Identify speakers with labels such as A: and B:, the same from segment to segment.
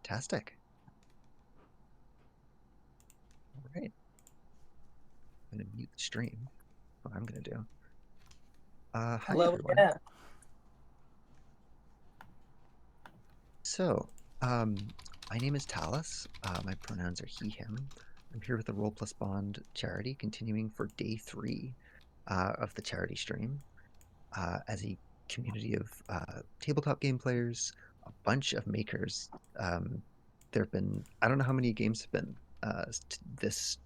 A: Fantastic. All right. I'm going to mute the stream. What I'm going to do. Hi,
B: Hello,
A: everyone.
B: yeah.
A: So, my name is Tallis. My pronouns are he, him. I'm here with the Roll Plus Bond charity, continuing for day 3 of the charity stream. As a community of tabletop game players, a bunch of makers. There have been, I don't know how many games have been this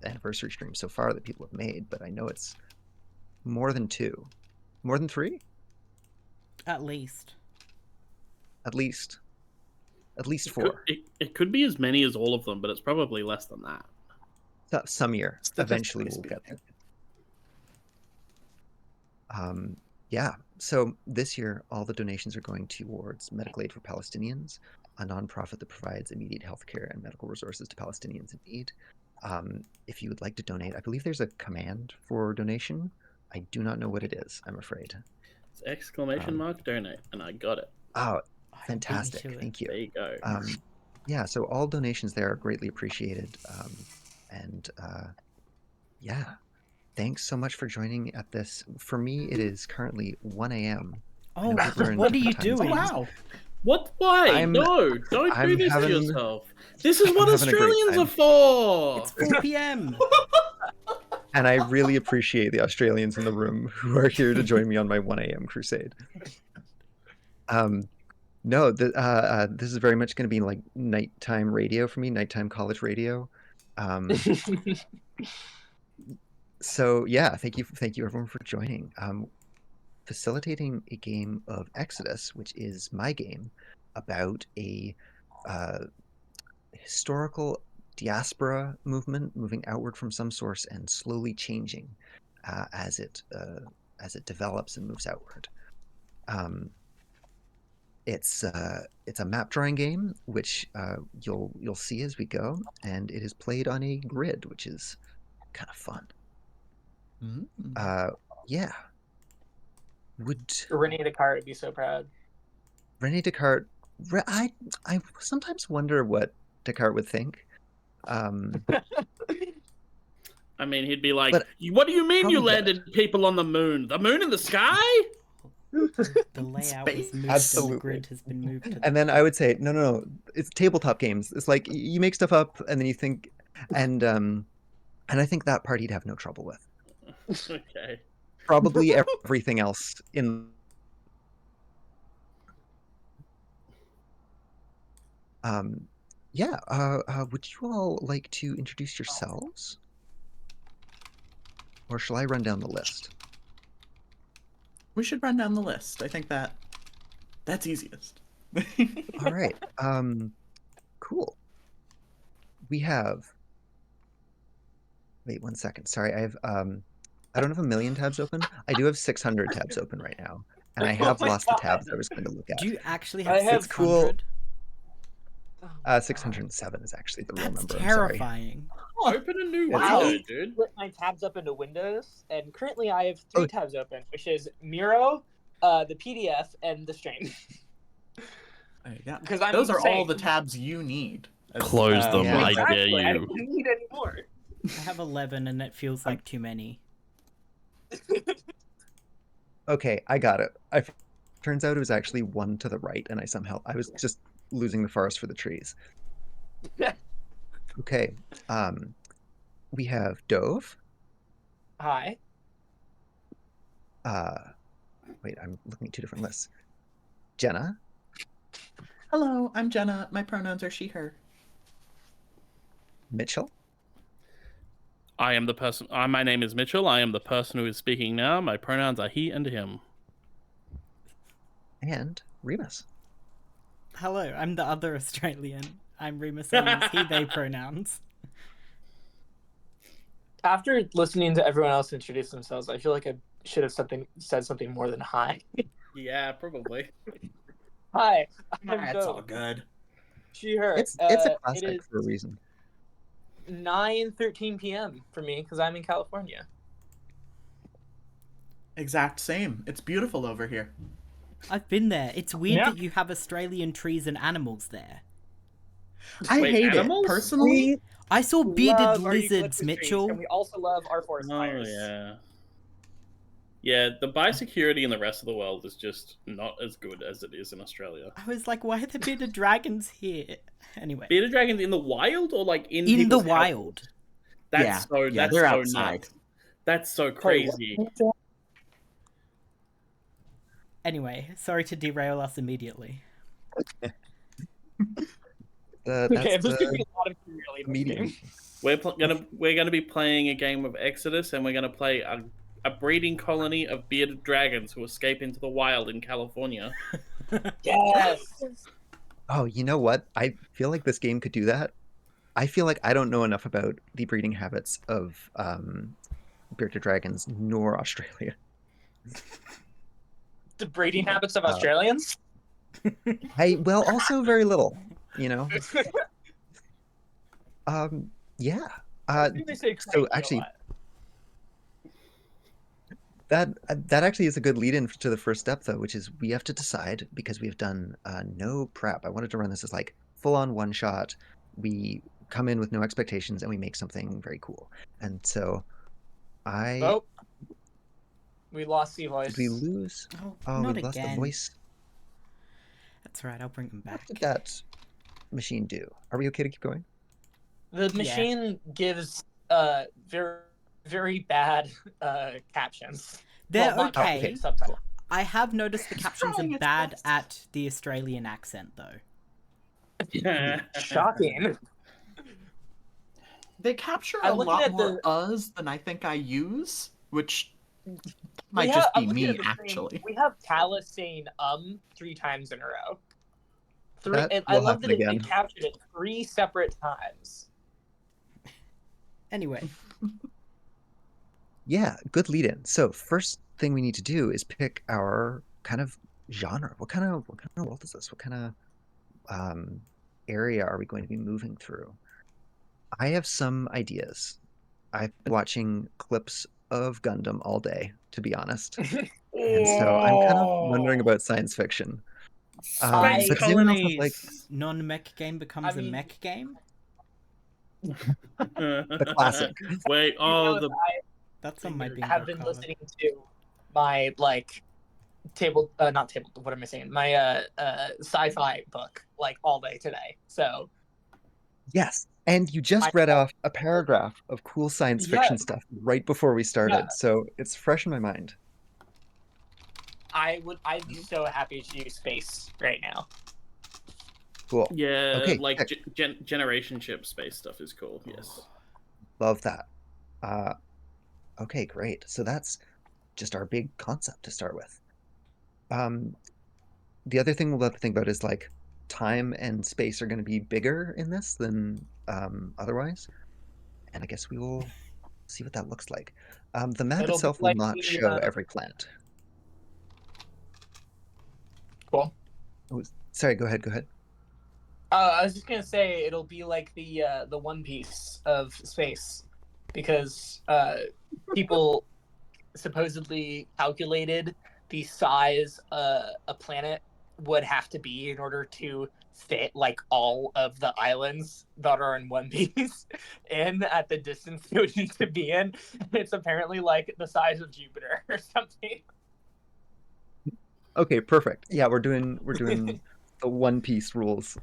A: anniversary stream so far that people have made, but I know it's more than 2. More than 3?
C: At least.
A: At least 4.
D: It could be as many as all of them, but it's probably less than that.
A: Some year. Eventually we'll get there. Yeah, so this year all the donations are going towards Medical Aid for Palestinians, a nonprofit that provides immediate healthcare and medical resources to Palestinians in need. If you would like to donate, I believe there's a command for donation. I do not know what it is, I'm afraid.
D: It's exclamation mark donate, and I got it.
A: Oh, fantastic. Thank you.
D: There you go.
A: Yeah, so all donations there are greatly appreciated. Yeah, thanks so much for joining at this. For me, it is currently 1 a.m.
C: Oh, what are you doing?
D: Wow. What? Why? No, don't do this to yourself. This is what Australians are for.
C: It's 4 p.m.
A: And I really appreciate the Australians in the room who are here to join me on my 1 a.m. crusade. No, this is very much going to be like nighttime radio for me, nighttime college radio. So yeah, thank you everyone for joining. Facilitating a game of Exodus, which is my game about a historical diaspora movement moving outward from some source and slowly changing as it develops and moves outward. It's a map drawing game, which you'll see as we go, and it is played on a grid, which is kind of fun. Yeah.
B: Rene Descartes would be so proud.
A: Rene Descartes, I sometimes wonder what Descartes would think.
D: I mean, he'd be like, "What do you mean you landed people on the moon? The moon in the sky?"
C: The layout was moved.
A: Absolutely.
C: And the grid has been moved.
A: And then I would say, no, it's tabletop games. It's like you make stuff up and then you think, and I think that part he'd have no trouble with.
D: Okay.
A: Probably everything else in. Yeah. Would you all like to introduce yourselves, or shall I run down the list?
E: We should run down the list. I think that's easiest.
A: All right. Cool. We have. Wait 1 second. Sorry, I have. I don't have a million tabs open. I do have 600 tabs open right now, and I have lost the tabs I was going to look at.
C: Do you actually have 600?
A: It's cool. 607 is actually the real number.
C: That's terrifying.
D: Open a new
B: Wow.
D: window, dude.
B: Split my tabs up into windows, and currently I have 3 tabs open, which is Miro, the PDF, and the stream.
E: Yeah,
B: because
E: those are all the tabs you need.
D: Close them,
A: yeah.
D: I dare
B: I
D: you.
B: don't need any more.
C: I have 11, and it feels like too many.
A: Okay, I got it. Turns out it was actually 1 to the right, and I was just losing the forest for the trees. Okay, we have Dove.
B: Hi.
A: Wait, I'm looking at 2 different lists. Jenna.
E: Hello, I'm Jenna. My pronouns are she, her.
A: Mitchell.
D: I am the person. My name is Mitchell. I am the person who is speaking now. My pronouns are he and him.
A: And Remus.
C: Hello, I'm the other Australian. I'm Remus and use he, they pronouns.
B: After listening to everyone else introduce themselves, I feel like I should have said something more than hi.
D: Yeah, probably.
B: Hi.
E: That's all good.
B: She, her.
A: It's a classic
B: it is
A: for a reason.
B: 9:13 p.m. for me because I'm in California.
E: Exact same. It's beautiful over here.
C: I've been there. It's weird that you have Australian trees and animals there.
E: I
D: Wait,
E: hate
D: animals?
E: it personally.
C: I saw bearded
B: Love our
C: lizards,
B: eucalyptus trees,
C: Mitchell.
B: and we also love our forest
D: Oh
B: fires.
D: yeah. Yeah, the biosecurity in the rest of the world is just not as good as it is in Australia.
C: I was like, why are the bearded dragons here? Anyway.
D: Bearded dragons in the wild or like in
C: In the
D: people's
C: wild.
D: houses? That's
E: they're
D: so
E: outside.
D: nuts. That's so crazy.
C: Anyway, sorry to derail us immediately.
A: That's
B: Okay, there's gonna be
A: the
B: a lot of really in this
A: medium.
B: game.
D: We're gonna be playing a game of Exodus, and we're gonna play a breeding colony of bearded dragons who escape into the wild in California.
B: Yes.
A: Oh, you know what? I feel like this game could do that. I feel like I don't know enough about the breeding habits of bearded dragons nor Australia.
B: The breeding habits of Australians.
A: Well, also very little, you know. Yeah.
B: I think they say
A: So
B: crazy a
A: actually,
B: lot.
A: that actually is a good lead in to the first step, though, which is we have to decide, because we've done no prep. I wanted to run this as like full on one shot. We come in with no expectations and we make something very cool. And so
B: Oh, we lost Sea Voice.
A: did we lose?
C: Oh,
A: we
C: not
A: lost the
C: again.
A: voice.
C: That's right, I'll bring them
A: What
C: back.
A: did that machine do? Are we okay to keep going?
B: The machine gives very very bad captions.
C: They're
B: Well, not
C: okay.
B: captions, subtitles.
C: I have noticed the captions
E: trying
C: are
E: its
C: bad
E: best.
C: at the Australian accent, though.
B: Shocking.
E: They capture
B: I'm
E: a
B: looking
E: lot
B: at
E: more
B: the-
E: uhs than I think I use, which might
B: We
E: just
B: have-
E: be
B: I'm looking
E: me,
B: at the screen.
E: actually.
B: We have Tallis saying 3 times in a row.
A: That
B: And I
A: will
B: love that
A: happen
B: it
A: again.
B: captured it 3 separate times.
C: Anyway,
A: Yeah, good lead in. So first thing we need to do is pick our kind of genre. What kind of world is this? What kind of area are we going to be moving through? I have some ideas. I've been watching clips of Gundam all day, to be honest. And so I'm kind of wondering about science fiction.
D: Space
A: but does anyone else have, like,
D: colonies.
C: non-mech game becomes
B: I mean-
C: a mech game?
A: the classic?
D: Wait,
B: You know,
C: That's on my bingo
B: I have been
C: card.
B: listening to my not table. What am I saying? My sci-fi book like all day today. So
A: Yes. And you just read off a paragraph of cool science fiction stuff right before we started. So it's fresh in my mind.
B: I'd be so happy to do space right now.
A: Cool.
D: Yeah,
A: Okay,
D: like
A: pick.
D: generation ship space stuff is cool. Yes.
A: Love that. Okay, great. So that's just our big concept to start with. The other thing we'll have to think about is like time and space are going to be bigger in this than otherwise. And I guess we will see what that looks like. The map
B: It'll be
A: itself
B: like
A: will not
B: the,
A: show every planet.
B: Cool.
A: Oh, sorry, go ahead.
B: I was just gonna say it'll be like the One Piece of space, because people supposedly calculated the size a planet would have to be in order to fit like all of the islands that are in One Piece in at the distance they would need to be in. It's apparently like the size of Jupiter or something.
A: Okay, perfect. Yeah, we're doing the One Piece rules.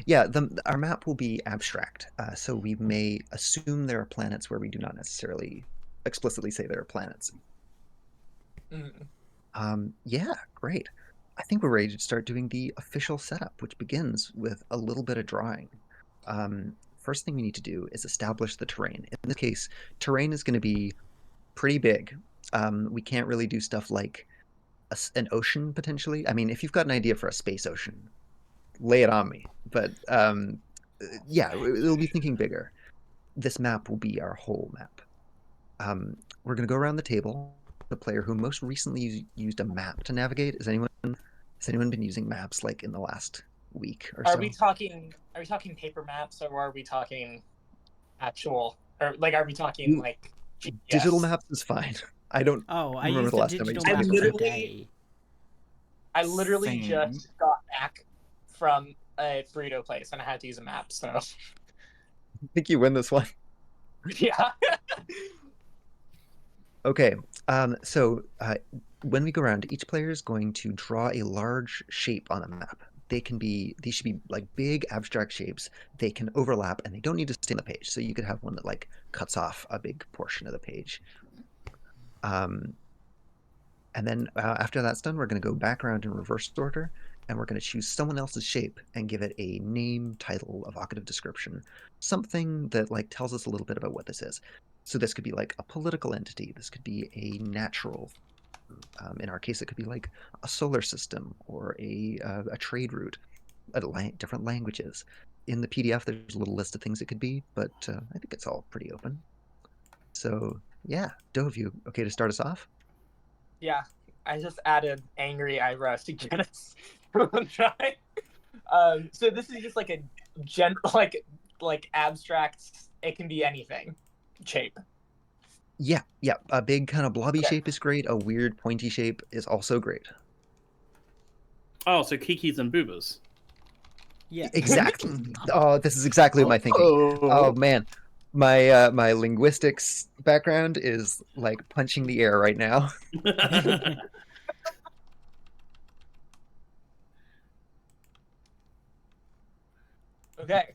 A: Yeah, our map will be abstract, so we may assume there are planets where we do not necessarily explicitly say there are planets. Yeah, great. I think we're ready to start doing the official setup, which begins with a little bit of drawing. First thing we need to do is establish the terrain. In this case, terrain is going to be pretty big. We can't really do stuff like an ocean, potentially. I mean, if you've got an idea for a space ocean, lay it on me. But yeah, it'll be thinking bigger. This map will be our whole map. We're going to go around the table. The player who most recently used a map to navigate. Has anyone been using maps like in the last week or so?
B: Are we talking paper maps, or are we talking actual, or like are we talking like GPS?
A: Digital maps is fine. I don't
C: I
A: remember
C: used
A: the
C: a
A: last time I
C: digital
A: used
C: map
A: paper.
C: today.
B: I literally
E: Same.
B: just got back from a burrito place, and I had to use a map. So
A: I think you win this one.
B: yeah.
A: Okay, so when we go around, each player is going to draw a large shape on a map. These should be like big abstract shapes. They can overlap and they don't need to stay on the page. So you could have one that like cuts off a big portion of the page. And then after that's done, we're going to go back around in reverse order, and we're going to choose someone else's shape and give it a name, title, evocative description, something that like tells us a little bit about what this is. So this could be like a political entity. This could be a natural. In our case, it could be like a solar system or a trade route, different languages. In the PDF, there's a little list of things it could be, but I think it's all pretty open. So yeah, Dove, you okay to start us off?
B: Yeah, I just added angry eyebrows to Janice. Try. So this is just like a like abstract. It can be anything shape.
A: Yeah. A big kind of blobby
B: Okay.
A: shape is great. A weird pointy shape is also great.
D: Oh, so Kikis and Boobas.
C: Yeah.
A: Exactly. Oh, this is exactly what my thinking. Oh man, my linguistics background is like punching the air right now.
B: Okay.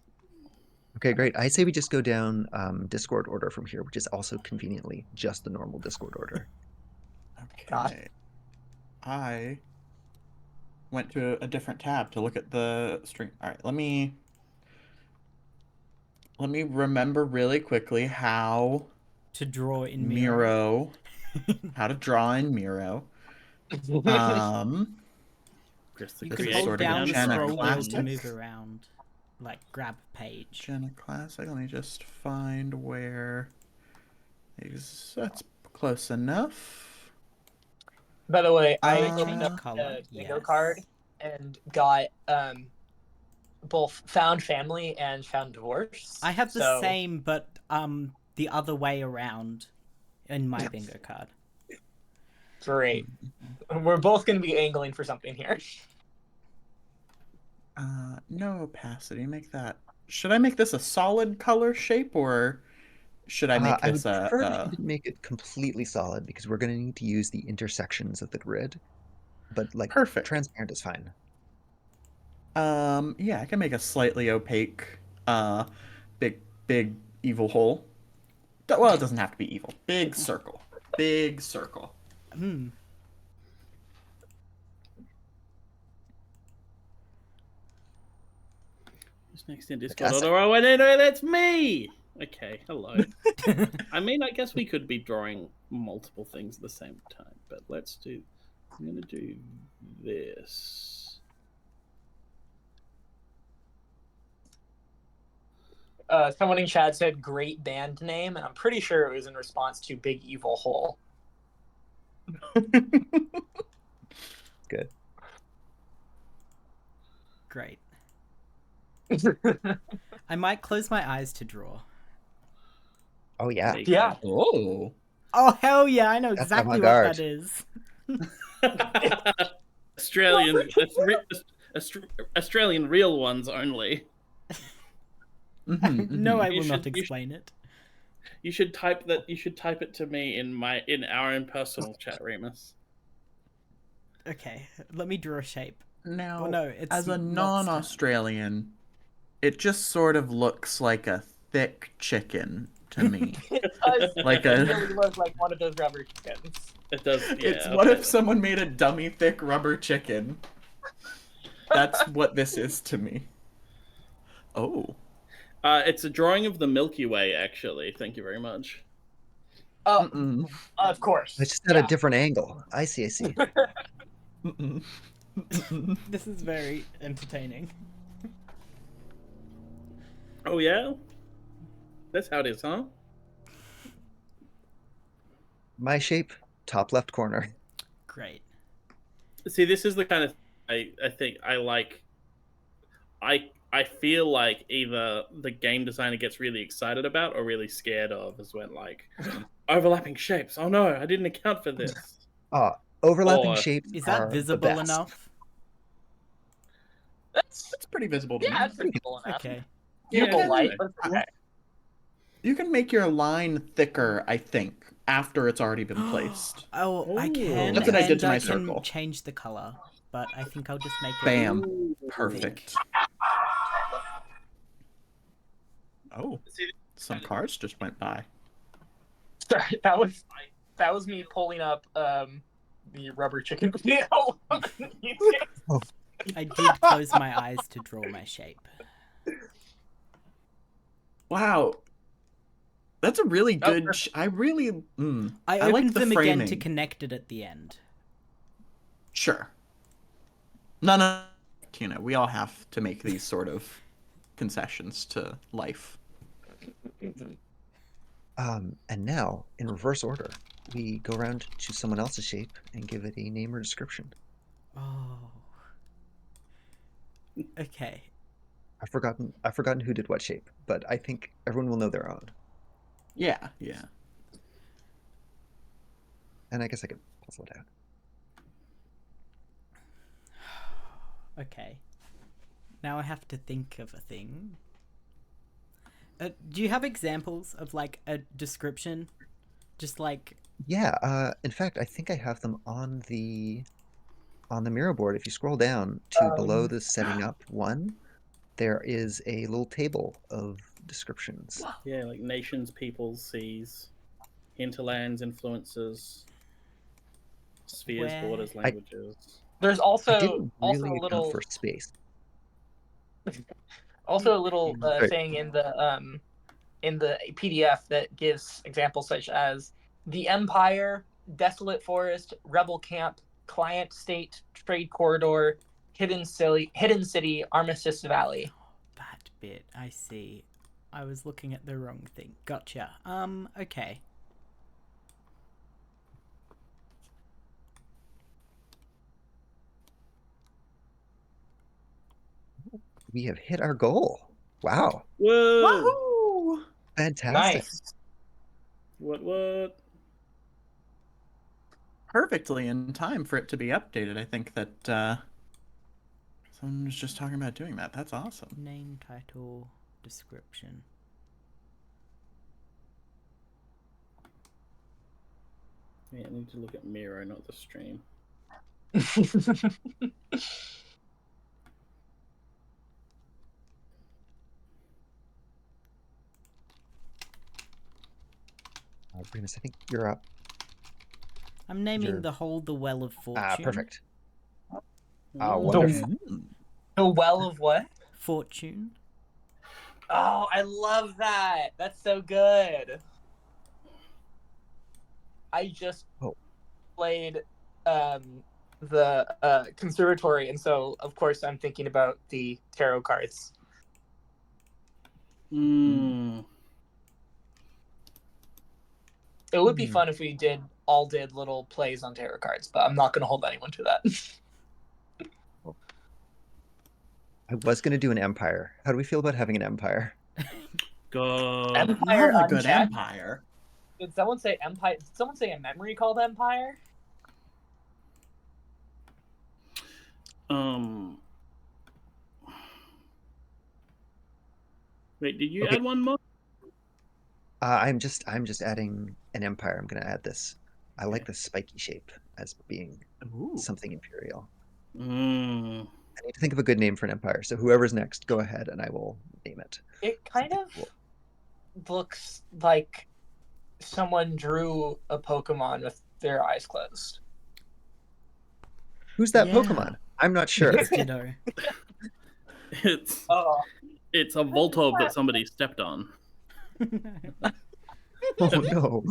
A: Okay, great. I say we just go down Discord order from here, which is also conveniently just the normal Discord order.
E: Okay. I went to a different tab to look at the stream. All right, let me remember really quickly how
C: To draw in Miro.
E: Miro, how to draw in Miro.
D: Just to
C: You
E: This
C: can
E: is
D: create
C: hold
E: sort of a
C: down the
E: Jenna
C: scroll wheel to
E: classic.
C: move around, like grab page.
E: Jenna Classic. Let me just find where. That's close enough.
B: By the way, I
C: Change
B: opened up
C: color,
B: the bingo
C: yes.
B: card and got both found family and found divorce.
C: I have the
B: So-
C: same, but the other way around in my bingo card.
B: Great. We're both going to be angling for something here.
E: No opacity. Make that. Should I make this a solid color shape, or should I make
A: I would
E: this
A: prefer that you didn't make it completely solid because we're going to need to use the intersections of the grid. But like
E: Perfect.
A: transparent is fine.
E: Yeah, I can make a slightly opaque, big evil hole. Well, it doesn't have to be evil. Big circle. Big circle.
C: Hmm.
D: Who's next in Discord
A: Fantastic.
D: order? Oh, no, that's me! Okay, hello. I mean, I guess we could be drawing multiple things at the same time, but let's do... I'm going to do this.
B: Someone in chat said great band name, and I'm pretty sure it was in response to Big Evil Hole.
A: Good.
C: Great. I might close my eyes to draw.
A: Oh yeah.
D: There you
B: Yeah.
E: Oh.
C: Oh hell yeah! I know
A: That's
C: exactly what
A: avant-garde.
C: that is.
D: go. Australian real ones only.
C: No, I
D: You
C: will not
D: should- you
C: explain it.
D: You should type that. You should type it to me in our own personal chat, Remus.
C: Okay, let me draw a shape.
E: Now,
C: Oh, no, it's
E: as a
C: not
E: non-Australian, it just sort of looks like a thick chicken to me.
B: It does
E: Like
B: really look like one of those rubber chickens.
D: It does. Yeah,
E: It's what if someone made a dummy thick rubber chicken? That's what this is to me. Oh.
D: It's a drawing of the Milky Way, actually. Thank you very much.
B: Oh,
E: Mm-mm.
B: of course.
A: It's just at
B: Yeah.
A: a different angle. I see.
E: Mm-mm.
C: This is very entertaining.
D: Oh yeah, that's how it is, huh?
A: My shape, top left corner.
C: Great.
D: See, this is the kind of I think I like. I feel like either the game designer gets really excited about or really scared of is when like overlapping shapes. Oh no, I didn't account for this.
A: Overlapping
D: Or-
A: shapes
C: Is
A: are
C: that
A: the
C: visible
A: best.
C: enough?
B: That's
E: It's pretty visible to
B: yeah,
E: me.
B: that's visible enough.
C: Okay.
B: Beautiful
D: Yeah,
B: light.
D: okay.
B: But it's okay.
E: You can make your line thicker, I think, after it's already been placed.
C: Oh, I
D: Ooh.
C: can,
E: That's what I did
C: and
E: to my
C: I can
E: circle.
C: change the color, but I think I'll just make it.
E: Bam.
D: Ooh.
E: Perfect. Oh, some cars just went by.
B: Sorry, that was me pulling up the rubber chicken video. on YouTube.
C: I did close my eyes to draw my shape.
E: Wow. That's a really
B: Oh,
E: good. I really.
C: I
E: I like
C: opened
E: the
C: them
E: framing.
C: again to connect it at the end.
E: Sure. None of. We all have to make these sort of concessions to life.
A: And now, in reverse order, we go around to someone else's shape and give it a name or description.
C: Oh. Okay.
A: I've forgotten who did what shape, but I think everyone will know their own.
E: Yeah, yeah.
A: And I guess I could puzzle it out.
C: Okay. Now I have to think of a thing. Do you have examples of like a description? Just like
A: Yeah, in fact, I think I have them on the mirror board. If you scroll down to below the setting up one, there is a little table of descriptions.
D: Yeah, like nations, peoples, seas, hinterlands, influences, spheres,
C: Where-
D: borders, languages.
B: There's
A: I
B: also
A: didn't
B: also
A: really
B: a
A: account
B: little
A: for space.
B: also a little
A: Sorry.
B: thing in the PDF that gives examples such as the Empire, Desolate Forest, Rebel Camp, Client State, Trade Corridor, Hidden City, Armistice Valley.
C: that bit. I see. I was looking at the wrong thing. Gotcha. Okay.
A: We have hit our goal. Wow.
D: Whoa!
E: Woohoo!
A: Fantastic.
B: Nice.
D: What?
E: Perfectly in time for it to be updated. I think that someone was just talking about doing that. That's awesome.
C: Name, title, description.
D: Yeah, I need to look at Miro, not the stream.
A: Remus, I think you're up.
C: I'm naming
A: You're-
C: the whole the Well of Fortune.
A: Perfect.
D: Mm.
A: Wonderful.
B: The Well of what?
C: Fortune.
B: Oh, I love that. That's so good. I just
A: Oh.
B: played the conservatory, and so of course I'm thinking about the tarot cards.
D: Mm.
B: It would be fun if we all did little plays on tarot cards, but I'm not going to hold anyone to that.
A: I was going to do an empire. How do we feel about having an empire?
D: God.
B: Empire
E: Not a good
B: Unchecked?
E: empire.
B: Did someone say empire? Did someone say a memory called Empire?
D: Wait, did you
A: Okay.
D: add one more?
A: I'm just adding an empire. I'm going to add this. I like the spiky shape as being
E: Ooh.
A: something imperial.
D: Mm.
A: I need to think of a good name for an empire. So whoever's next, go ahead and I will name it.
B: It kind
A: Something
B: of
A: cool.
B: looks like someone drew a Pokemon with their eyes closed.
A: Who's that
C: Yeah.
A: Pokemon? I'm not sure.
C: It's Ditto.
D: It's
B: Oh,
D: it's a Voltorb that somebody stepped on.
A: Oh no.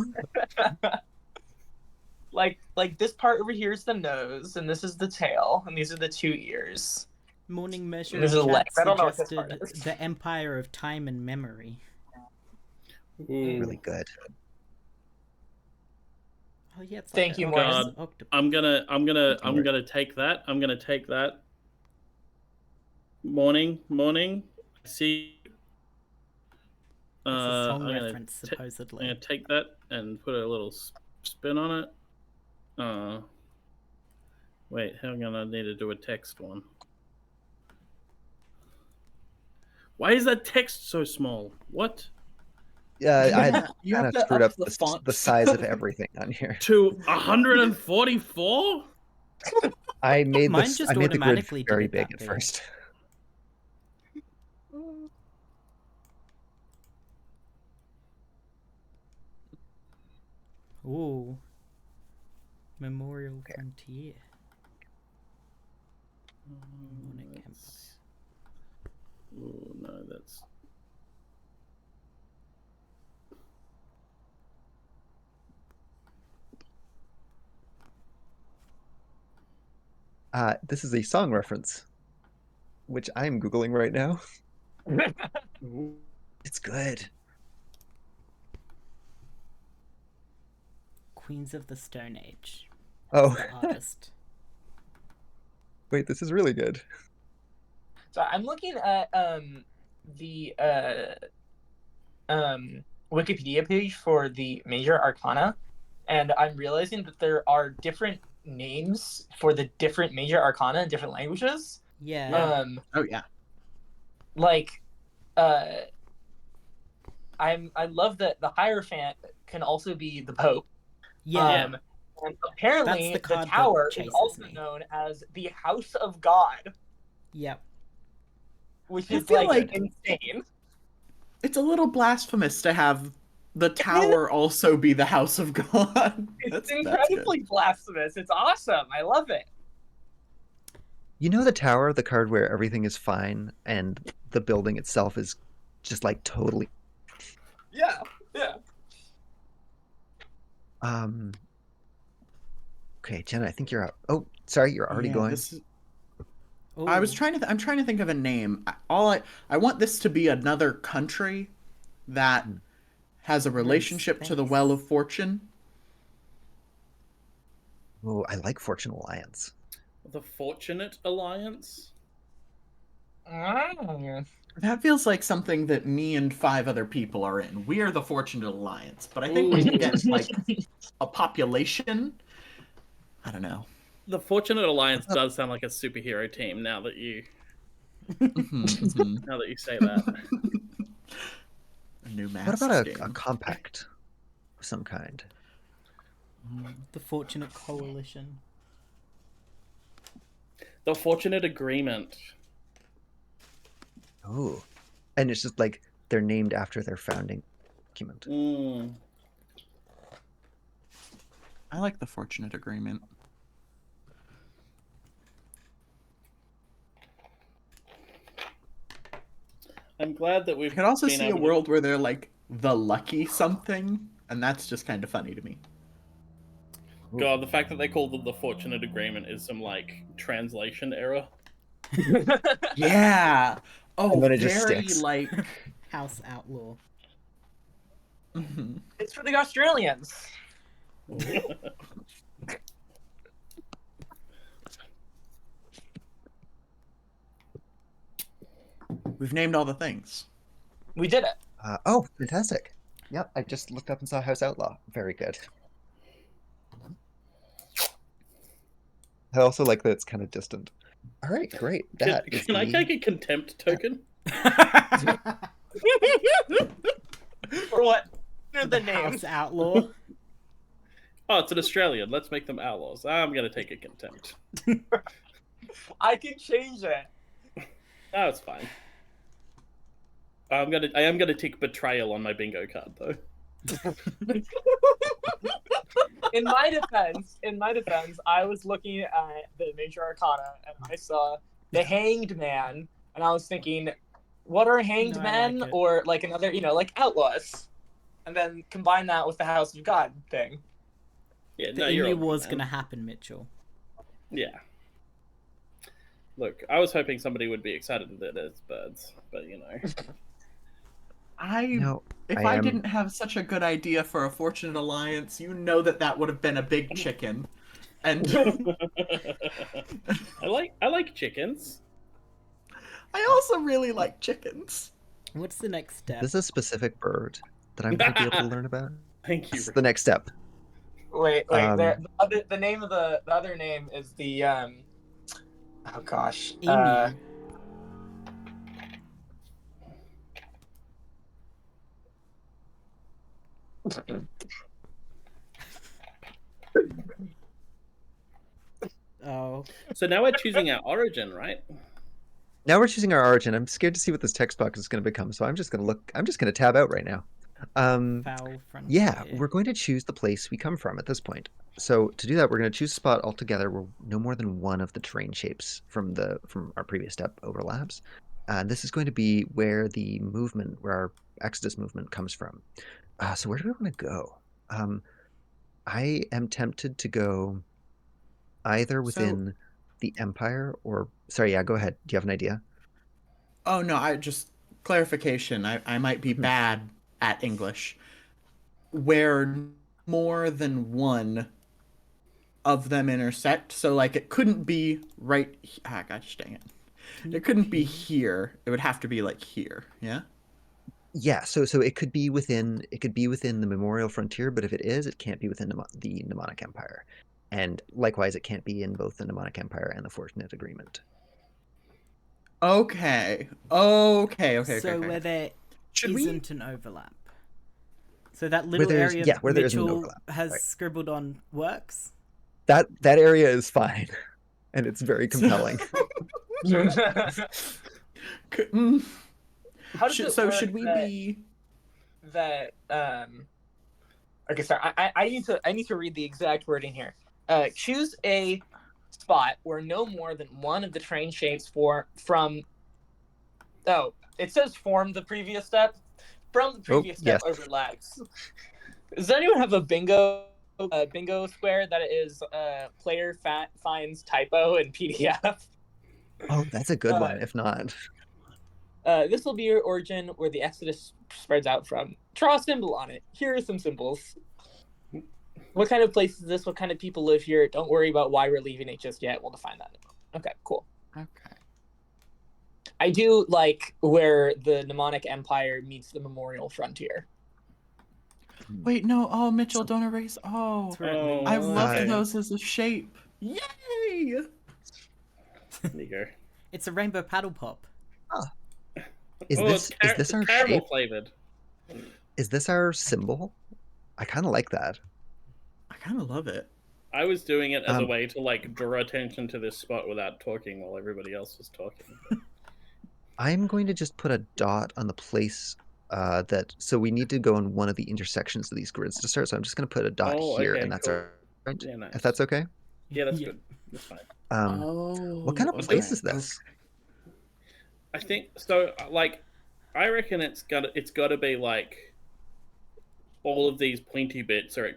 B: like this part over here is the nose, and this is the tail, and these are the two ears.
C: Morning Measure
B: This is a
C: chat
B: leg. I don't know what this part
C: suggested
B: is.
C: the Empire of Time and Memory.
D: Ooh.
A: Really good.
C: Oh yeah, it's
B: Thank
C: like
B: you,
C: an
B: Morris.
C: octopus.
D: I'm gonna take that. I'm gonna take that. Morning. See.
C: It's a song
D: I'm gonna
C: reference, supposedly.
D: I'm gonna take that and put a little spin on it. Wait, hang on. I need to do a text one. Why is that text so small? What?
A: I
E: You
A: kind
E: have
A: of
E: to
A: screwed
E: up
A: up
E: the font
A: the size of
E: stuff.
A: everything on here.
D: To 144?
A: I made
C: Mine just
A: I made the grid
C: automatically did
A: very
C: it that
A: big at
C: big.
A: first.
C: Ooh. Memorial
A: Okay.
C: Frontier. Mnemonic Empire.
D: Oh no, that's
A: This is a song reference, which I'm Googling right now. It's good.
C: Queens of the Stone Age.
A: Oh,
C: The artist.
A: wait, this is really good.
B: So I'm looking at the Wikipedia page for the major arcana, and I'm realizing that there are different names for the different major arcana in different languages.
C: Yeah.
E: Oh yeah.
B: Like I love that the Hierophant can also be the Pope.
C: Yeah.
B: And apparently
C: That's the card that
B: tower is
C: chases
B: also
C: me.
B: known as the House of God,
C: Yep.
B: which
E: I
B: is
E: feel
B: like
E: like-
B: insane.
E: It's a little blasphemous to have the tower also be the house of God.
B: It's
E: That's
B: incredibly
E: good.
B: blasphemous. It's awesome. I love it.
A: You know the tower, the card where everything is fine and the building itself is just like totally.
B: Yeah, yeah.
A: Okay, Jenna, I think you're up. Oh, sorry, you're already
E: Yeah,
A: going.
E: this is- I was
C: Ooh.
E: trying to. I'm trying to think of a name. I want this to be another country that has a relationship to the Well of Fortune.
A: Oh, I like Fortune Alliance.
D: the Fortunate Alliance.
E: That feels like something that me and 5 other people are in. We are the Fortunate Alliance, but I think when you get like a population, I don't know.
D: The Fortunate Alliance does sound like a superhero team now that you now that you say that.
E: A new
A: What
E: Masks
A: about a
E: game.
A: compact of some kind?
C: The Fortunate Coalition.
D: The Fortunate Agreement.
A: Oh, and it's just like they're named after their founding document.
D: Mm.
E: I like the Fortunate Agreement.
D: I'm glad that
E: I
D: we've
E: could also
D: been
E: see a
D: able to-
E: world where they're like the lucky something, and that's just kind of funny to me.
D: God, the fact that they called them the Fortunate Agreement is some like translation error.
E: Yeah. Oh,
A: And then it just
E: very
A: sticks.
E: like.
C: House Outlaw.
E: Mhm.
B: It's for the Australians.
E: We've named all the things.
B: We did it.
A: Oh, fantastic. Yep, I just looked up and saw House Outlaw. Very good. I also like that it's kind of distant. All right, great. That is
D: Can I
A: the-
D: take a contempt token?
B: For what? For the name.
C: House Outlaw.
D: Oh, it's an Australian. Let's make them outlaws. I'm gonna take a contempt.
B: I can change it.
D: Oh, it's fine. I am gonna take betrayal on my bingo card though.
B: In my defense, I was looking at the major arcana and I saw the Hanged Man, and I was thinking, what are hanged
C: No, I
B: men
C: like it.
B: or like another, like outlaws, and then combine that with the House of God thing.
D: Yeah,
C: The
D: no, you're
C: Emu
D: all good,
C: War's
D: man.
C: gonna happen, Mitchell.
D: Yeah. Look, I was hoping somebody would be excited that it's birds, but you know.
A: No,
E: If
A: I
E: I
A: am-
E: didn't have such a good idea for a Fortunate Alliance, you know that would have been a big chicken. And
D: I like chickens.
E: I also really like chickens.
C: What's the next step?
A: This is a specific bird that I'm going to be able to learn about.
D: Thank you.
A: This is the next step.
B: Wait,
A: Um,
B: the name of the other name is the oh gosh,
C: Emu. Oh,
D: So now we're choosing our origin, right?
A: Now we're choosing our origin. I'm scared to see what this text box is going to become, so I'm just going to tab out right now.
C: foul frontier.
A: Yeah, we're going to choose the place we come from at this point. So to do that, we're going to choose a spot altogether where no more than one of the terrain shapes from our previous step overlaps. And this is going to be where where our Exodus movement comes from. So where do we want to go? I am tempted to go either within the Empire or... Sorry, yeah, go ahead. Do you have an idea?
E: Oh no, I just clarification. I might be bad at English. Where more than one of them intersect, so like it couldn't be right. Ah, gosh dang it! It couldn't be here. It would have to be like here. Yeah.
A: Yeah, so it could be within the Memorial Frontier, but if it is, it can't be within the Mnemonic Empire. And likewise, it can't be in both the Mnemonic Empire and the Fortunate Agreement.
E: Okay.
C: So
E: Okay.
C: where there
E: Should we?
C: isn't an overlap. So that little
A: there's-
C: area
A: yeah, where there isn't an
C: Mitchell
A: overlap,
C: has
A: right.
C: scribbled on works.
A: That area is fine, and it's very compelling.
E: Mm,
B: How does it work
E: should we
B: that,
E: be?
B: Okay, sorry. I need to read the exact wording here. Choose a spot where no more than one of the terrain shapes from. Oh, it says form the previous step. From the previous step
A: yes.
B: overlaps. Does anyone have a bingo square that is player finds typo in PDF?
A: Oh, that's a good one. If not,
B: This will be your origin where the Exodus spreads out from. Draw a symbol on it. Here are some symbols. What kind of place is this? What kind of people live here? Don't worry about why we're leaving it just yet. We'll define that. Okay, cool.
E: Okay.
B: I do like where the Mnemonic Empire meets the Memorial Frontier.
E: Wait, no. Oh, Mitchell, don't erase. Oh,
C: That's where it leads.
E: I loved
D: okay.
E: those as a shape. Yay!
D: There you go.
C: It's a rainbow paddle pop.
A: is this our
D: caramel
A: shape?
D: flavored?
A: Is this our symbol? I kind of like that.
E: I kind of love it.
D: I was doing it as a
A: Um,
D: way to like draw attention to this spot without talking while everybody else was talking.
A: I'm going to just put a dot on the place so we need to go in one of the intersections of these grids to start. So I'm just going to put a dot
D: Oh,
A: here,
D: okay,
A: and that's
D: cool.
A: our right.
D: Yeah, nice.
A: If that's okay.
D: Yeah, that's
C: Yeah.
D: good. That's fine.
A: What kind of
E: okay.
A: place is this?
D: I think so. Like, I reckon it's got to be like all of these pointy bits are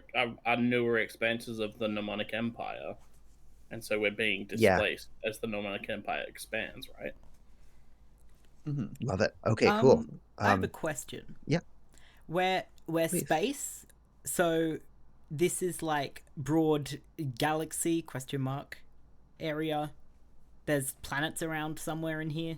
D: newer expanses of the Mnemonic Empire, and so we're being
A: Yeah.
D: displaced as the Mnemonic Empire expands, right?
E: Mm-hmm.
A: Love it. Okay, cool.
C: I have a question.
A: yeah.
C: Where
A: Please.
C: space, so this is like broad galaxy area. There's planets around somewhere in here.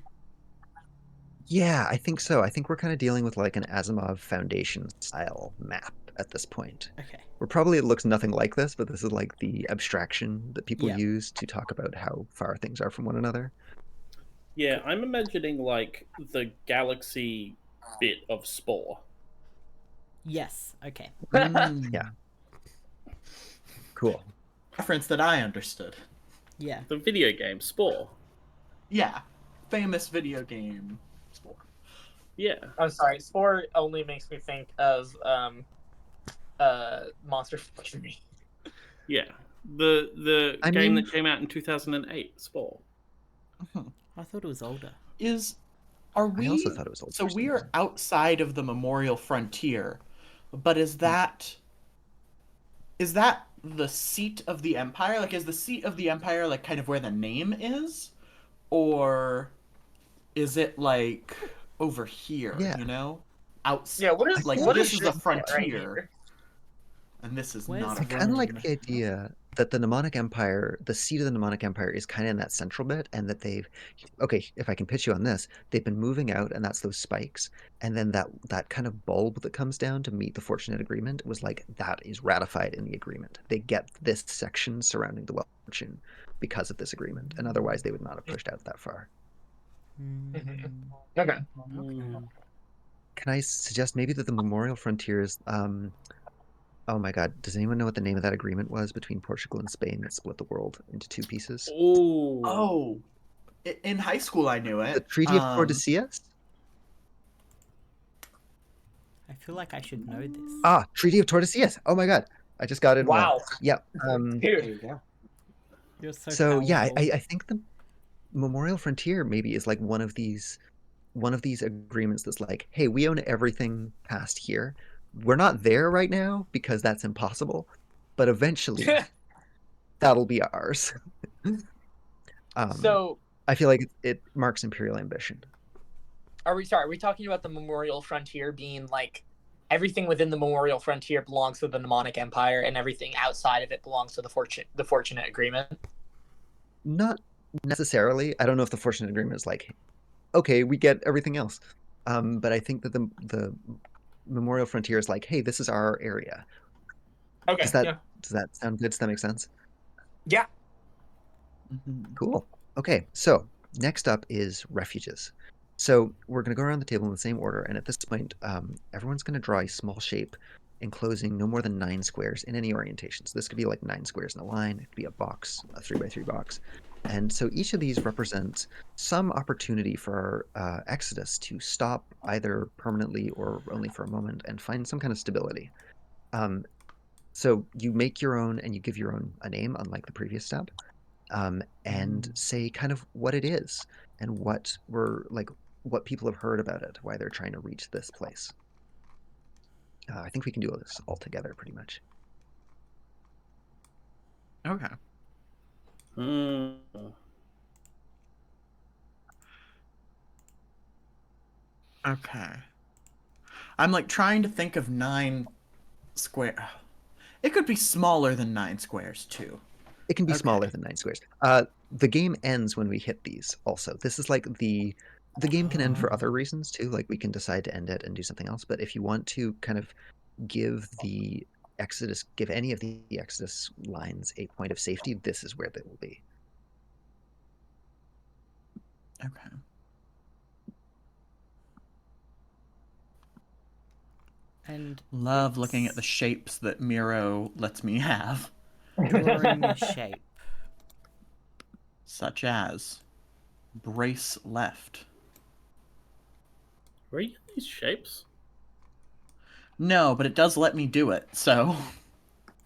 A: Yeah, I think so. I think we're kind of dealing with like an Asimov Foundation style map at this point.
C: Okay.
A: It looks nothing like this, but this is like the abstraction that people
C: Yeah.
A: use to talk about how far things are from one another.
D: Yeah, I'm imagining like the galaxy bit of Spore.
C: Yes. Okay.
A: Yeah. Cool.
E: Reference that I understood.
C: Yeah.
D: The video game Spore.
E: Yeah. Famous video game. Spore.
D: Yeah.
B: I'm sorry. Spore only makes me think of Monster Factory.
D: Yeah. The
A: I
D: game
A: mean-
D: that came out in 2008, Spore.
C: I thought it was older.
E: Are we?
A: I also thought it was old.
E: So
A: for
E: we
A: some
E: are
A: reason.
E: outside of the Memorial Frontier, but is that the seat of the Empire? Like, is the seat of the Empire like kind of where the name is, or is it like over here?
A: Yeah.
E: You know, outside.
B: Yeah, what is
E: Like,
B: what
E: this
B: is
E: is
B: this
E: the
B: right
E: frontier.
B: here?
E: And this is
C: Where's
E: not
A: I
E: a
A: kind of like
E: frontier.
A: the idea that the Mnemonic Empire, the seat of the Mnemonic Empire, is kind of in that central bit, and that if I can pitch you on this, they've been moving out, and that's those spikes, and then that kind of bulb that comes down to meet the Fortunate Agreement was like, that is ratified in the agreement. They get this section surrounding the Well Fortune because of this agreement, and otherwise they would not have pushed out that far.
B: Okay.
A: Can I suggest maybe that the Memorial Frontier is Oh my God, does anyone know what the name of that agreement was between Portugal and Spain that split the world into two pieces?
D: Ooh.
E: Oh, in high school I knew
A: The
E: it.
A: Treaty of Tordesillas?
C: I feel like I should know this.
A: Ah, Treaty of Tordesillas. Oh my God, I just got it wrong.
B: Wow.
A: Yeah.
B: Dude.
E: There you go.
C: You're so
A: So yeah,
C: powerful.
A: I think the Memorial Frontier maybe is like one of these agreements that's like, hey, we own everything past here. We're not there right now because that's impossible, but eventually that'll be ours.
B: So
A: I feel like it marks imperial ambition.
B: are we talking about the Memorial Frontier being like everything within the Memorial Frontier belongs to the Mnemonic Empire and everything outside of it belongs to the Fortunate Agreement?
A: Not necessarily. I don't know if the Fortunate Agreement is like, okay, we get everything else. But I think that the Memorial Frontier is like, hey, this is our area.
B: Okay.
A: Does that
B: Yeah.
A: sound good? Does that make sense?
B: Yeah.
A: Cool. Okay, so next up is refuges. So we're going to go around the table in the same order, and at this point, everyone's going to draw a small shape enclosing no more than 9 squares in any orientation. So this could be like 9 squares in a line, it could be a box, a 3x3 box. And so each of these represents some opportunity for Exodus to stop either permanently or only for a moment and find some kind of stability. So you make your own and you give your own a name, unlike the previous step. And say kind of what it is and what people have heard about it, why they're trying to reach this place. I think we can do this all together pretty much.
E: Okay. Okay. I'm like trying to think of 9 square. It could be smaller than 9 squares too.
A: It can be
E: Okay.
A: smaller than 9 squares. The game ends when we hit these also. This is like the game can end for other reasons too. Like we can decide to end it and do something else. But if you want to kind of give any of the Exodus lines a point of safety, this is where they will be.
E: Okay.
C: And
E: Love looking at the shapes that Miro lets me have,
C: drawing a shape.
E: such as brace left.
D: Where are you getting these shapes?
E: No, but it does let me do it, so.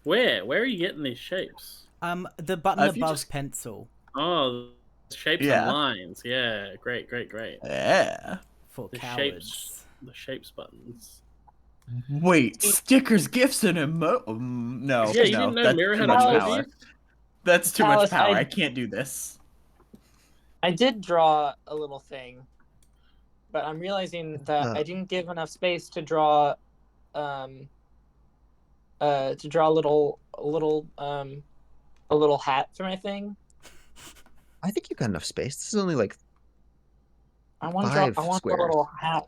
D: Where? Where are you getting these shapes?
C: The button
E: If you
C: above
E: just-
C: pencil
D: Oh, shapes
E: Yeah.
D: and lines. Yeah, great.
E: Yeah.
C: for
D: The
C: cowards.
D: The shapes buttons.
E: Wait, stickers, gifts, and no,
D: Yeah, you
E: no,
D: didn't know
E: that's
D: Mira
E: too
D: had
E: much
B: Tallis.
E: power. That's too much
B: Tallis,
E: power.
B: I-
E: I can't do this.
B: I did draw a little thing, but I'm realizing that I didn't give enough space to draw a little hat for my thing.
A: I think you've got enough space. This is only like
B: I want
A: 5
B: a
A: squares.
B: little hat.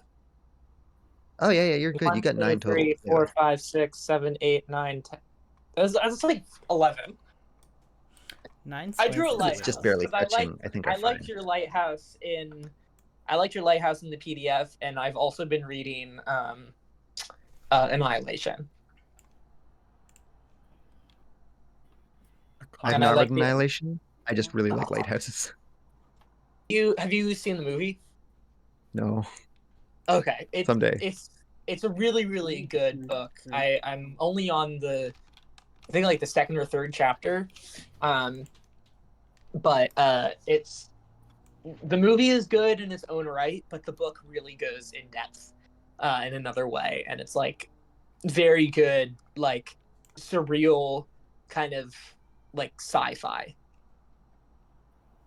A: Oh yeah, you're good.
B: 1,
A: You got
B: 2,
A: 9 total.
B: 3, 4, 5, 6, 7, 8, 9, 10. That's like 11.
C: 9
B: I
C: squares.
B: drew a
C: is
B: lighthouse.
A: It's just barely
B: 'cause I
A: touching. I think I'm fine.
B: liked your lighthouse in. I liked your lighthouse in the PDF, and I've also been reading Annihilation.
A: I've
B: And I
A: not
B: like
A: read
B: the-
A: Annihilation. I just really like
B: Oh.
A: lighthouses.
B: Have you seen the movie?
A: No,
B: Okay,
A: someday.
B: It's a really good book. I'm only on I think like the second or third chapter, but it's the movie is good in its own right, but the book really goes in depth in another way, and it's like very good, like surreal kind of like sci-fi.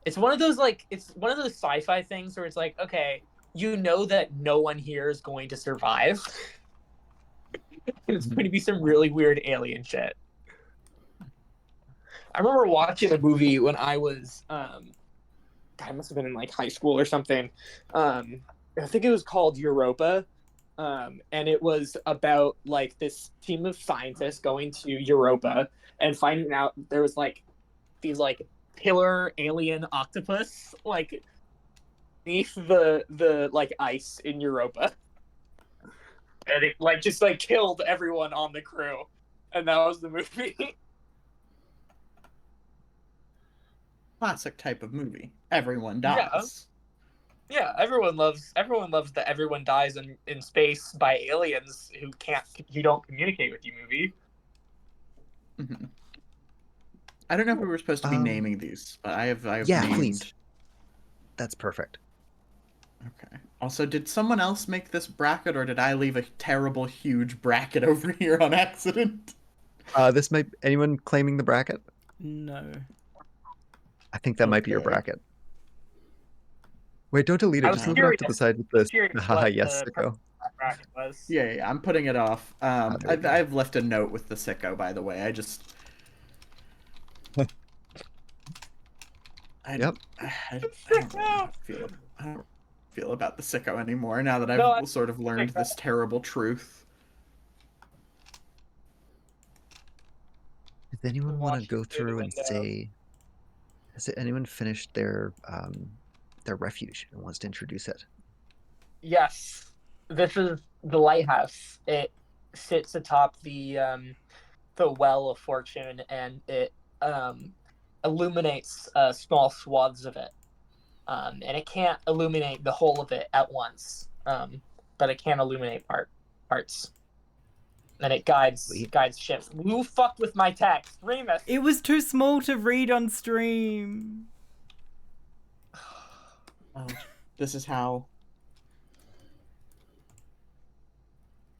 B: It's one of those sci-fi things where it's like, okay, you know that no one here is going to survive. It's going to be some really weird alien shit. I remember watching a movie when I was, God, I must have been in like high school or something. I think it was called Europa, and it was about like this team of scientists going to Europa and finding out there was like these like killer alien octopus like beneath the like ice in Europa, and it like just like killed everyone on the crew. And that was the movie.
E: Classic type of movie. Everyone
B: Yeah.
E: dies.
B: Yeah, everyone loves that everyone dies in space by aliens who don't communicate with you movie.
E: Hmm. I don't know if we were supposed to be
A: Um,
E: naming these, but I have
A: yeah,
E: named.
A: please. That's perfect.
E: Okay. Also, did someone else make this bracket, or did I leave a terrible, huge bracket over here on accident?
A: This might anyone claiming the bracket?
C: No.
A: I think that might be your
E: Okay.
A: bracket. Wait, don't delete
B: I
A: it.
B: was
A: Just leave it off to the
B: curious.
A: side with
B: I was
A: the
B: curious
A: haha
B: what
A: yes
B: the
A: sicko.
B: bracket was.
E: Yeah, I'm putting it off.
A: there you go.
E: I've left a note with the sicko, by the way.
A: Yep.
E: I don't really know how to feel. I don't feel about the sicko anymore now that
B: No,
E: I've sort of learned this terrible truth.
A: Does anyone want to
B: Watching
A: go
B: through the
A: through and
B: window.
A: say, has anyone finished their refuge and wants to introduce it?
B: Yes, this is the lighthouse. It sits atop the well of fortune, and it illuminates small swaths of it. And it can't illuminate the whole of it at once, but it can illuminate parts. And it guides ships. Who fucked with my text? Remus!
C: It was too small to read on stream.
E: Oh, this is how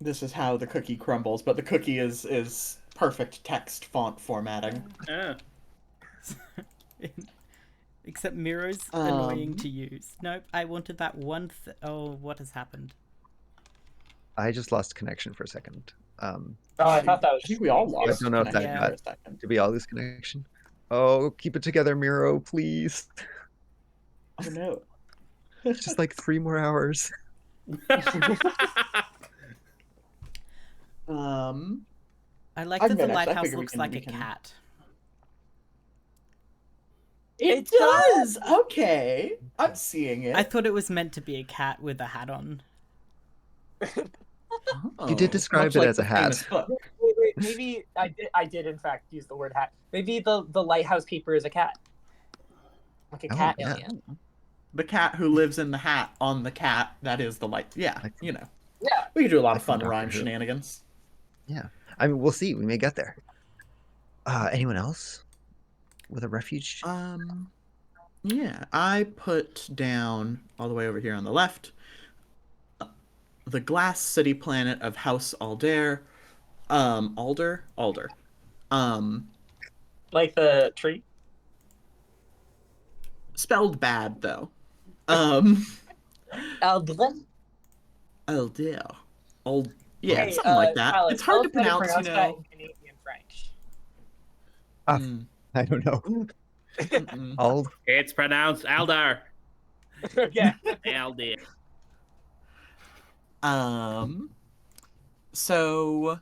E: the cookie crumbles, but the cookie is perfect text font formatting.
D: Yeah.
C: Except Miro's annoying to use. Nope, I wanted that one. Oh, what has happened?
A: I just lost connection for a second.
B: Oh, I thought that was.
E: I think we all
A: I
E: lost
A: don't know if that
E: connection
C: Yeah.
E: for a second.
A: did we all lose connection? Oh, keep it together, Miro, please.
E: Oh no.
A: It's just like 3 more hours.
C: I like
E: I'm
C: that the
E: good, actually. I
C: lighthouse
E: figure we
C: looks
E: can-
C: like
E: we
C: a
E: can-
C: cat.
E: It does. Okay, I'm seeing it.
C: I thought it was meant to be a cat with a hat on.
A: You did describe
E: much
A: it
E: like
A: as a
E: the
A: hat.
E: famous book.
B: Wait, maybe I did in fact use the word hat. Maybe the lighthouse keeper is a cat, like a
A: Oh,
B: cat
A: yeah.
B: alien.
E: The cat who lives in the hat on the cat. That is the light. Yeah,
A: Like-
E: you know.
B: Yeah.
E: We could do a lot
A: Like
E: of fun
A: from Doctor
E: rhyme
A: Who.
E: shenanigans.
A: Yeah. I mean, we'll see. We may get there. Anyone else with a refuge?
E: Yeah, I put down all the way over here on the left the glass city planet of House Alder. Alder.
B: Like the tree.
E: Spelled bad though.
B: Aldrin.
E: Alder. Yeah,
B: Hey,
E: something like that.
B: Tallis,
E: it's hard to
B: tell us how
E: pronounce, you
B: that
E: know.
B: in Canadian French.
A: I don't know. All
D: It's pronounced Aldar.
B: Yeah.
D: Aldir.
E: So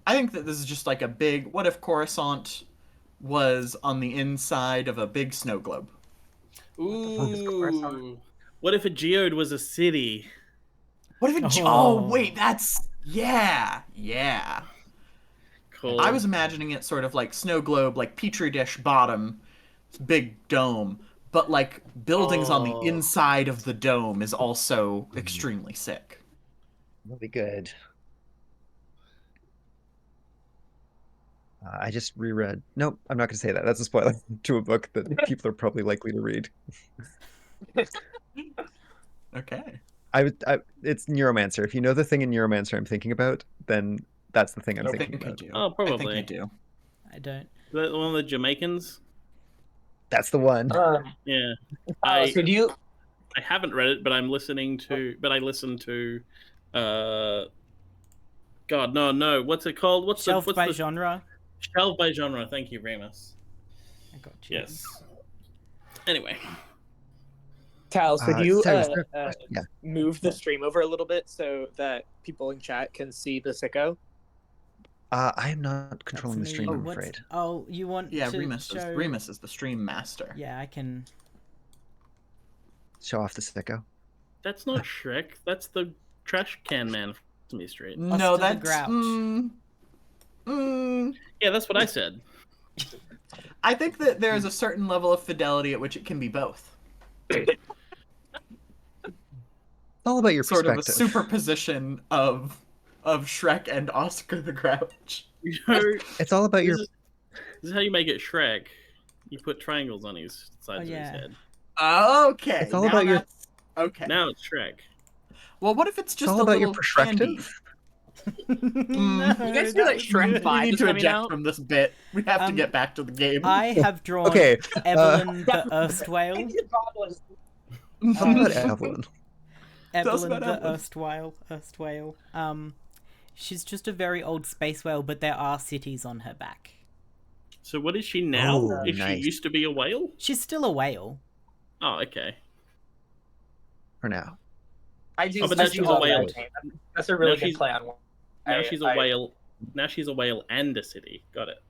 E: I think that this is just like a big. What if Coruscant was on the inside of a big snow globe?
D: Ooh. What if a geode was a city?
E: What if it? Oh wait, that's yeah.
D: Cool.
E: I was imagining it sort of like snow globe, like petri dish bottom, big dome, but like buildings on the inside of the dome is also extremely sick.
A: really good. I just reread. Nope, I'm not going to say that. That's a spoiler to a book that people are probably likely to read.
E: Okay.
A: It's Neuromancer. If you know the thing in Neuromancer I'm thinking about, then that's the thing I'm
E: I
A: thinking
E: think I
A: about.
E: do.
D: Oh, probably.
E: I think I do.
C: I don't.
D: The one of the Jamaicans?
A: That's the one.
D: Yeah.
B: So do you?
D: I haven't read it, but I listened to God, no. What's it called? What's
C: Shelved by genre.
D: Shelved by genre. Thank you, Remus.
C: I got you.
D: Yes. Anyway.
B: Tallis, would you
A: yeah.
B: move the stream over a little bit so that people in chat can see the sicko?
A: I am not controlling the
C: That's
A: stream,
C: me.
A: I'm
C: What's-
A: afraid.
C: Oh, you want
E: Yeah,
C: to
E: Remus
C: show...
E: is the stream master.
C: Yeah, I can...
A: Show off the sicko.
D: That's not Shrek. That's the trash can man from Sesame Street.
E: No,
C: the
E: that's
C: Grouch.
D: Yeah, that's what I said.
E: I think that there's a certain level of fidelity at which it can be both.
A: It's all about your
E: Sort of a
A: perspective.
E: superposition of Shrek and Oscar the Grouch.
D: You know,
A: It's all about your.
D: this is how you make it Shrek. You put triangles on his sides of his
C: yeah.
D: head.
E: Okay.
A: It's all about your.
E: Okay.
D: Now it's Shrek.
E: Well, what if it's
A: It's
E: just
A: all
E: a
A: about
E: little
A: your perspective.
E: candy?
C: No,
B: You guys feel
C: that
B: like
C: was
B: Shrek
C: good.
B: 5
E: We need
B: is
E: to
B: coming
E: eject
B: out?
E: from this bit. We have to get back to the game.
C: I have drawn
A: Okay,
C: Evelyn the erstwhale.
A: Tell me about Evelyn.
E: Tell us
C: Evelyn
E: about
C: the
E: Evelyn.
C: erstwhale. She's just a very old space whale, but there are cities on her back.
D: So what is she now?
A: Oh,
D: If
A: nice.
D: she used to be a whale?
C: She's still a whale.
D: Oh, okay.
A: For now.
B: I do.
D: Oh, but
B: I
D: now
B: do
D: she's a
B: love
D: whale.
B: that name. That's a really
D: Now
B: good
D: she's-
B: play on.
D: Now she's a whale. Now she's a whale and a city. Got it.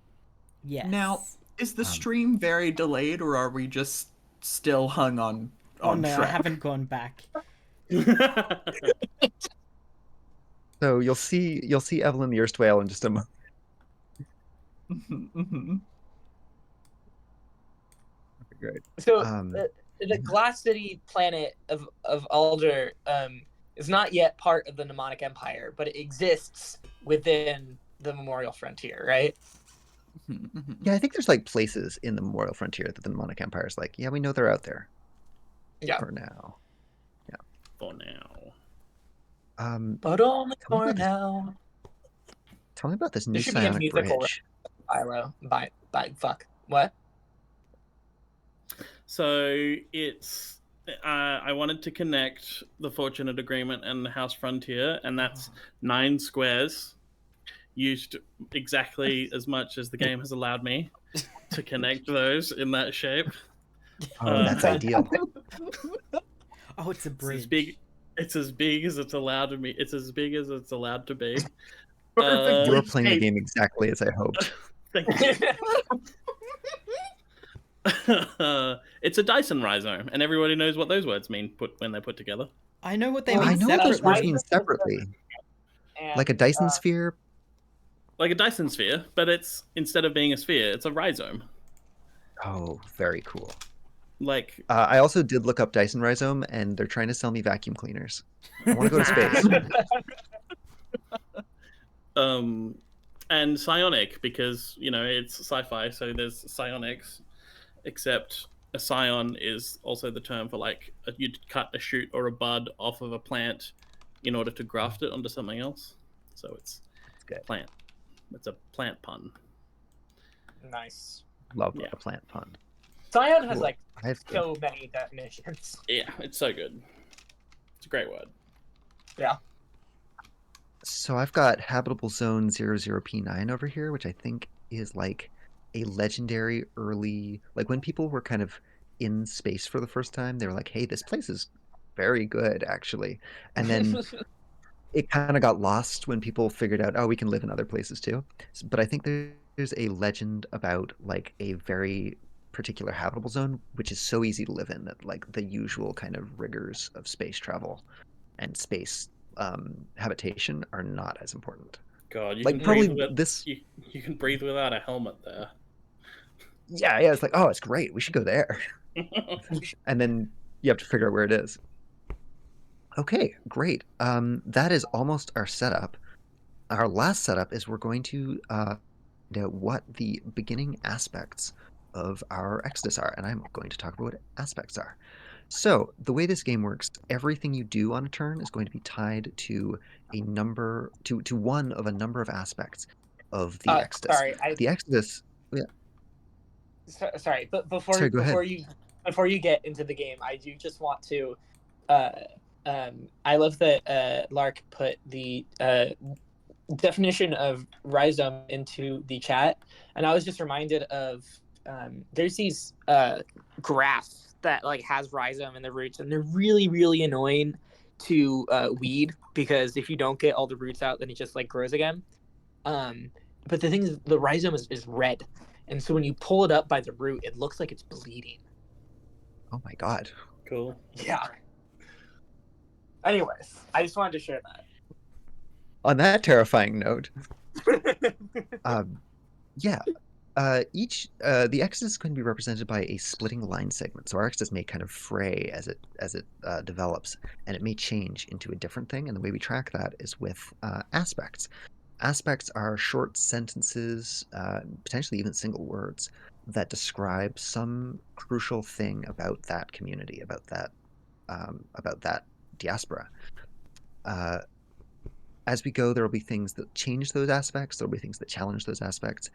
C: Yes.
E: Now, is the
A: Um,
E: stream very delayed, or are we just still hung on
C: oh no, I
E: Shrek?
C: haven't gone back.
A: So you'll see Evelyn the erstwhale in just a moment.
E: Mhm.
A: Great.
B: So
A: Um,
B: the Glass City planet of Alder is not yet part of the Mnemonic Empire, but it exists within the Memorial Frontier, right?
A: Yeah, I think there's like places in the Memorial Frontier that the Mnemonic Empire is like, yeah, we know they're out there.
B: Yeah.
A: For now.
D: For now.
B: But only
A: Tell me
B: for
A: about this-
B: now.
A: Tell me about this new
B: There should be a
A: psionic
B: musical
A: bridge.
B: Philo. By fuck. What?
D: So it's I wanted to connect the Fortunate Agreement and the House Frontier, and that's 9 squares used exactly as much as the game has allowed me to connect those in that shape.
A: Oh, that's ideal.
C: Oh, it's a
D: It's
C: bridge.
D: as big. It's as big as it's allowed to be. It's as big as it's allowed to be.
E: Perfectly
A: You were playing the
E: shaped.
A: game exactly as I hoped.
D: Thank you. It's a Dyson rhizome, and everybody knows what those words mean when they're put together.
C: I know what they
B: Well,
C: mean
A: I know what those
C: separately.
A: words mean separately.
B: And,
A: Like a Dyson sphere.
D: Like a Dyson sphere, but it's instead of being a sphere, it's a rhizome.
A: Oh, very cool.
D: Like
A: I also did look up Dyson Rhizome, and they're trying to sell me vacuum cleaners. I want to go to space.
D: and psionic, because it's sci-fi, so there's psionics, except a scion is also the term for like you'd cut a shoot or a bud off of a plant in order to graft it onto something else, so it's
A: good.
D: Plant. It's a plant pun.
B: Nice.
A: Love
D: Yeah.
A: a plant pun.
B: Scion has
A: Cool.
B: like
A: I have to-
B: so many definitions.
D: Yeah, it's so good. It's a great word.
B: Yeah.
A: So I've got Habitable Zone 00P9 over here, which I think is like a legendary early, like when people were kind of in space for the first time, they were like, hey, this place is very good, actually. And then it kind of got lost when people figured out, oh, we can live in other places too. But I think there's a legend about like a very particular habitable zone, which is so easy to live in that like the usual kind of rigors of space travel and space habitation are not as important.
D: God, you
A: Like
D: can
A: probably
D: breathe with,
A: this,
D: you can breathe without a helmet there.
A: yeah, it's like, oh, it's great. We should go there. And then you have to figure out where it is. Okay, great. That is almost our setup. Our last setup is we're going to find out what the beginning aspects of our Exodus are, and I'm going to talk about what aspects are. So the way this game works, everything you do on a turn is going to be tied to a number, to one of a number of aspects of the Exodus.
B: Sorry,
A: The Exodus,
B: sorry, but
A: Sorry, go ahead.
B: before you get into the game, I do just want to. I love that Lark put the definition of rhizome into the chat, and I was just reminded of there's these graphs that like has rhizome in the roots, and they're really really annoying to weed, because if you don't get all the roots out, then it just like grows again. But the thing is, the rhizome is red, and so when you pull it up by the root, it looks like it's bleeding.
A: oh my god.
D: Cool.
B: Yeah. Anyways, I just wanted to share that.
A: On that terrifying note, Yeah. Each the Exodus is going to be represented by a splitting line segment. So our Exodus may kind of fray as it develops, and it may change into a different thing. And the way we track that is with aspects. Aspects are short sentences, potentially even single words, that describe some crucial thing about that community, about that diaspora. As we go, there will be things that change those aspects. There will be things that challenge those aspects.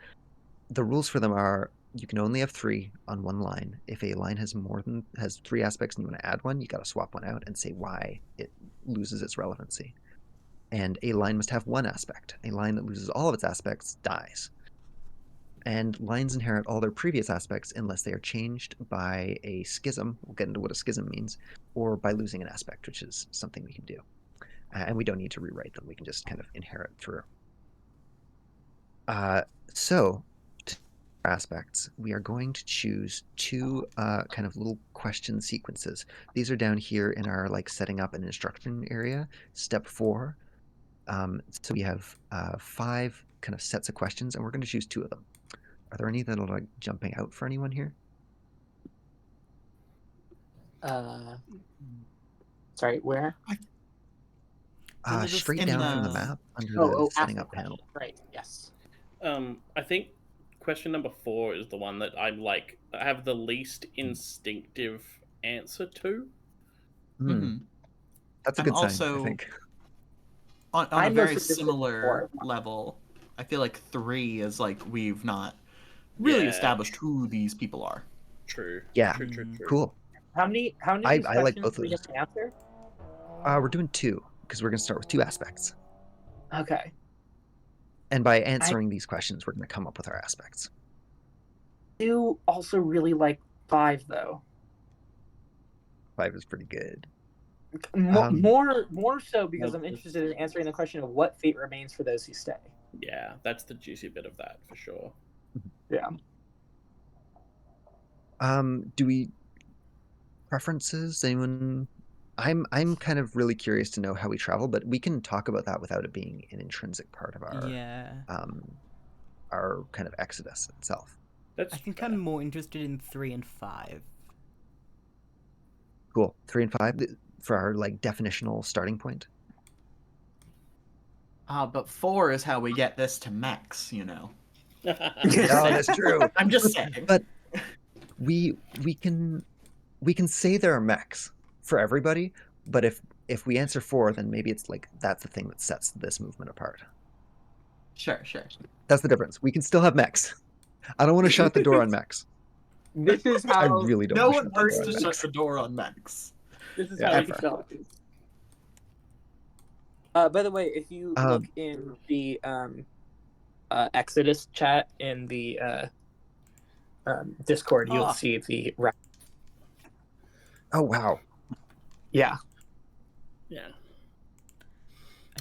A: The rules for them are you can only have 3 on one line. If a line has 3 aspects and you want to add one, you got to swap one out and say why it loses its relevancy. And a line must have 1 aspect. A line that loses all of its aspects dies. And lines inherit all their previous aspects unless they are changed by a schism. We'll get into what a schism means, or by losing an aspect, which is something we can do. And we don't need to rewrite them. We can just kind of inherit through. So, aspects, we are going to choose 2 kind of little question sequences. These are down here in our setting up an instruction area, step 4. So we have 5 kind of sets of questions, and we're going to choose 2 of them. Are there any that are jumping out for anyone here?
B: Sorry, where?
A: Straight
E: in
A: down from the
E: the-
A: map under the setting
B: ask
A: up
B: the
A: panel.
B: question. Right. Yes.
D: I think question number 4 is the one that I have the least instinctive answer to.
A: That's a
E: I'm
A: good sign,
E: also-
A: I think.
E: On a
B: I'm
E: very
B: most interested in
E: similar
B: 4.
E: level, I feel like 3 is we've not really
D: Yeah.
E: established who these people are.
D: True.
A: Yeah.
D: True.
A: Cool.
B: How many
A: I
B: of these
A: like
B: questions
A: both
B: do
A: of
B: we have to answer?
A: We're doing 2 because we're going to start with 2 aspects.
B: Okay.
A: And by answering these questions, we're going to come up with our aspects.
B: I do also really like 5 though.
A: 5 is pretty good.
B: More so because
D: Well,
B: I'm interested in answering the question of what fate remains for those who stay.
D: Yeah, that's the juicy bit of that for sure.
B: Yeah.
A: Do we preferences? Anyone? I'm kind of really curious to know how we travel, but we can talk about that without it being an intrinsic part of our kind of exodus itself.
D: That's
C: I think
D: fair.
C: I'm more interested in 3 and 5.
A: Cool. 3 and 5 for our definitional starting point.
E: But 4 is how we get this to mechs,
A: No, that's true.
E: I'm just saying.
A: But we can say there are mechs for everybody, but if we answer 4, then maybe it's that's the thing that sets this movement apart.
E: Sure.
A: That's the difference. We can still have mechs. I don't want to shut the door on mechs.
B: This is how
A: I really don't.
E: No
A: want
E: one
A: to
E: wants to
A: shut
E: shut the door on mechs.
B: This is
A: Yeah,
B: how
A: ever.
B: we felt. By the way, if you look in the Exodus chat in the Discord, you'll see the.
A: Oh wow.
B: Yeah.
D: Yeah.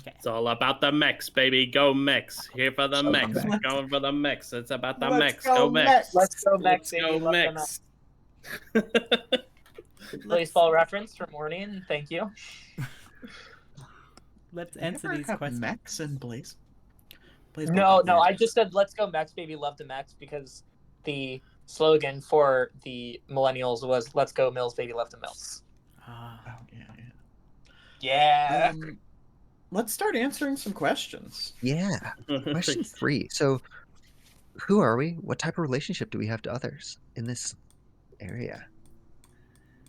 C: Okay.
D: It's all about the mechs, baby. Go mechs. Here for the
A: So
D: mechs.
A: mechs.
D: Going for the mechs. It's about the
E: Let's
D: mechs.
E: go
D: Go mechs.
B: Let's go
D: Let's
B: mechs, baby.
D: go
B: Love the
D: mechs.
B: Baseball reference from Morning. Thank you.
C: Let's answer these questions.
E: Mechs and Blaze.
B: No, I just said let's go Mex, baby, love to Mex, because the slogan for the millennials was let's go Mills, baby, love to Mills. Yeah.
E: Let's start answering some questions.
A: Yeah. Question 3. So, who are we? What type of relationship do we have to others in this area?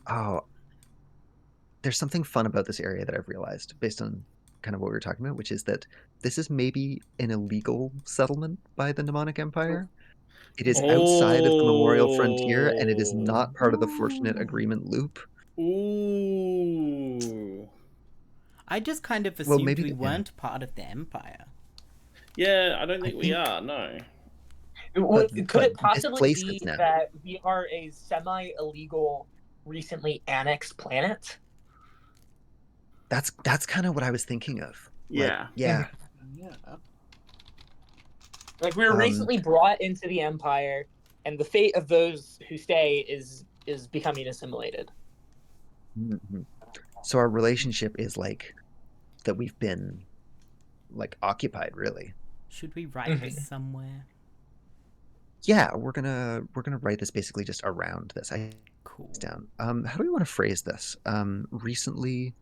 A: Oh, there's something fun about this area that I've realized based on kind of what we were talking about, which is that this is maybe an illegal settlement by the Mnemonic Empire. It is outside of the Memorial Frontier, and it is not part of the Fortunate Agreement loop.
D: Ooh.
C: I just kind of assumed
A: maybe
C: we
A: yeah.
C: weren't part of the Empire.
D: Yeah, I don't think we are, no.
B: Could it possibly
A: displaced
B: be
A: it now.
B: that we are a semi-illegal, recently annexed planet?
A: That's kind of what I was thinking of.
D: Yeah.
A: Yeah.
B: Like we were recently brought into the Empire, and the fate of those who stay is becoming assimilated.
A: Mm-hmm. So our relationship is that we've been occupied, really.
C: Should we write this somewhere?
A: Yeah, we're gonna write this basically just around this. I
C: Cool.
A: down. How do we want to phrase this? Recently,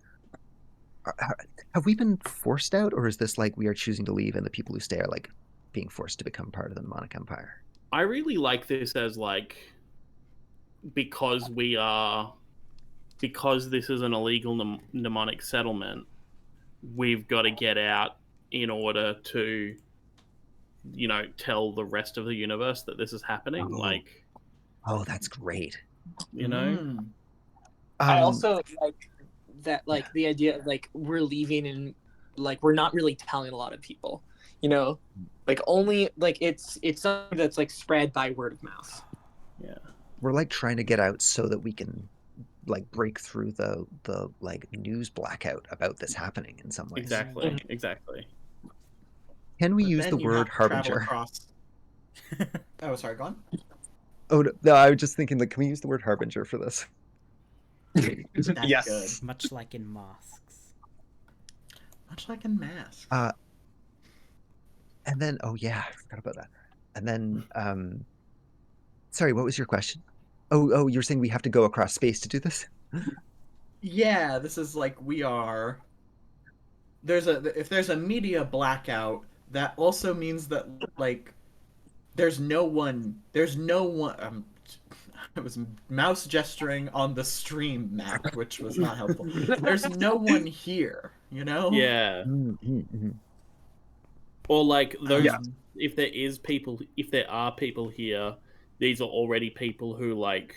A: have we been forced out, or is this like we are choosing to leave, and the people who stay are like being forced to become part of the Mnemonic Empire?
D: I really like this as like because this is an illegal mnemonic settlement, we've got to get out in order to, you know, tell the rest of the universe that this is happening.
A: Oh.
D: Like,
A: Oh, that's great.
D: you know,
E: Mm.
B: I also like that, like the idea of like we're leaving and like we're not really telling a lot of people, you know, like only like it's something that's like spread by word of mouth.
D: yeah,
A: we're like trying to get out so that we can like break through the like news blackout about this happening in some ways.
D: exactly.
A: Can we
E: But
A: use the
E: then you
A: word
E: have to travel
A: harbinger?
E: across. Oh, sorry, go on.
A: Oh no, I was just thinking like, can we use the word harbinger for this?
E: That's
B: Yes.
E: good.
C: Much like in masks.
E: Much like in Mask.
A: And then I forgot about that. And then sorry, what was your question? Oh, you're saying we have to go across space to do this?
E: Yeah, this is like we are. If there's a media blackout, that also means that like there's no one. I was mouse gesturing on the stream map, which was not helpful. There's no one here, you know?
D: Yeah,
A: Mm-hmm.
D: or like those.
E: Um,
D: If there are people here, these are already people who like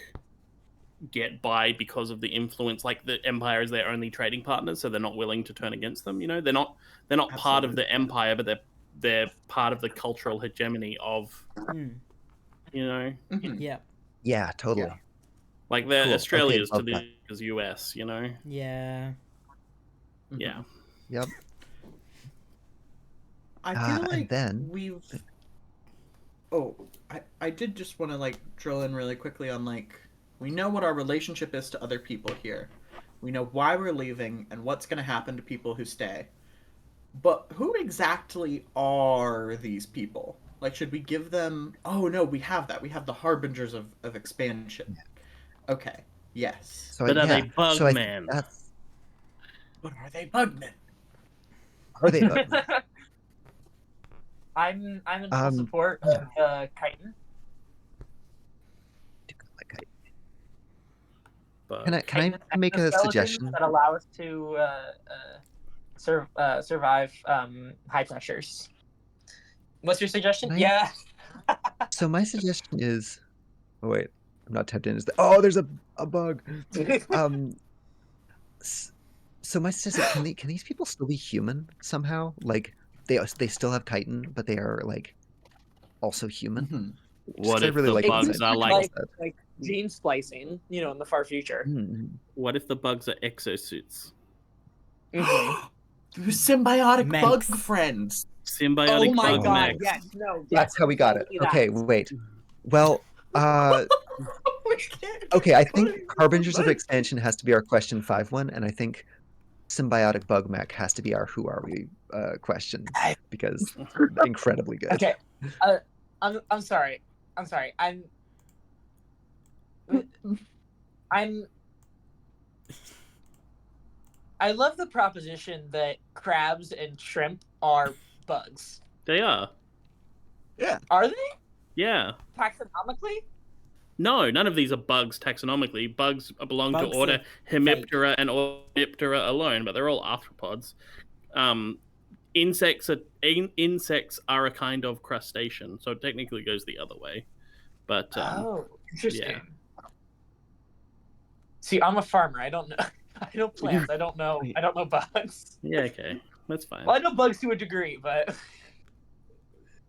D: get by because of the influence. Like the Empire is their only trading partner, so they're not willing to turn against them. You know, they're not part of
E: Absolutely.
D: the Empire, but they're part of the cultural hegemony of, you know,
E: mhm.
C: Yeah.
A: Yeah, totally.
E: Yeah.
D: like they're
A: Cool.
D: Australia's
A: Okay,
D: to
A: love
D: the US. You know,
C: Yeah.
E: Mhm.
D: yeah.
A: Yep.
E: I feel
A: And
E: like
A: then-
E: we've. Oh, I did just want to like drill in really quickly on like we know what our relationship is to other people here. We know why we're leaving and what's going to happen to people who stay. But who exactly are these people? Like, should we give them? Oh no, we have that. We have the harbingers of expansion. Okay. Yes.
A: So
D: But are they
A: so I think
D: bugmen?
A: that's
E: But are they bugmen?
A: are they bugmen?
B: I'm in full support of chitin.
A: Like,
D: But
A: can I make a
B: Exoskeletons
A: suggestion?
B: that allow us to survive high pressures. What's your suggestion?
A: Can I-
B: Yeah.
A: So my suggestion is, oh wait, I'm not tapped in. Oh, there's a bug. So my suggestion, can these people still be human somehow? Like they still have chitin, but they are like also human.
E: Mhm.
D: what
A: 'cause I
D: if
A: really
D: the
A: like
B: It
D: bugs
B: could
D: are
B: be
D: like?
B: like gene splicing, you know, in the far future.
D: What if the bugs are exosuits?
B: Mhm.
E: Symbiotic
C: Manx.
E: bug friends.
D: Symbiotic
B: Oh my
D: bug
B: god!
D: mechs.
B: Yes, no. Yes,
A: That's how we got it.
B: totally that.
A: Okay, wait. Well,
E: We can't
A: okay, I
E: put
A: think
E: it-
A: Harbingers of Expansion has to be our question 5 one, and I think Symbiotic Bug Mech has to be our Who Are We question, because incredibly good.
B: Okay. I'm sorry. I love the proposition that crabs and shrimp are bugs.
D: They are.
B: Are they?
D: Yeah.
B: Taxonomically?
D: No, none of these are bugs taxonomically. Bugs belong
C: Bugs
D: to order
C: are
D: Hemiptera and Ornithoptera alone, but they're all arthropods. Insects are a kind of crustacean, so it technically goes the other way. But
B: Oh, interesting.
D: yeah.
B: See, I'm a farmer. I don't know. I know plants. I don't know bugs.
D: Yeah, okay. That's fine.
B: Well, I know bugs to a degree, but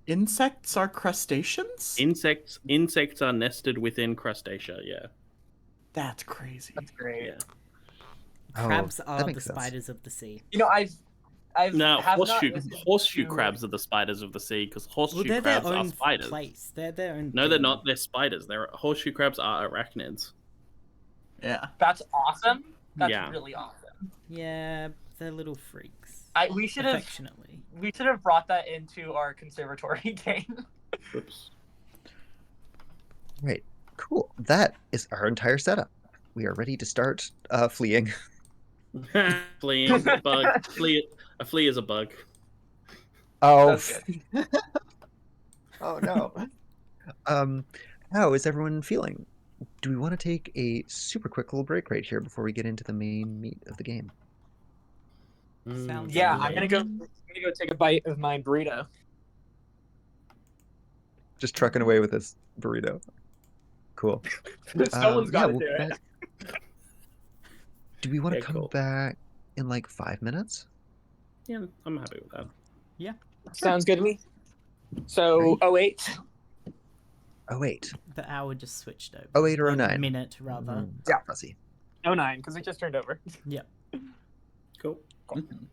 E: Insects are crustaceans?
D: Insects are nested within crustacea, yeah.
E: That's crazy.
B: that's great.
D: Yeah.
C: Crabs
A: that
C: are the
A: makes sense.
C: spiders of the sea.
B: You know, I've
D: No,
B: have not
D: horseshoe
B: listened to-
D: crabs are the spiders of the sea, because horseshoe
C: Well, they're their
D: crabs are
C: own
D: spiders.
C: place. They're their own.
D: No, they're
C: thing.
D: not. They're spiders. Horseshoe crabs are arachnids.
E: Yeah.
B: That's awesome. That's
D: Yeah.
B: really awesome.
C: Yeah, they're little freaks.
B: We should have
C: Affectionately.
B: We should have brought that into our conservatory game.
D: Whoops.
A: Right. Cool. That is our entire setup. We are ready to start fleeing.
D: Fleeing bug. A flea is a bug.
A: Oh.
B: That's
A: Oh no. How is everyone feeling? Do we want to take a super quick little break right here before we get into the main meat of the game?
C: Sounds
B: Yeah,
C: good.
B: I'm gonna go take a bite of my burrito.
A: Just trucking away with this burrito. Cool.
B: Someone's got to
A: we'll
B: do
A: be
B: it.
A: back. Do we want to
D: Yeah,
A: come
D: cool.
A: back in like 5 minutes?
D: Yeah, I'm happy with that.
C: Yeah.
B: Sounds good to me. So,
A: Great.
B: 08.
A: Oh, wait.
C: The hour just switched over.
A: 08 or 09?
C: Minute, rather.
B: Yeah.
A: Fuzzy.
B: 09, because it just turned over.
C: Yep.
D: Cool.
E: Mhm.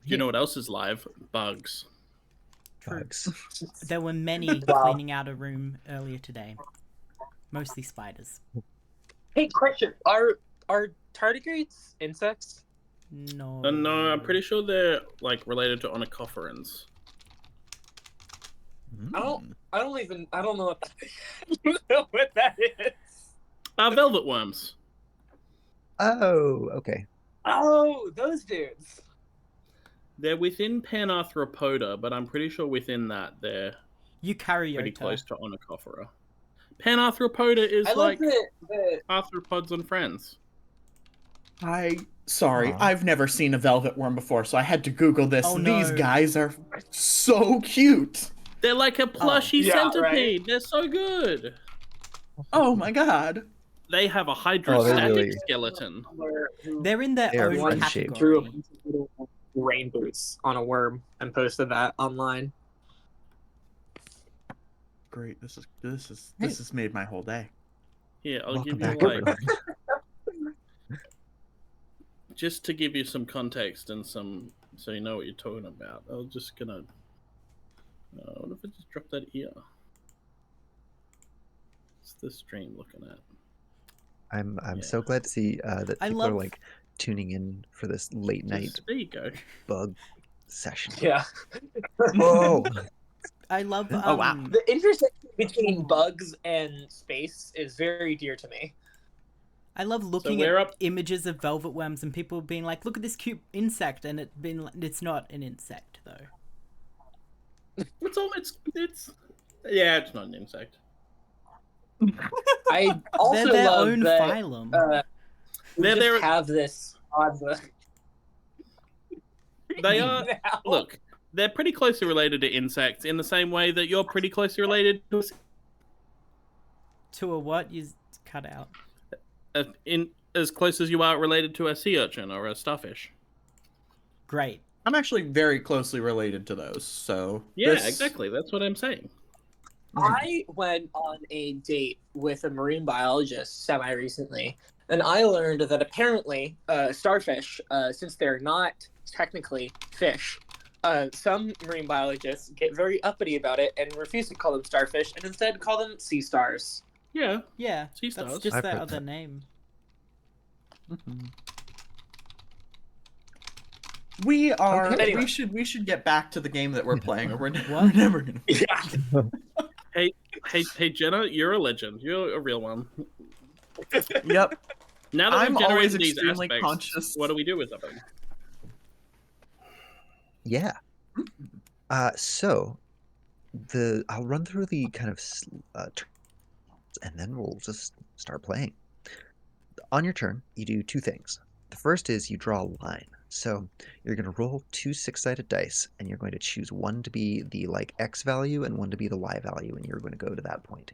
D: you know what else is live? Bugs.
C: True.
A: Bugs.
C: There were many
B: Wow.
C: cleaning out a room earlier today. Mostly spiders.
B: Hey, question: Are tardigrades insects?
C: No.
D: No, I'm pretty sure they're like related to onychophorans.
B: I don't know what that is. know what that is.
D: Velvet worms.
A: Oh, okay.
B: Oh, those dudes.
D: They're within Panarthropoda, but I'm pretty sure within that they're pretty
C: Eukaryota.
D: close to Onychophora. Panarthropoda is
B: I
D: like
B: love the
D: arthropods and friends.
E: Sorry,
A: Aw.
E: I've never seen a velvet worm before, so I had to Google this.
C: Oh,
E: These
C: no.
E: guys are so cute.
D: They're like a plushy
B: Yeah,
D: centipede.
B: right?
D: They're so good.
E: Oh my god.
D: They have a hydrostatic
A: really-
D: skeleton.
C: They're in their
A: They are
C: own
A: friend-shaped.
B: Drew a
C: category.
B: bunch of little rain boots on a worm and posted that online.
E: Great. This has made my whole day.
D: Here, I'll
A: Welcome
D: give you
A: back,
D: like
A: everyone.
D: just to give you some context and some so you know what you're talking about. I'm just gonna. What if I just drop that here? What's this stream looking at?
A: I'm
D: Yeah.
A: so glad to see that
C: I
A: people are
C: love-
A: like tuning in for this late night
D: Just, there you go.
A: bug session.
B: Yeah.
A: Whoa!
C: I love.
E: Oh, wow.
B: The intersection between bugs and space is very dear to me.
C: I love looking
D: we're
C: at
D: up-
C: images of velvet worms and people being like, "Look at this cute insect," and it's not an insect though.
D: It's yeah, it's not an insect.
B: I also
C: They're their
B: love
C: own
B: that
C: phylum.
B: we
D: They're
B: just
D: their-
B: have this on the.
D: They are.
B: now.
D: Look, they're pretty closely related to insects in the same way that you're pretty closely related to
C: To a what? You cut out.
D: in as close as you are related to a sea urchin or a starfish.
C: Great.
E: I'm actually very closely related to those, so
D: Yeah,
E: this-
D: exactly. That's what I'm saying.
B: I went on a date with a marine biologist semi-recently, and I learned that apparently starfish, since they're not technically fish, some marine biologists get very uppity about it and refuse to call them starfish and instead call them sea stars.
D: Yeah.
C: Yeah,
D: Sea
C: that's
D: stars.
C: just
A: I've
C: their
A: heard
C: other
A: that.
C: name.
E: We are.
B: Okay. Anyway.
E: We should get back to the game that we're playing, or we're
C: What?
E: never gonna.
B: Yeah.
D: Hey, Jenna, you're a legend. You're a real one.
E: Yep.
D: Now that
E: I'm
D: we've
E: always
D: generated these
E: extremely
D: aspects,
E: conscious.
D: what do we do with them?
A: Yeah. So I'll run through the kind of and then we'll just start playing. On your turn, you do two things. The first is you draw a line. So you're going to roll two 6-sided dice, and you're going to choose one to be the like X value and one to be the Y value, and you're going to go to that point.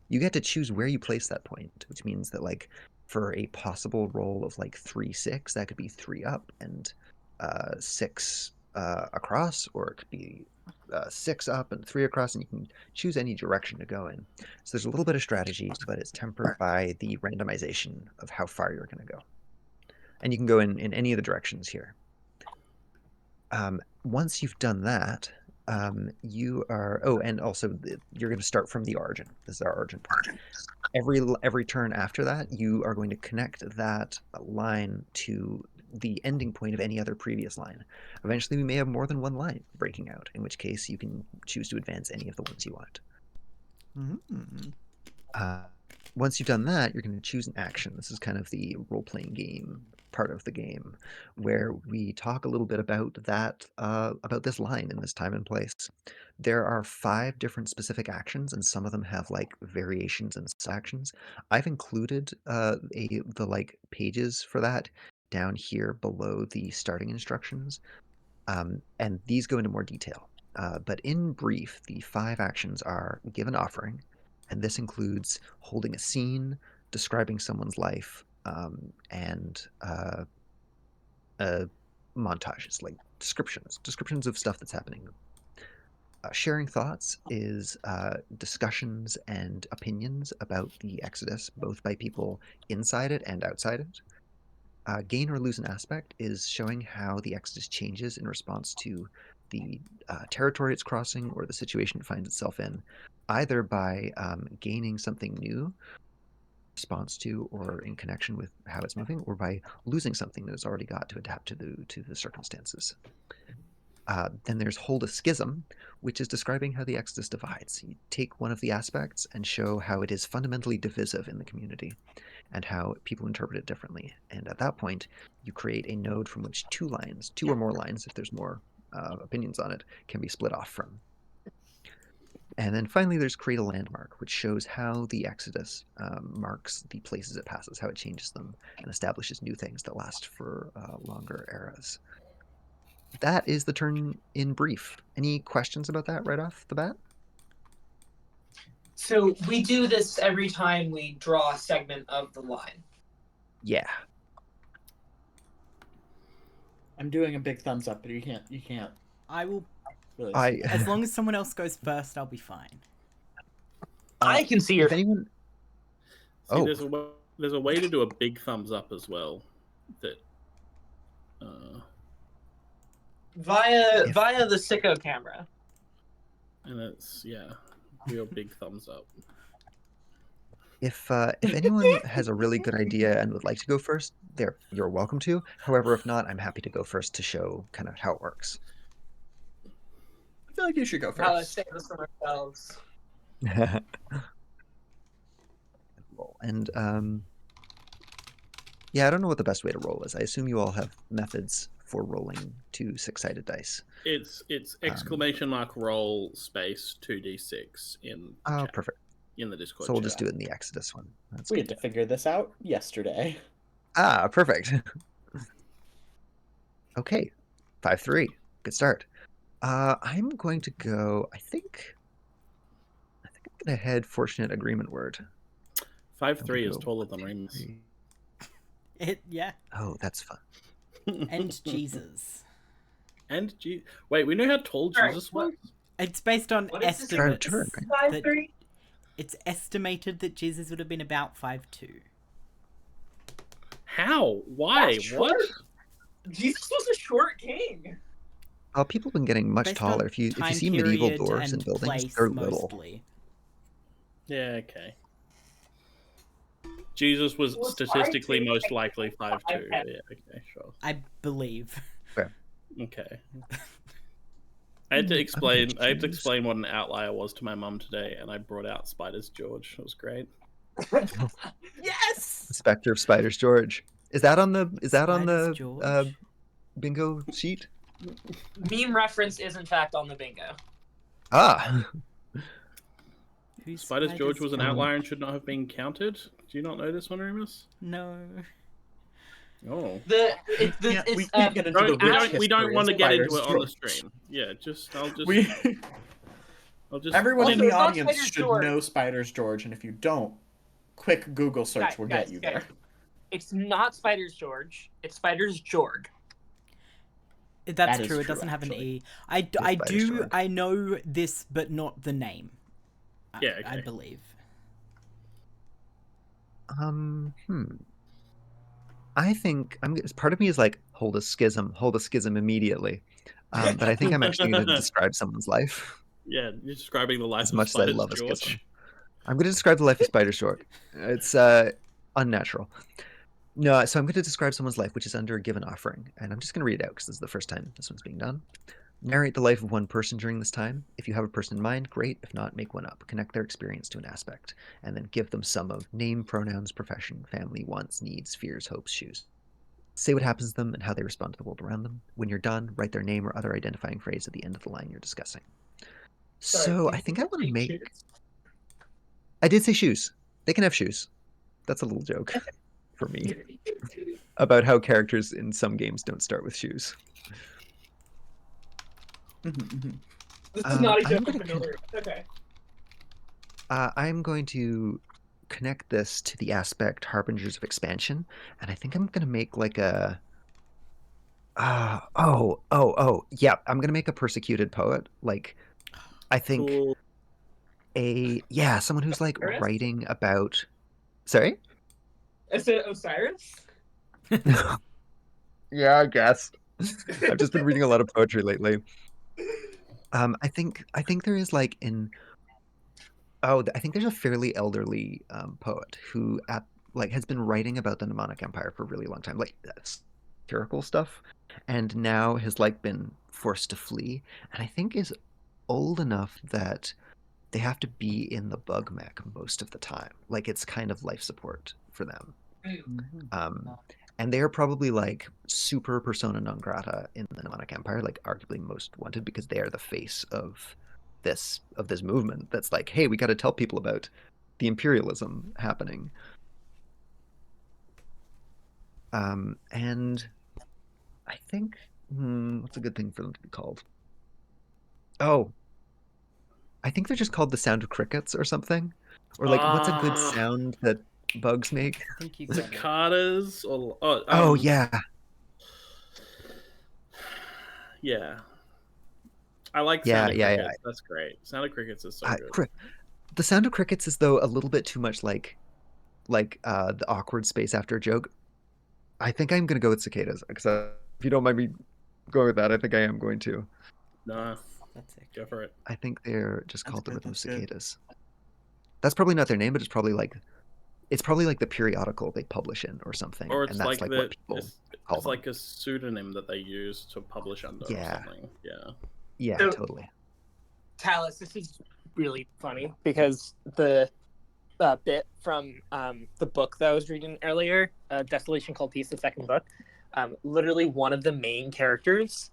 A: You get to choose where you place that point, which means that like for a possible roll of like 3-6, that could be 3 up and 6 across, or it could be 6 up and 3 across, and you can choose any direction to go in. So there's a little bit of strategy, but it's tempered by the randomization of how far you're going to go. And you can go in any of the directions here. Once you've done that, you are... Oh, and also you're going to start from the origin. This is our origin point. Every turn after that, you are going to connect that line to the ending point of any other previous line. Eventually, we may have more than one line breaking out, in which case you can choose to advance any of the ones you want. Once you've done that, you're going to choose an action. This is kind of the role-playing game part of the game, where we talk a little bit about that, about this line in this time and place. There are 5 different specific actions, and some of them have like variations and actions. I've included the like pages for that down here below the starting instructions, and these go into more detail. But in brief, the 5 actions are give an offering, and this includes holding a scene, describing someone's life, and montages, like descriptions of stuff that's happening. Sharing thoughts is discussions and opinions about the Exodus, both by people inside it and outside it. Gain or lose an aspect is showing how the Exodus changes in response to the territory it's crossing or the situation it finds itself in, either by gaining something new response to or in connection with how it's moving, or by losing something that it's already got to adapt to the circumstances. Then there's hold a schism, which is describing how the Exodus divides. You take one of the aspects and show how it is fundamentally divisive in the community and how people interpret it differently. And at that point, you create a node from which two or more lines, if there's more opinions on it, can be split off from. And then finally, there's create a landmark, which shows how the Exodus marks the places it passes, how it changes them, and establishes new things that last for longer eras. That is the turn in brief. Any questions about that right off the bat?
B: So we do this every time we draw a segment of the line.
A: Yeah.
E: I'm doing a big thumbs up, but you can't
C: I will.
E: really
A: I
E: see that.
C: As long as someone else goes first, I'll be fine.
B: I can see your
A: if anyone
D: See,
A: Oh.
D: there's a way to do a big thumbs up as well. That
B: via the sicko camera.
D: and it's real big thumbs up.
A: If anyone has a really good idea and would like to go first, you're welcome to. However, if not, I'm happy to go first to show kind of how it works.
E: I feel like you should go
B: How to
E: first.
B: save us from ourselves.
A: Roll. And yeah, I don't know what the best way to roll is. I assume you all have methods for rolling 2 6-sided dice.
D: It's exclamation mark roll space 2d6 in
A: Oh,
D: chat,
A: perfect.
D: in the Discord.
A: So we'll
D: chat.
A: just do it in the Exodus one. That's
E: We
A: good.
E: had to figure this out yesterday.
A: Ah, perfect. Okay, 5-3. Good start. I'm going to go. I think I'm gonna head fortunate agreement word.
D: 5-3 is
A: go
D: taller than Remus.
C: Yeah.
A: Oh, that's fun.
C: And Jesus.
D: And wait, we know how tall
B: Alright,
D: Jesus
B: what-
D: was?
C: It's based on
B: What is this?
C: estimates.
A: Turn, right?
B: 5-3?
C: It's estimated that Jesus would have been about 5'2".
D: How? Why?
B: That's
D: What?
B: short. Jesus was a short king.
A: People have been getting much
C: Based on
A: taller. If you
C: time
A: see medieval
C: period
A: dwarves
C: and
A: in buildings,
C: place
A: they're little.
C: mostly.
D: Yeah, okay. Jesus was
B: Was
D: statistically
B: 5'2"
D: most likely 5'2".
B: 5'10".
D: Yeah, okay, sure.
C: I believe.
D: Okay. I had to explain. I had to
A: confused.
D: explain what an outlier was to my mum today, and I brought out Spider's George. It was great.
B: Yes.
A: Spectre of Spiders George. Is that on the
C: Spiders George?
A: bingo sheet?
B: Meme reference is in fact on the bingo.
A: Ah.
C: Who's
D: Spider's George was an
A: George?
D: outlier and should not have been counted. Do you not know this one, Remus?
C: No.
D: Oh.
E: We can't get into the rich
D: We don't
E: history
D: want to
E: of
D: get into
E: Spider's
D: it on the
E: George.
D: stream. Yeah,
E: We,
D: I'll just.
E: everyone in
B: Also,
E: the
B: it's not
E: audience
B: Spider's
E: should
B: George.
E: know Spider's George, and if you don't, quick Google search
B: Guys,
E: will
B: guys,
E: get you
B: guys.
E: there.
B: It's not Spider's George. It's Spider's Jorg.
C: That's
E: That is
C: true. It
E: true,
C: doesn't have an
E: actually.
C: E. I
A: Spider's
C: do.
A: George.
C: I know this, but not the name.
D: Yeah,
C: I
D: okay.
C: believe.
A: I think part of me is like hold a schism immediately. But I think I'm actually going to describe someone's life
D: Yeah, you're describing the life
A: as
D: of
A: much as I
D: Spider's
A: love a
D: George.
A: schism. I'm going to describe the life of Spider's George. It's unnatural. No, so I'm going to describe someone's life, which is under a given offering, and I'm just going to read it out because this is the first time this one's being done. Narrate the life of one person during this time. If you have a person in mind, great. If not, make one up. Connect their experience to an aspect, and then give them some of name, pronouns, profession, family, wants, needs, fears, hopes, shoes. Say what happens to them and how they respond to the world around them. When you're done, write their name or other identifying phrase at the end of the line you're discussing. So I think I want to make... I did say shoes. They can have shoes. That's a little joke for me about how characters in some games don't start with shoes.
B: This is not a
A: I'm
B: joke
A: gonna
B: of familiar. Okay.
A: I'm going to connect this to the aspect Harbingers of Expansion, and I think I'm going to make like a... yeah, I'm going to make a persecuted poet. Like, I think
D: Cool.
A: someone who's like
B: Osiris?
A: writing about... Sorry?
B: Is it Osiris?
A: Yeah, I guess. I've just been reading a lot of poetry lately. I think there is like I think there's a fairly elderly poet who has been writing about the Mnemonic Empire for a really long time, like that's satirical stuff, and now has like been forced to flee, and I think is old enough that they have to be in the bug mech most of the time. Like it's kind of life support for them. And they're probably like super persona non grata in the Mnemonic Empire, like arguably most wanted because they are the face of this movement that's like, hey, we got to tell people about the imperialism happening. And I think what's a good thing for them to be called? Oh, I think they're just called the sound of crickets or something. Or like, what's a good sound that bugs make?
C: I think you got it.
D: Cicadas or
A: Oh yeah,
D: yeah. I like
A: Yeah,
D: sound of
A: yeah,
D: crickets. That's great. Sound of crickets is so good.
A: The sound of crickets is though a little bit too much like the awkward space after a joke. I think I'm gonna go with cicadas because if you don't mind me going with that, I think I am going to.
D: No,
C: That's it.
D: go for it.
A: I think they're just
E: That's
A: called the
E: good,
A: Rhythm of
E: that's good.
A: Cicadas. That's probably not their name, but it's probably like the periodical they publish in or something,
D: Or
A: and
D: it's
A: that's
D: like
A: what people call
D: it's
A: them.
D: like a pseudonym that they use to publish under or
A: Yeah.
D: something. Yeah.
A: Yeah,
B: So-
A: totally.
B: Tallis, this is really funny because the bit from the book that I was reading earlier, Desolation Called Peace, the second book, literally one of the main characters.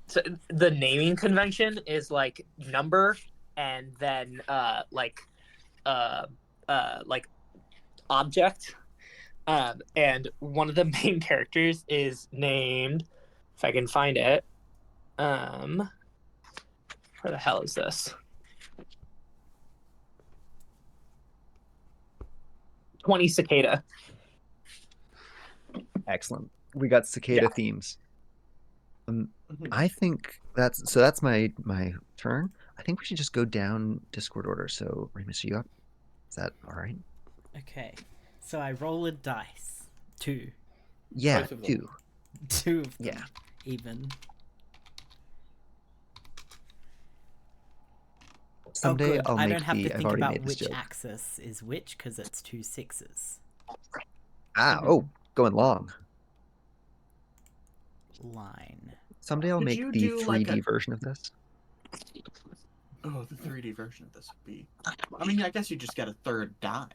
B: So the naming convention is like number and then like object, and one of the main characters is named, if I can find it, where the hell is this? 20 cicada.
A: Excellent. We got cicada
B: Yeah.
A: themes. I think that's my turn. I think we should just go down Discord order. So Remus, are you up? Is that all right?
C: Okay, so I roll a dice. 2.
A: Yeah,
D: Both of them.
A: 2.
C: 2 of them.
A: Yeah.
C: Even.
A: Someday
C: good.
A: I'll
C: I
A: make
C: don't have to
A: I've
C: think
A: already
C: about
A: made this
C: which
A: joke.
C: axis is which because it's 2 6s.
A: Going long.
C: Line.
A: Someday I'll
E: Could
A: make
E: you
A: the
E: do, like,
A: 3D version of this.
E: Oh, the 3D version of this would be. I mean, I guess you just get a third die.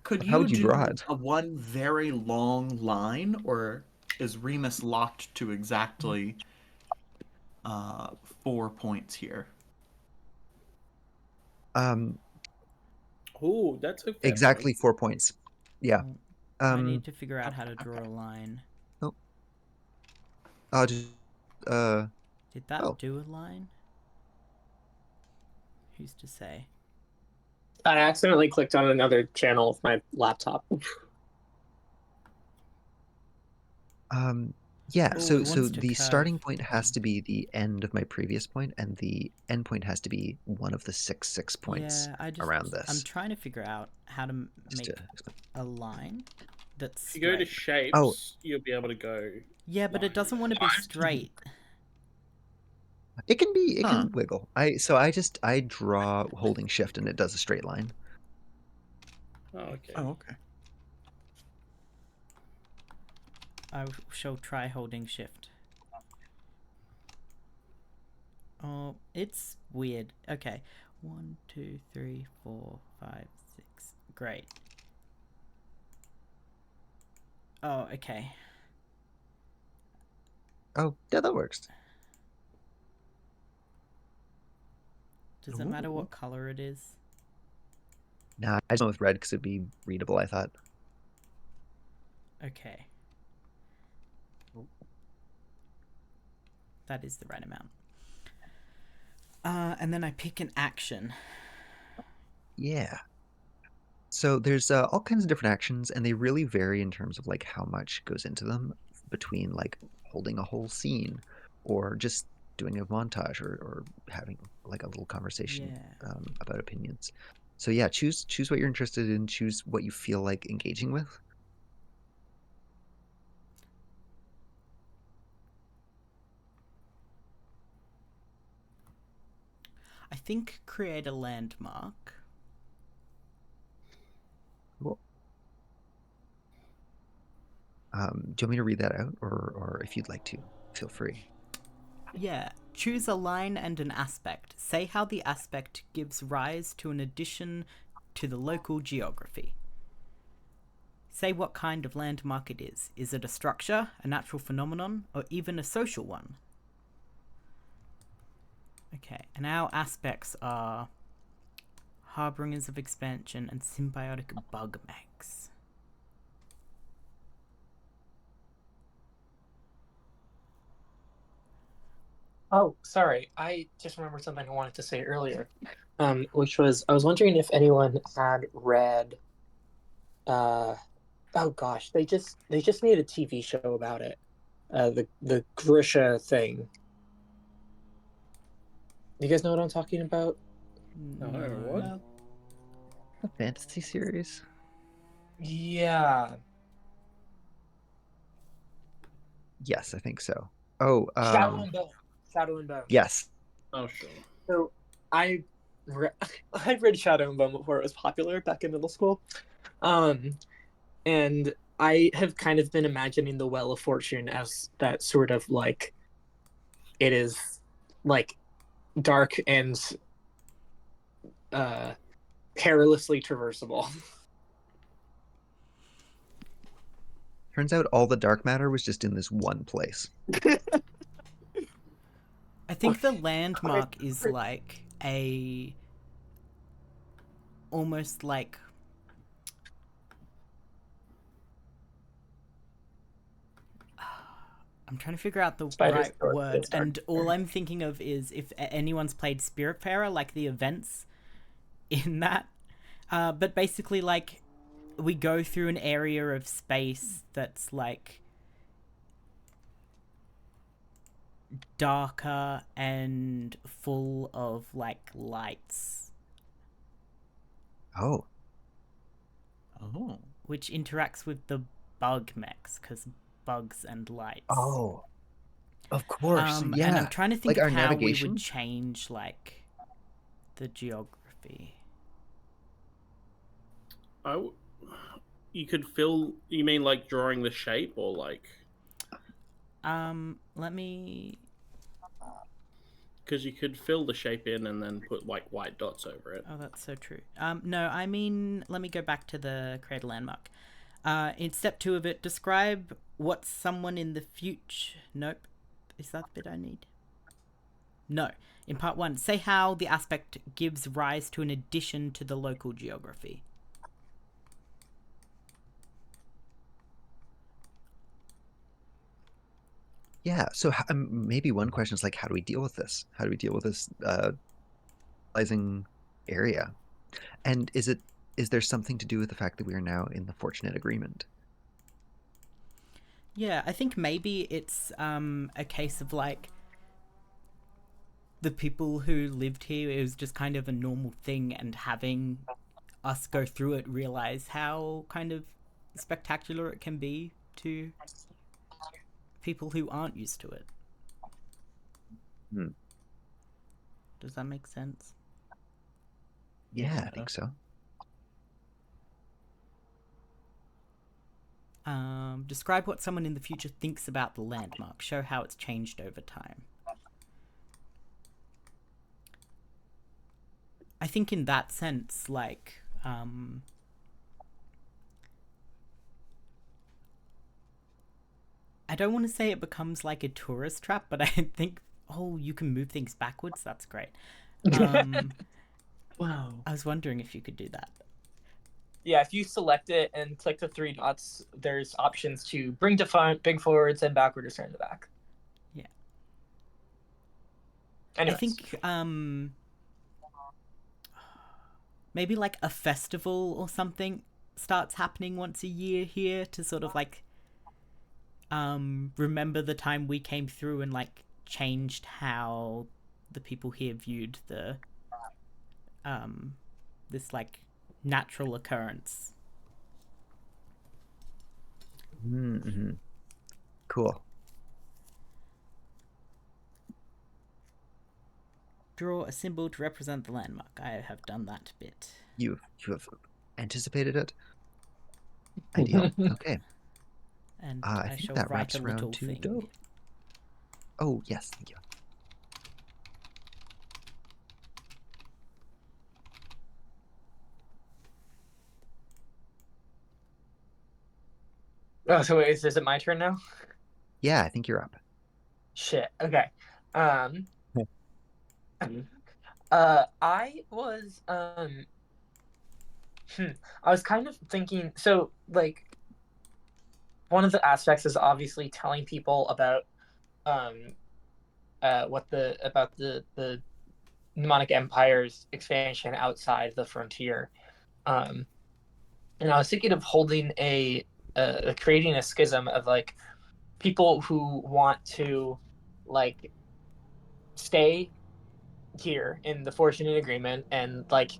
E: Could
A: How
E: you
A: would you
E: do
A: draw it?
E: a one very long line, or is Remus locked to exactly 4 points here?
D: Ooh, that's a fair
A: Exactly
D: point.
A: 4 points. Yeah.
C: I need to figure out how to draw
E: okay.
C: a line.
A: I'll just
C: Did that
A: Oh.
C: do a line? Who's to say?
B: I accidentally clicked on another channel of my laptop.
A: Yeah,
C: Ooh,
A: so
C: it wants to
A: the
C: curve.
A: starting point has to be the end of my previous point, and the end point has to be one of the 6 points
C: Yeah,
A: around this.
C: I'm trying to figure out how to
A: Just
C: make
A: to explain.
C: a line that's
D: If you go to
C: straight.
D: shapes, you'll be able to go.
C: Yeah, but it doesn't want to be straight.
A: It can
E: Huh.
A: wiggle. I draw holding shift and it does a straight line.
D: Oh, okay.
E: Oh, okay.
C: I shall try holding shift. Oh, it's weird. Okay. 1, 2, 3, 4, 5, 6. Great. Oh, okay.
A: Oh, yeah, that works.
C: Does it matter what color it is?
A: Nah, I just went with red because it'd be readable, I thought.
C: Okay. That is the right amount. And then I pick an action.
A: Yeah. So there's all kinds of different actions, and they really vary in terms of like how much goes into them between like holding a whole scene or just doing a montage or having like a little conversation about opinions. So yeah, choose what you're interested in, choose what you feel like engaging with.
C: think create a landmark.
A: Cool. Do you want me to read that out, or if you'd like to, feel free.
C: Yeah. Choose a line and an aspect. Say how the aspect gives rise to an addition to the local geography. Say what kind of landmark it is. Is it a structure, a natural phenomenon, or even a social one? Okay, and our aspects are harbingers of expansion and symbiotic bug mechs.
B: Oh, sorry. I just remembered something I wanted to say earlier, which was I was wondering if anyone had read. Uh, oh gosh, they just made a TV show about it. The Grisha thing. You guys know what I'm talking about?
D: No, what?
A: A fantasy series?
B: Yeah.
A: Yes, I think so. Oh,
B: Shadow and Bone. Shadow and Bone.
A: yes.
D: Oh, sure.
B: So I re- I read Shadow and Bone before it was popular back in middle school. Um, and I have kind of been imagining the Well of Fortune as that sort of like it is like dark and uh perilously traversable.
A: Turns out all the dark matter was just in this one place.
C: I think the landmark is like a almost like I'm trying to figure out the
B: Spider's
C: right
B: Sword
C: word,
B: is dark.
C: and all I'm thinking of is if anyone's played Spiritfarer, like the events in that. But basically, like, we go through an area of space that's like darker and full of like lights,
A: Oh,
E: Oh.
C: which interacts with the bug mechs because bugs and lights.
A: oh, of course. Yeah.
C: And I'm trying to think
A: Like
C: of
A: our
C: how we
A: navigation?
C: would change like the geography.
D: You could fill. You mean like drawing the shape, or like?
C: Let me.
D: Because you could fill the shape in and then put like white dots over it.
C: Oh, that's so true. No, I mean, let me go back to the create a landmark. In step 2 of it, describe what someone in the future. Nope. Is that the bit I need? No. In part 1, say how the aspect gives rise to an addition to the local geography.
A: Yeah. So maybe one question is like, how do we deal with this? How do we deal with this rising area? And is there something to do with the fact that we are now in the fortunate agreement?
C: Yeah, I think maybe it's a case of like the people who lived here, it was just kind of a normal thing, and having us go through it realize how kind of spectacular it can be to people who aren't used to it.
A: Hmm.
C: Does that make sense?
A: Yeah, I think so.
C: Describe what someone in the future thinks about the landmark. Show how it's changed over time. I think in that sense, like, I don't want to say it becomes like a tourist trap, but I think, oh, you can move things backwards. That's great.
E: Wow.
C: I was wondering if you could do that.
B: Yeah, if you select it and click the 3 dots, there's options to bring to front, bring forwards, and backward, or turn to back.
C: Yeah.
B: Anyways.
C: I think maybe like a festival or something starts happening once a year here to sort of like remember the time we came through and like changed how the people here viewed the this like natural occurrence.
A: Mm-hmm. Cool.
C: draw a symbol to represent the landmark. I have done that bit.
A: You have anticipated it. Ideal. Okay.
C: And
A: I
C: I
A: think
C: shall
A: that
C: write
A: wraps
C: a little
A: around to
C: thing.
A: Doe. Oh, yes, thank you.
B: Oh, so wait, is it my turn now?
A: Yeah, I think you're up.
B: Shit. Okay. Um. I was I was kind of thinking. So, like, one of the aspects is obviously telling people about um what the about the mnemonic empire's expansion outside the frontier. Um, and I was thinking of holding creating a schism of like people who want to like stay here in the Fortunate Agreement and like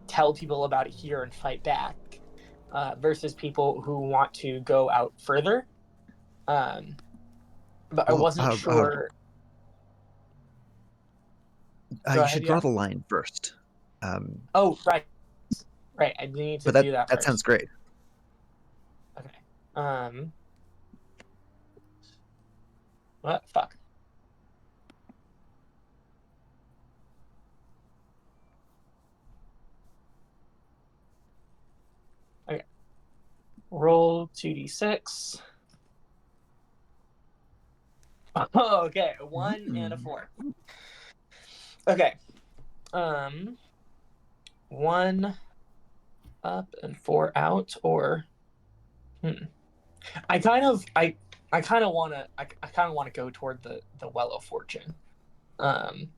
B: tell people about it here and fight back, versus people who want to go out further. Um, but I
A: Well,
B: wasn't sure. Go
A: you
B: ahead,
A: should draw
B: yeah.
A: the line first.
B: Oh, right, right. I need to
A: But that
B: do that
A: that sounds
B: first.
A: great.
B: Okay. What? Fuck. Okay. Roll 2d6. Oh, okay. A 1 and a 4. Okay. 1 up and 4 out, or I kind of want to go toward the Well of Fortune. Um,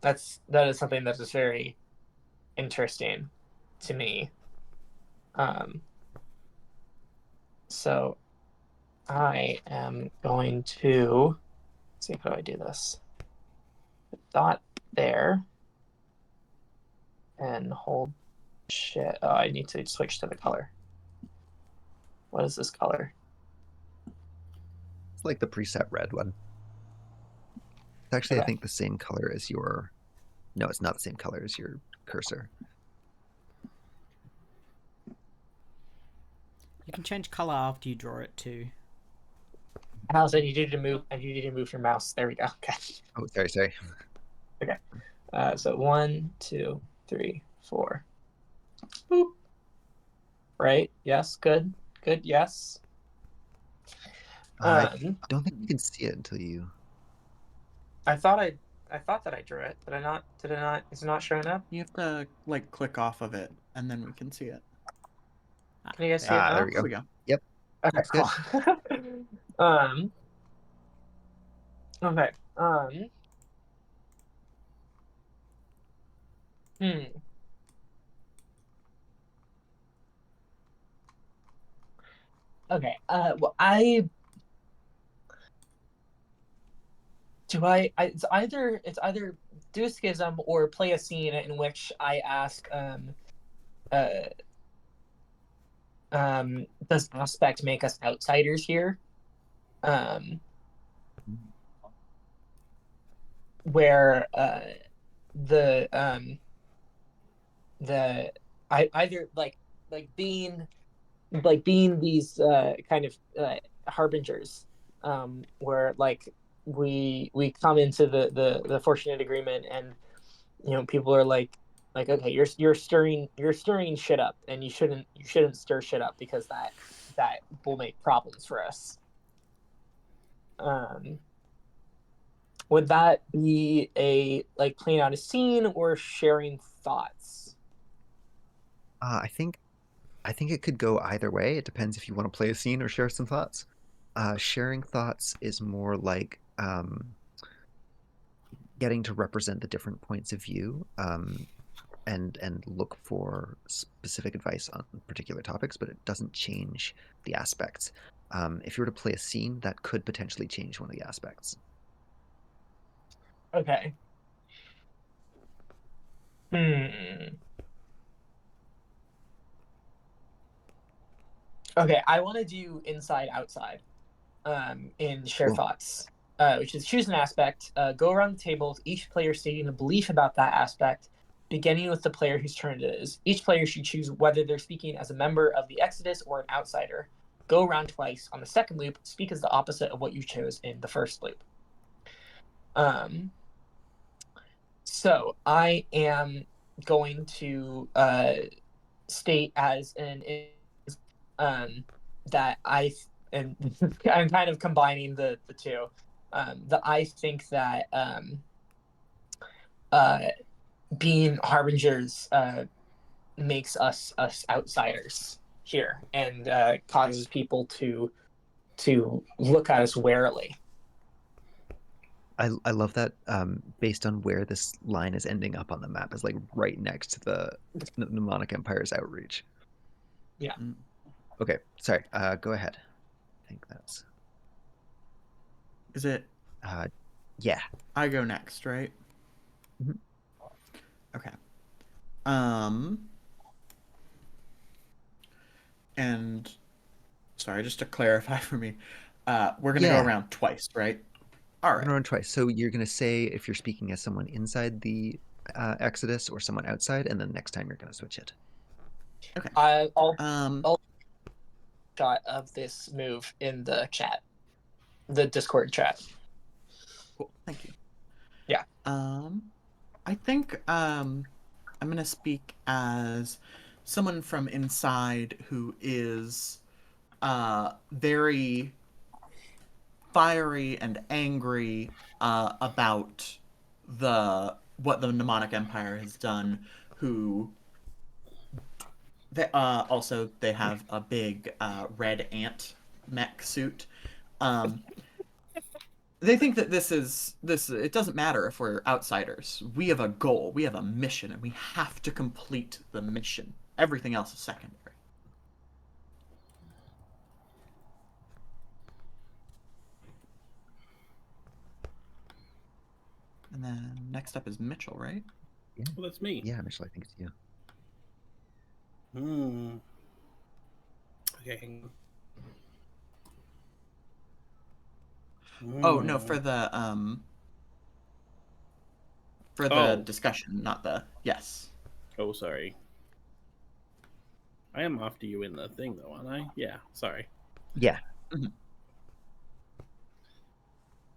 B: that is something that is very interesting to me. So I am going to see, how do I do this? Dot there and hold shit. Oh, I need to switch to the color. What is this color?
A: It's like the preset red one. It's actually, I
B: Okay.
A: think, the same color as your... No, it's not the same color as your cursor.
C: You can change color after you draw it too.
B: Alice, I need you to move. I need you to move your mouse. There we go. Okay.
A: Oh, sorry.
B: Okay. So 1, 2, 3, 4. Boop. Right. Yes. Good. Good. Yes.
A: I don't think you can see it until you...
B: I thought that I drew it. Did I not? Did it not? Is it not showing up?
E: You have to like click off of it, and then we can see it.
B: Can you guys see it now?
A: there we
E: There
A: go.
E: we go.
A: Yep.
B: Okay.
A: That's
B: Cool. Okay. Hmm. Okay. Well, it's either do a schism or play a scene in which I ask uh does aspect make us outsiders here? Um, where the the I either being being these kind of harbingers, where like we come into the Fortunate Agreement, and people are like, okay, you're stirring shit up, and you shouldn't stir shit up because that will make problems for us. um would that be a like playing out a scene or sharing thoughts?
A: I think it could go either way. It depends if you want to play a scene or share some thoughts. Sharing thoughts is more like getting to represent the different points of view, and look for specific advice on particular topics, but it doesn't change the aspects. If you were to play a scene, that could potentially change one of the aspects.
B: Okay. Hmm. Okay, I want to do inside outside in share
A: Cool.
B: thoughts. which is choose an aspect. Go around the table with each player stating a belief about that aspect, beginning with the player whose turn it is. Each player should choose whether they're speaking as a member of the Exodus or an outsider. Go around twice. On the second loop, speak as the opposite of what you chose in the first loop. So I am going to state as an that and I'm kind of combining the two. That I think that being harbingers makes us outsiders here and causes people to look at us warily.
A: I love that based on where this line is ending up on the map is like right next to the Mnemonic Empire's outreach.
B: Yeah.
A: Okay, sorry. Go ahead. I think that's.
E: Is it?
A: Yeah.
E: I go next, right?
A: Mhm.
E: Okay. And sorry, just to clarify for me, we're gonna go
A: Yeah.
E: around twice, right? All
A: We're
E: right.
A: gonna run twice. So you're gonna say if you're speaking as someone inside the Exodus or someone outside, and then next time you're gonna switch it.
E: Okay.
B: I'll shot of this move in the chat, the Discord chat.
E: Cool. Thank you.
B: Yeah.
E: I think I'm gonna speak as someone from inside who is very fiery and angry about what the Mnemonic Empire has done. Who they also they have a big red ant mech suit. They think that this. It doesn't matter if we're outsiders. We have a goal. We have a mission, and we have to complete the mission. Everything else is secondary. And then next up is Mitchell, right?
A: Yeah.
D: Well, that's me.
A: Yeah, Mitchell, I think it's you.
D: Okay, hang on.
E: Oh no, for the discussion, not the yes.
D: Oh, sorry. I am after you in the thing, though, aren't I? Yeah, sorry.
A: Yeah.
E: Mhm.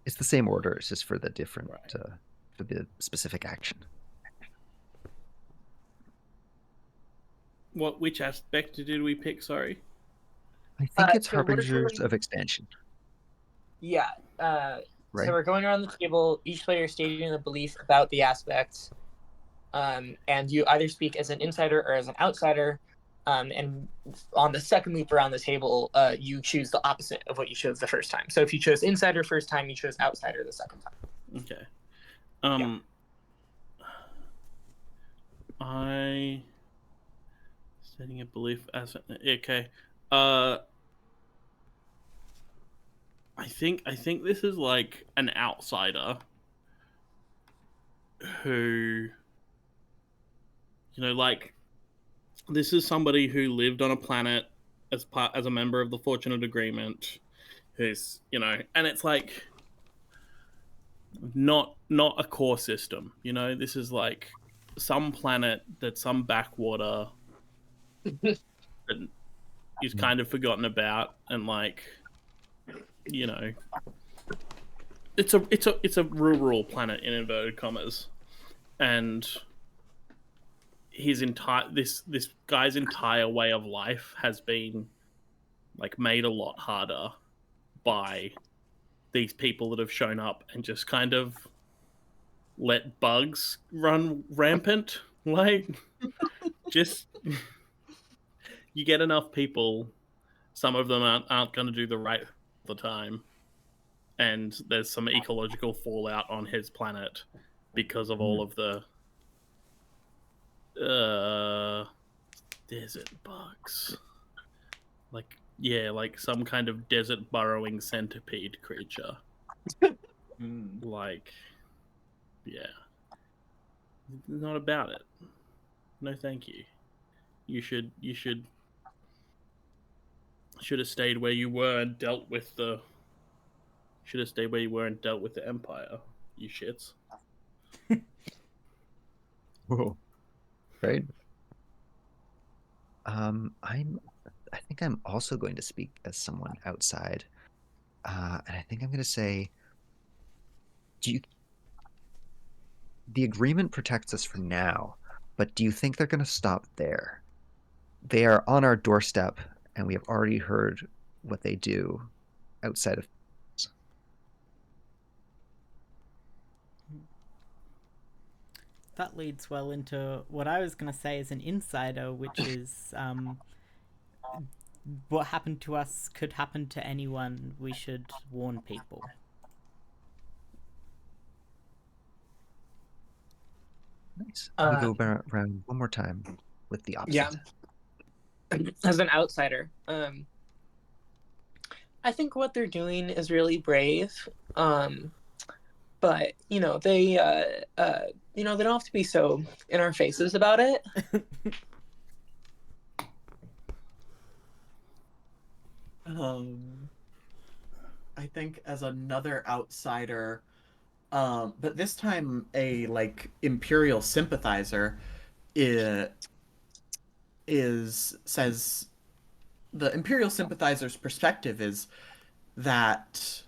A: It's the same order. It's just for the different,
D: Right.
A: for the specific action.
D: Which aspect did we pick? Sorry.
A: I think it's
B: So we're
A: Harbingers
B: going-
A: of Expansion,
B: Yeah.
A: right?
B: So we're going around the table, each player stating a belief about the aspect, and you either speak as an insider or as an outsider. And on the second loop around the table, you choose the opposite of what you chose the first time. So if you chose insider first time, you chose outsider the second time.
D: Okay. I setting a belief as okay. I think this is like an outsider who, like, this is somebody who lived on a planet as a member of the Fortunate Agreement, who's, and it's like not a core system. This is like some planet that's some backwater that is kind of forgotten about, and like, it's a rural planet in inverted commas, and his this guy's entire way of life has been like made a lot harder by these people that have shown up and just kind of let bugs run rampant. Like, just you get enough people, some of them aren't going to do the right all the time, and there's some ecological fallout on his planet because of all of the desert bugs. Like some kind of desert burrowing centipede creature. Like, yeah. Not about it. No, thank you. You should have stayed where you were and dealt with the Should have stayed where you were and dealt with the Empire, you shits.
A: Whoa. Right. I think I'm also going to speak as someone outside. And I think I'm going to say, the agreement protects us for now, but do you think they're going to stop there? They are on our doorstep, and we have already heard what they do outside of.
C: That leads well into what I was going to say as an insider, which is what happened to us could happen to anyone. We should warn people.
A: Nice. We go around one more time with the opposite.
B: Yeah. As an outsider, I think what they're doing is really brave. But they they don't have to be so in our faces about it.
E: I think as another outsider, but this time a imperial sympathizer says the imperial sympathizer's perspective is that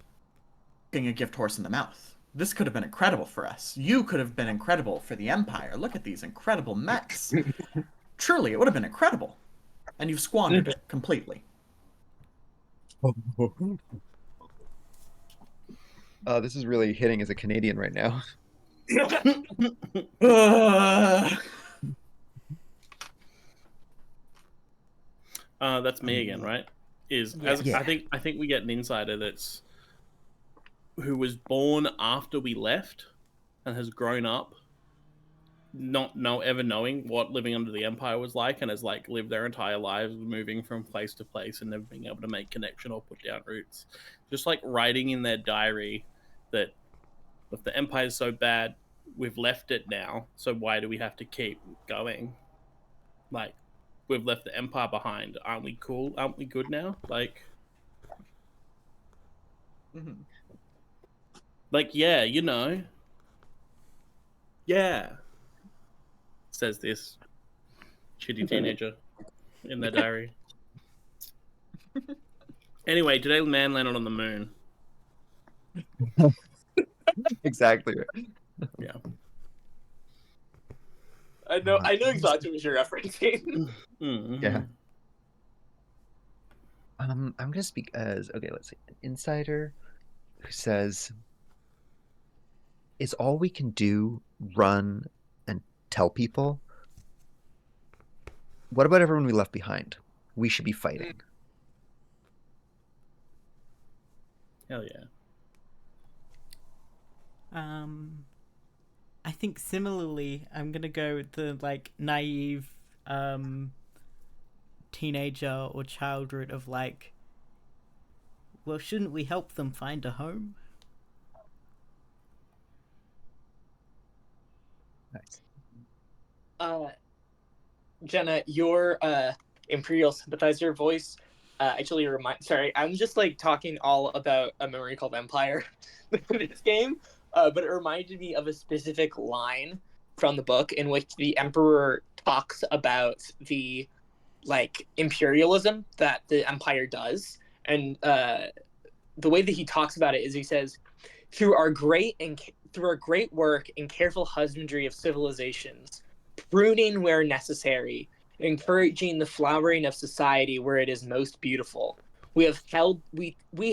E: getting a gift horse in the mouth. This could have been incredible for us. You could have been incredible for the Empire. Look at these incredible mechs. Truly, it would have been incredible. And you've squandered it completely.
A: This is really hitting as a Canadian right now.
D: That's me again, right? I think we get an insider who was born after we left and has grown up not ever knowing what living under the Empire was like, and has lived their entire lives moving from place to place and never being able to make connection or put down roots. Just writing in their diary that if the Empire is so bad, we've left it now, so why do we have to keep going? We've left the Empire behind. Aren't we cool? Aren't we good now? Yeah, Yeah. Says this shitty teenager in their diary. Anyway, today man landed on the moon.
A: Exactly right.
D: Yeah.
B: I know exactly what you're referencing.
A: Yeah. I'm gonna speak as let's see, an insider who says, "Is all we can do run and tell people? What about everyone we left behind? We should be fighting."
D: Hell yeah.
C: I think similarly, I'm gonna go with the naive teenager or child route of well, shouldn't we help them find a home?
A: Nice.
B: Jenna, your Imperial sympathizer voice actually sorry, I'm just talking all about a memory called Empire in this game, but it reminded me of a specific line from the book in which the Emperor talks about the imperialism that the Empire does, and the way that he talks about it is he says, through our great work and careful husbandry of civilizations, pruning where necessary, encouraging the flowering of society where it is most beautiful, we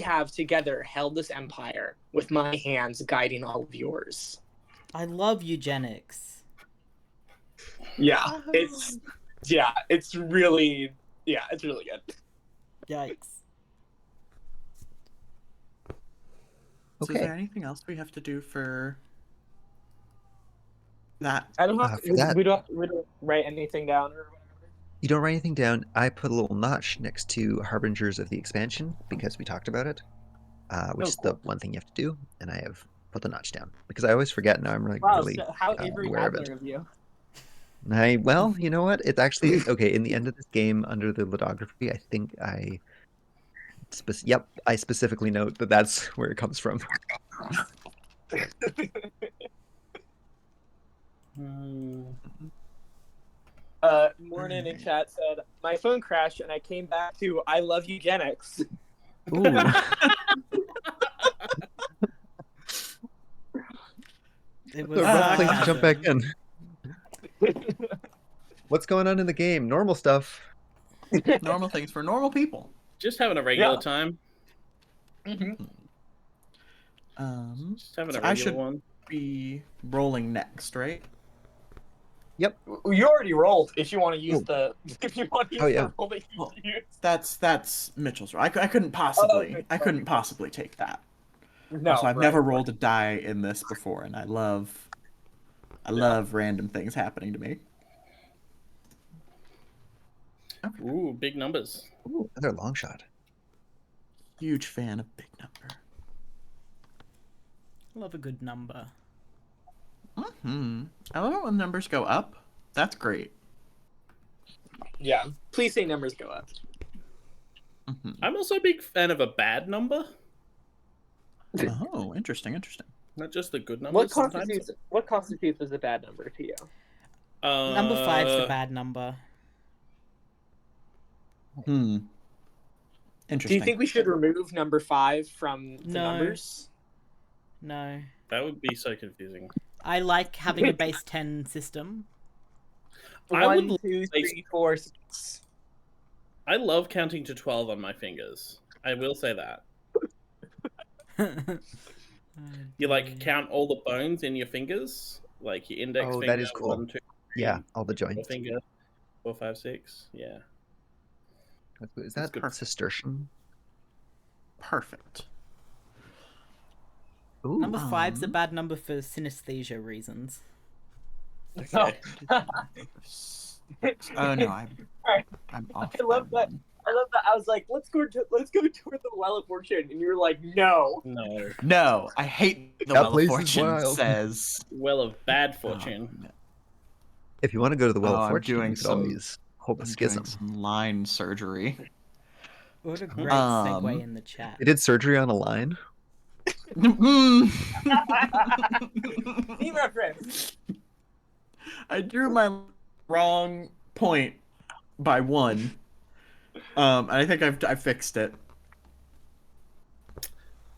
B: have together held this empire with my hands guiding all of yours.
C: I love eugenics.
B: Yeah, it's really good.
C: Yikes.
E: So is there anything else we have to do for that?
B: I don't have
A: for that,
B: we don't write anything down or whatever.
A: You don't write anything down. I put a little notch next to Harbingers of the Expansion because we talked about it, which is the one thing you have to do, and I have put the notch down because I always forget. Now I'm really
B: So how Avery
A: aware of it.
B: Adler of you.
A: Well, you know what? It's actually okay. In the end of this game, under the lithography, I think I Yep, I specifically note that that's where it comes from.
B: Morning in chat said, my phone crashed and I came back to I love eugenics.
A: Ooh.
C: It
A: The
C: was
A: rough place to jump back
C: sarcasm.
A: in. What's going on in the game? Normal stuff.
E: Normal things for normal people.
D: Just having a regular
B: Yeah.
D: time.
B: Mm-hmm.
D: Just having
E: So
D: a
E: I
D: regular
E: should
D: one.
E: be rolling next, right?
A: Yep.
B: You already rolled. If you want to use the, if you want to use
A: Oh, yeah.
B: the roll that you
E: Well,
B: used.
E: That's Mitchell's roll. I couldn't possibly take that.
B: No,
E: Also, I've
B: right.
E: never rolled a die in this before, and I love random things happening to me. Okay.
D: Ooh, big numbers.
A: Ooh, another long shot.
E: Huge fan of big number.
C: Love a good number.
E: I love it when numbers go up. That's great.
B: Yeah. Please say numbers go up.
D: I'm also a big fan of a bad number.
E: Oh, interesting.
D: Not just the good numbers.
B: What
D: sometimes.
B: constitutes as a bad number to you?
C: Number 5's a bad number.
E: Interesting.
B: Do you think we should remove number 5 from the
C: No.
B: numbers?
C: No.
D: That would be so confusing.
C: I like having a base 10 system.
D: I would
B: 1, 2, 3, 4, 6.
D: I love counting to 12 on my fingers. I will say that. You like count all the bones in your fingers, like your index
A: Oh,
D: finger.
A: that is cool.
D: 1, 2, 3,
A: Yeah, all the
D: four
A: joints.
D: finger, 4, 5, 6. Yeah.
A: Is that
D: good.
A: Cistercian?
E: Perfect.
A: Ooh.
C: Number 5's a bad number for synesthesia reasons.
D: Okay.
E: Oh no, I'm off.
B: I love
E: by
B: that.
E: one.
B: I love that. I was like, let's go toward the Well of Fortune, and you're like, no.
D: No.
E: No, I hate the
A: That
E: Well of
A: place is
E: Fortune
A: wild.
E: says.
D: Well of bad fortune.
E: no.
A: If you want to go to the Well
E: Oh,
A: of
E: I'm
A: Fortune,
E: doing
A: you could
E: some-
A: always hold the
E: I'm
A: schism.
E: doing some line surgery.
C: What a great segue in the chat.
A: They did surgery on a line.
B: Team reference.
E: I drew my wrong point by 1. And I think I fixed it.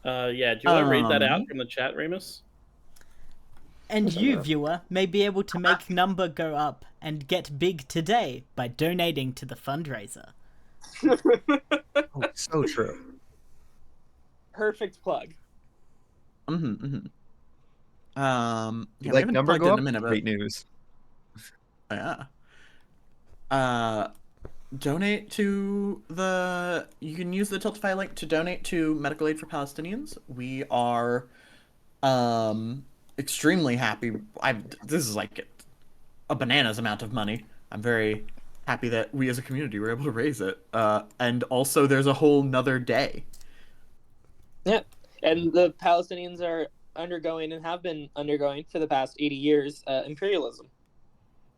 D: Yeah. Do you want to read that out
E: Um,
D: from the chat, Remus?
C: And you, viewer, may be able to make number go up and get big today by donating to the fundraiser.
A: Oh, so true.
B: Perfect plug.
E: Yeah,
A: You
E: we
A: like
E: haven't
A: number
E: plugged
A: go
E: in
A: up?
E: a minute, but
A: Great news.
E: yeah. Donate to the. You can use the Tiltify link to donate to Medical Aid for Palestinians. We are, extremely happy. This is like a bananas amount of money. I'm very happy that we as a community were able to raise it. And also there's a whole nother day.
B: Yeah, and the Palestinians are undergoing and have been undergoing for the past 80 years imperialism,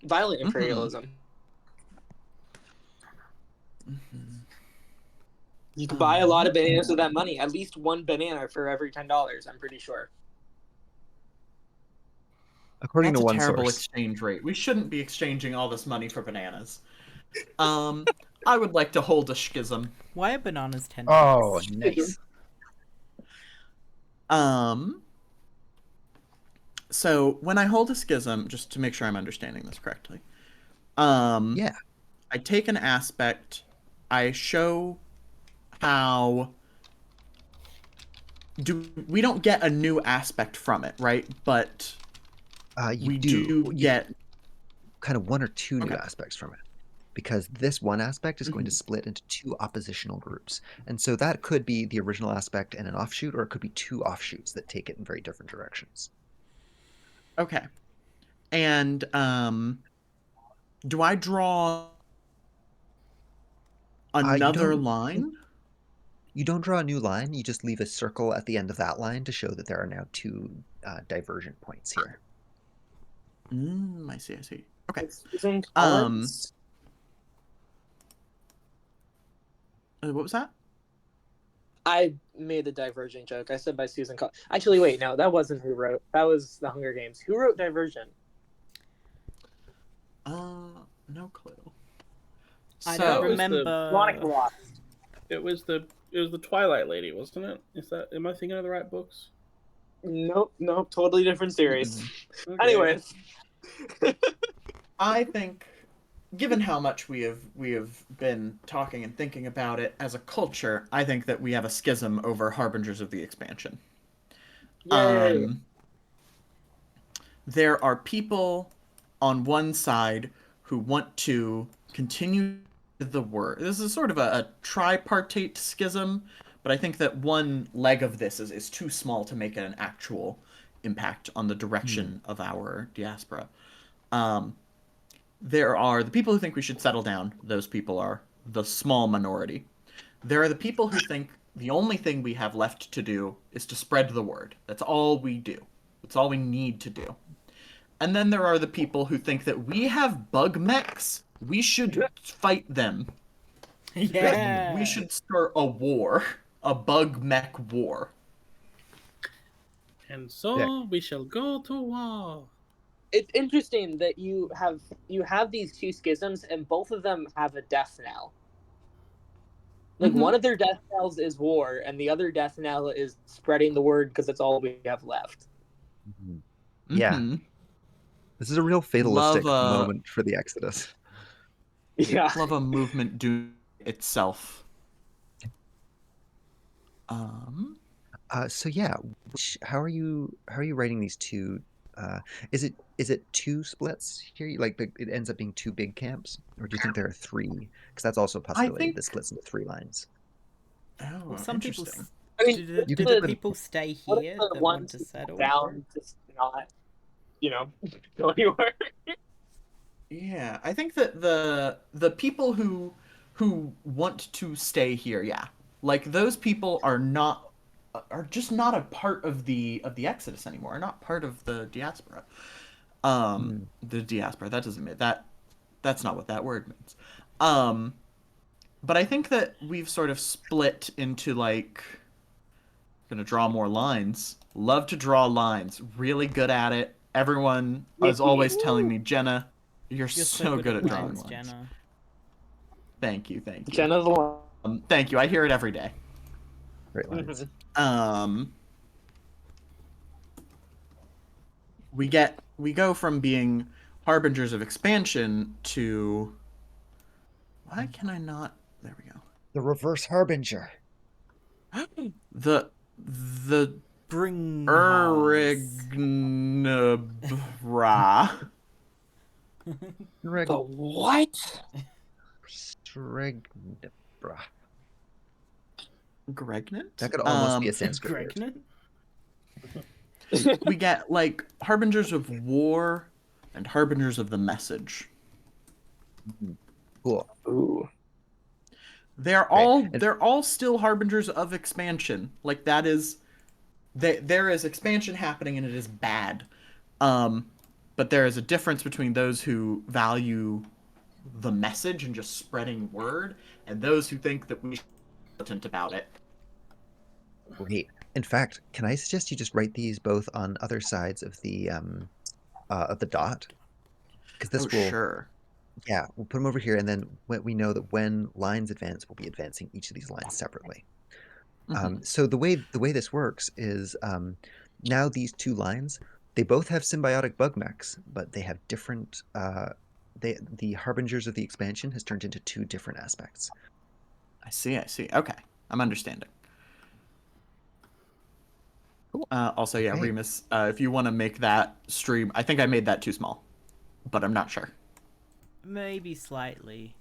B: violent imperialism. You can buy a lot of bananas with that money. At least one banana for every $10. I'm pretty sure.
A: According
E: That's
A: to
E: a
A: one
E: terrible
A: source.
E: exchange rate. We shouldn't be exchanging all this money for bananas. I would like to hold a schism.
C: Why are bananas 10?
A: Oh, nice.
E: So when I hold a schism, just to make sure I'm understanding this correctly,
A: Yeah.
E: I take an aspect, I show how we don't get a new aspect from it, right? But
A: You
E: we
A: do.
E: do get
A: kind of 1 or 2 new
E: Okay.
A: aspects from it. Because this one aspect is going to split into 2 oppositional groups. And so that could be the original aspect and an offshoot, or it could be 2 offshoots that take it in very different directions.
E: Okay. And do I draw another line?
A: You don't draw a new line, you just leave a circle at the end of that line to show that there are now 2 divergent points here.
E: I see. Okay.
B: It's in colors.
E: What was that?
B: I made the Divergent joke. I said by Susan. Actually, wait, no, that wasn't who wrote. That was The Hunger Games. Who wrote Divergent?
E: No clue.
C: I
E: So-
C: don't
D: It was the-
C: remember.
B: Monica Lost.
D: It was the Twilight Lady, wasn't it? Am I thinking of the right books?
B: Nope, totally different series.
E: Mm-hmm.
D: Okay.
B: Anyways.
E: I think, given how much we have been talking and thinking about it as a culture, I think that we have a schism over Harbingers of the Expansion.
B: Yay.
E: There are people on one side who want to continue the word. This is sort of a tripartite schism, but I think that one leg of this is too small to make an actual impact on the direction of our diaspora. There are the people who think we should settle down. Those people are the small minority. There are the people who think the only thing we have left to do is to spread the word. That's all we do. That's all we need to do. And then there are the people who think that we have bug mechs. We should fight them.
C: Yeah.
E: We should start a war. A bug mech war.
D: And so we shall go to war.
B: It's interesting that you have these two schisms, and both of them have a death knell. Like, one of their death knells is war, and the other death knell is spreading the word because it's all we have left.
A: Yeah.
E: Mhm.
A: This is a real fatalistic
E: Love,
A: moment for the Exodus.
B: Yeah.
E: Love a movement do itself.
A: So yeah, how are you writing these two? Is it two splits here? Like it ends up being two big camps, or do you think there are three? Because that's also a possibility.
E: think-
A: This splits into 3 lines.
E: Oh,
C: Well, some people.
E: interesting.
B: I mean,
C: Do
A: you
C: the
A: could-
C: people stay
B: what if
C: here
B: the
C: that
B: ones
C: want to
B: who
C: settle?
B: down just not, go anywhere?
E: Yeah, I think that the people who want to stay here, yeah, like those people are just not a part of the Exodus anymore. Are not part of the diaspora. The diaspora, that doesn't mean that's not what that word means. But I think that we've sort of split into like, gonna draw more lines. Love to draw lines. Really good at it. Everyone is always telling me, Jenna, you're so good at drawing lines.
C: Jenna.
E: Thank you.
B: Jenna's the one.
E: Thank you. I hear it every day.
A: Great lines.
E: We go from being harbingers of expansion to, why can I not? There we go.
A: The reverse harbinger.
E: The
C: Bring.
E: Erignabra.
B: The what?
A: Stregnibra.
E: Gregnant?
A: That could almost be a Sanskrit word.
C: Pregnant?
E: We get like harbingers of war and harbingers of the message.
A: Cool.
B: Ooh.
E: They're all still harbingers of expansion. Like that is there is expansion happening and it is bad. But there is a difference between those who value the message and just spreading word and those who think that we should be militant about it.
A: Great. In fact, can I suggest you just write these both on other sides of the dot? Because this will.
E: Sure.
A: Yeah, we'll put them over here, and then we know that when lines advance, we'll be advancing each of these lines separately. So the way this works is now these two lines, they both have symbiotic bug mechs, but they have different. The harbingers of the expansion has turned into two different aspects.
E: I see. Okay, I'm understanding.
A: Cool.
E: Also, yeah,
A: Okay.
E: Remus, if you want to make that stream, I think I made that too small, but I'm not sure.
C: Maybe slightly.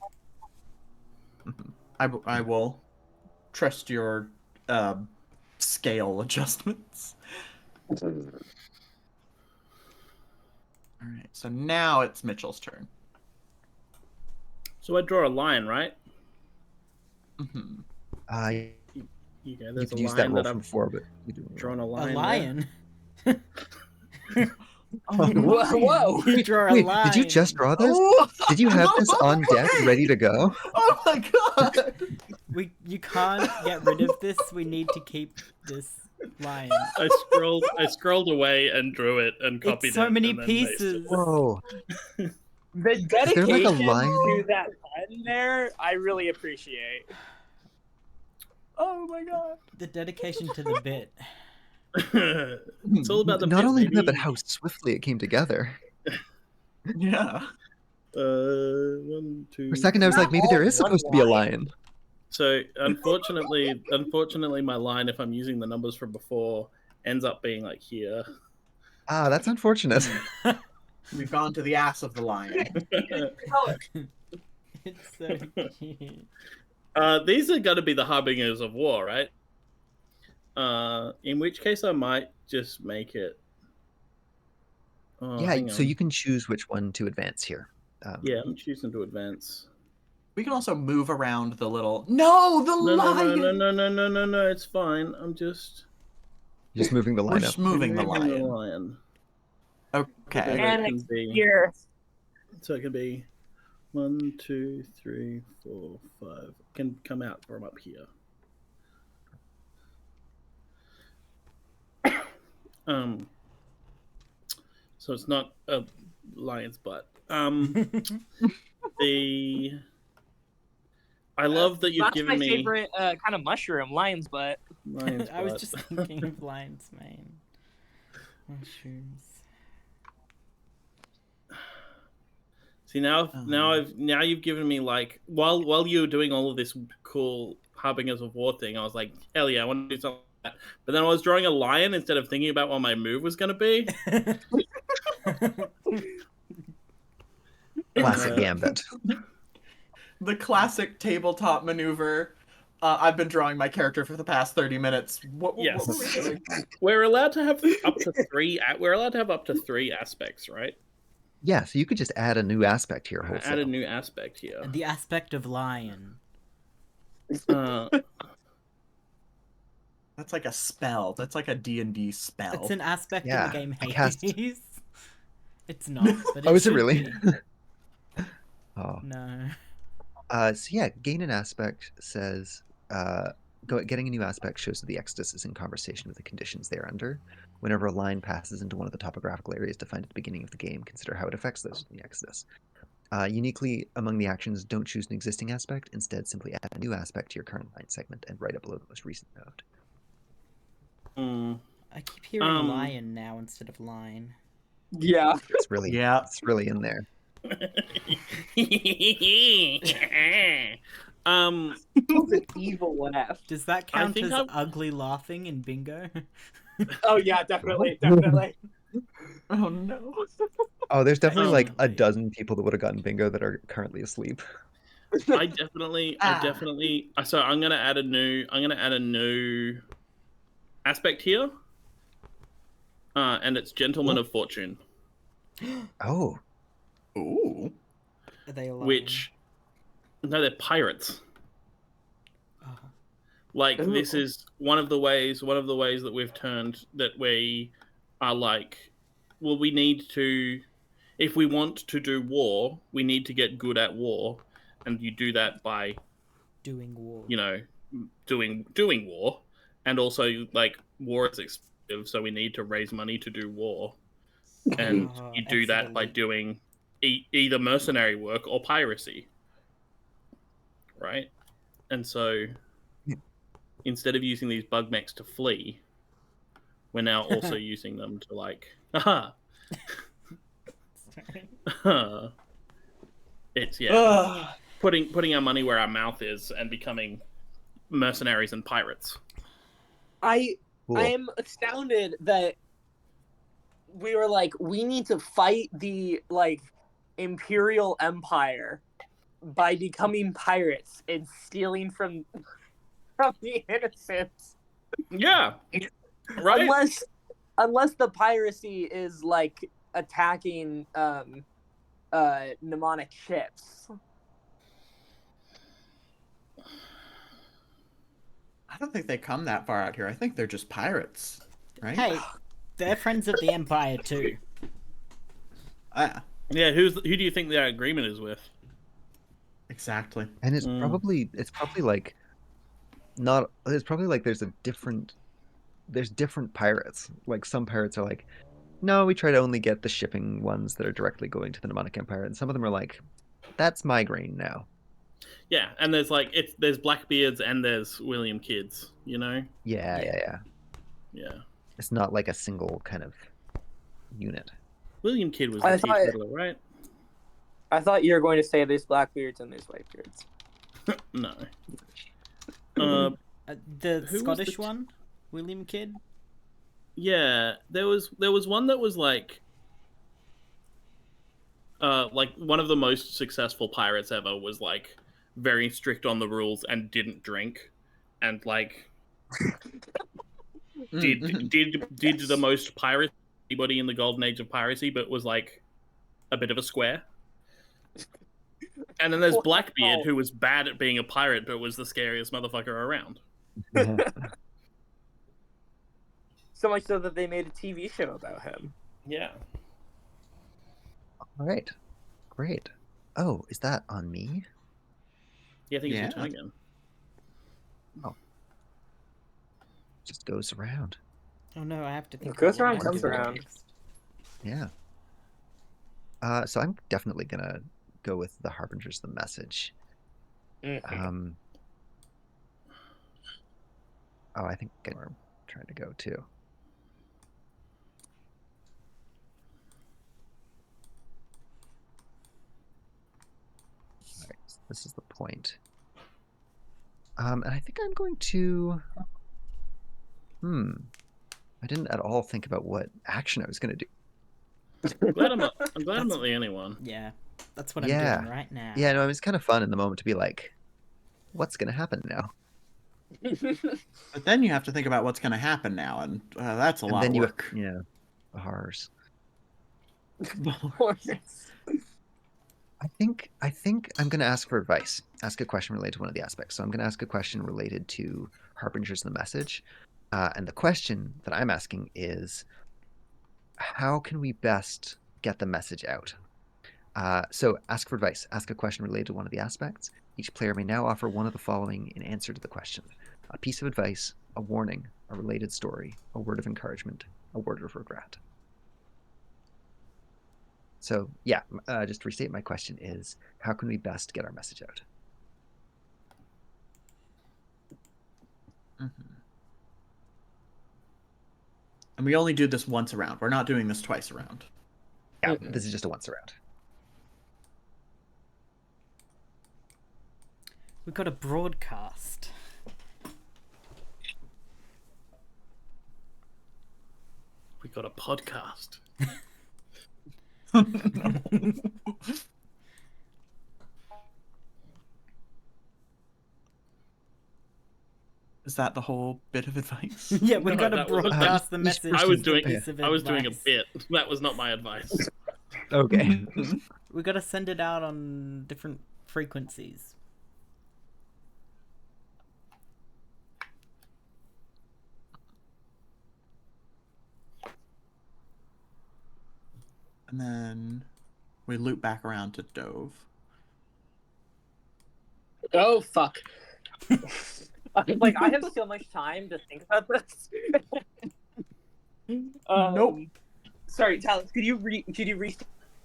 E: I will trust your scale adjustments. All right, so now it's Mitchell's turn.
D: So I draw a line, right?
A: You
D: Yeah, there's
A: could
D: a
A: use that
D: line
A: roll
D: that
A: from
D: I've
A: before, but you do
D: drawn a
C: A
D: line.
C: lion.
B: Whoa!
C: You draw a
A: Wait,
C: line.
A: did you just draw this?
E: Oh,
A: Did you have this on deck,
E: okay.
A: ready to go?
E: Oh my god!
C: You can't get rid of this. We need to keep this lion.
D: I scrolled away and drew it and copied
C: It's so
D: it.
C: many
D: and then pasted
C: pieces.
D: it.
A: Whoa.
B: The
A: there like a
B: dedication
A: line?
B: to that button there, I really appreciate. Oh my god.
C: The dedication to the bit.
D: It's all about the
A: Not
D: bit,
A: only that,
D: baby.
A: but how swiftly it came together.
E: Yeah.
D: 1, 2.
A: For a second, I was
B: Not
A: like, maybe there
B: all
A: is
B: one
A: supposed to be a
B: line.
A: lion.
D: So unfortunately, my line, if I'm using the numbers from before, ends up being like here.
A: Ah, that's unfortunate.
E: We've gone to the ass of the lion.
C: It's so cute.
D: These are going to be the harbingers of war, right? In which case, I might just make it. Oh,
A: Yeah,
D: hang
A: so
D: on.
A: you can choose which one to advance here.
D: Yeah, I'm choosing to advance.
E: We can also move around the little. No, the
D: No,
E: lion.
D: no. It's fine. I'm just
A: Just moving the
E: We're
A: line up.
E: just moving the lion.
D: lion.
E: Okay.
D: And
B: And
D: it can be.
B: here.
D: So it can be 1, 2, 3, 4, 5. It can come out from up here. So it's not a lion's butt. I love that you've
B: That's
D: given
B: my
D: me
B: favorite kind of mushroom, lion's butt.
D: lion's
C: I was
D: butt.
C: just thinking of lion's mane. Mushrooms.
D: See now you've given me like while you were doing all of this cool harbingers of war thing, I was like, hell yeah, I want to do something like that. But then I was drawing a lion instead of thinking about what my move was gonna be.
A: Classic gambit.
E: The classic tabletop maneuver. I've been drawing my character for the past 30 minutes. What
D: Yes.
E: were we doing?
D: We're allowed to have up to 3 we're allowed to have up to 3 aspects, right?
A: Yeah, so you could just add a new aspect here wholesale.
D: Add a new aspect here.
C: The aspect of lion.
E: That's like a spell. That's like a D&D spell.
C: It's an aspect
A: Yeah,
C: in the game
A: I cast-
C: Hades. It's not, but
A: Oh, is it
C: should
A: really?
C: be.
A: Oh.
C: No.
A: So yeah, gain an aspect says getting a new aspect shows that the Exodus is in conversation with the conditions they are under. Whenever a line passes into one of the topographical areas defined at the beginning of the game, consider how it affects those in the Exodus. Uniquely among the actions, don't choose an existing aspect. Instead, simply add a new aspect to your current line segment and write it below the most recent node.
C: I keep hearing lion now instead of line.
B: Yeah.
A: It's really in there.
B: That's an evil laugh.
C: Does that count
D: think
C: as
D: I've-
C: ugly laughing in bingo?
B: Oh yeah, definitely.
E: Oh no.
A: Oh, there's definitely like a
C: Definitely.
A: dozen people that would have gotten bingo that are currently asleep.
D: I definitely. So I'm gonna add a new aspect here, and it's Gentleman of Fortune,
A: Oh,
E: Ooh.
C: Are they alone?
D: which no, they're pirates.
C: Oh.
D: Like
B: Ooh.
D: this is one of the ways that we've turned that we are like, well, we need to, if we want to do war, we need to get good at war, and you do that by
C: Doing war.
D: doing war, and also like war is expensive, so we need to raise money to do war, and
C: Oh,
D: you do that by
C: excellent.
D: doing either mercenary work or piracy, right? And so instead of using these bug mechs to flee, we're now also using them to like, haha. It's putting our money where our mouth is and becoming mercenaries and pirates.
B: I
A: cool.
B: am astounded that we were like, we need to fight the like Imperial Empire by becoming pirates and stealing from the innocents.
D: Yeah, right.
B: Unless the piracy is like attacking mnemonic ships.
E: I don't think they come that far out here. I think they're just pirates, right?
C: Hey, they're friends of the Empire too.
D: Yeah, who do you think that agreement is with?
E: Exactly.
A: And it's probably like not. It's probably like there's different pirates. Like some pirates are like, no, we try to only get the shipping ones that are directly going to the Mnemonic Empire, and some of them are like, that's migraine now.
D: Yeah, and there's Blackbeards and there's William Kids, you know?
A: Yeah.
D: Yeah.
A: It's not like a single kind of unit.
D: William Kidd was
B: I
D: the
B: thought-
D: teetotaler, right?
B: I thought you were going to say there's Blackbeards and there's Whitebeards.
D: No.
C: The
D: Who was
C: Scottish
D: the
C: one, William Kidd.
D: Yeah, there was one that was like one of the most successful pirates ever was like very strict on the rules and didn't drink, and like did the most pirates anybody in the golden age of piracy, but was like a bit of a square. And then there's Blackbeard, who was bad at being a pirate, but was the scariest motherfucker around.
B: So much so that they made a TV show about him.
D: Yeah.
A: All right, great. Oh, is that on me?
D: Yeah, I think it's
E: Yeah.
D: your turn again.
A: Just goes around.
C: Oh no, I have to think.
B: It goes
C: about what
B: around,
C: I
B: comes
C: do
B: around.
C: next.
A: Yeah. So I'm definitely gonna go with the Harbinger's the message.
B: Mhm.
A: Oh, I think I know where I'm trying to go too. All right, so this is the point. And I think I'm going to. I didn't at all think about what action I was going to do.
D: I'm glad I'm not the only one.
C: Yeah, that's what I'm
A: Yeah.
C: doing right now.
A: Yeah, no, it's kind of fun in the moment to be like, what's going to happen now?
E: But then you have to think about what's going to happen now, and that's a
A: And
E: lot
A: then
E: of
A: you,
E: work.
A: the horrors. I think I'm going to ask for advice. Ask a question related to one of the aspects. So I'm going to ask a question related to Harbingers the message. And the question that I'm asking is, how can we best get the message out? So ask for advice. Ask a question related to one of the aspects. Each player may now offer one of the following in answer to the question: a piece of advice, a warning, a related story, a word of encouragement, a word of regret. So yeah, just to restate, my question is, how can we best get our message out?
E: And we only do this once around. We're not doing this twice around.
A: Yeah, this is just a once around.
C: We've got a broadcast.
D: We got a podcast.
E: Is that the whole bit of advice?
C: Yeah, we've got to
D: that was-
C: broadcast the message.
D: I was
C: as a
D: doing
C: piece of
D: I was doing a
C: advice.
D: bit. That was not my advice.
A: Okay.
C: We got to send it out on different frequencies.
E: And then we loop back around to Dove.
B: Oh fuck! Like I have so much time to think about this.
E: Nope.
B: Sorry, Tallis. Could you read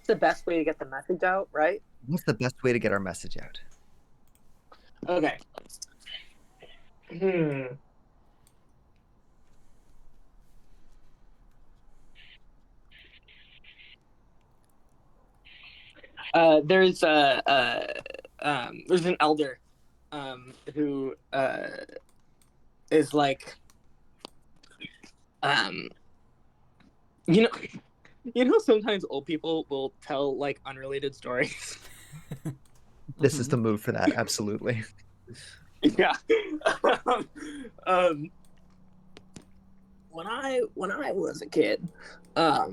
B: the best way to get the message out? Right.
A: What's the best way to get our message out?
B: Okay. There's an elder who is like you know sometimes old people will tell like unrelated stories.
A: This is the move for that, absolutely.
B: Yeah. When I was a kid, I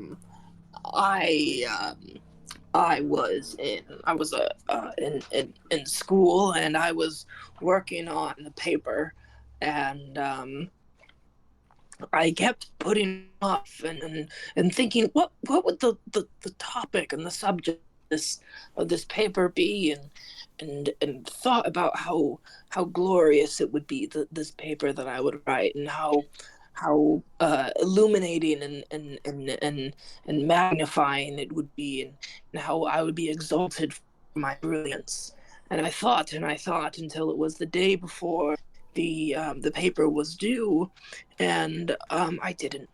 B: was in school, and I was working on the paper, and I kept putting off and thinking what would the topic and the subject
F: this paper be, and thought about how glorious it would be, this paper that I would write, and how illuminating and magnifying it would be, and how I would be exalted for my brilliance. And I thought until it was the day before the paper was due, and I didn't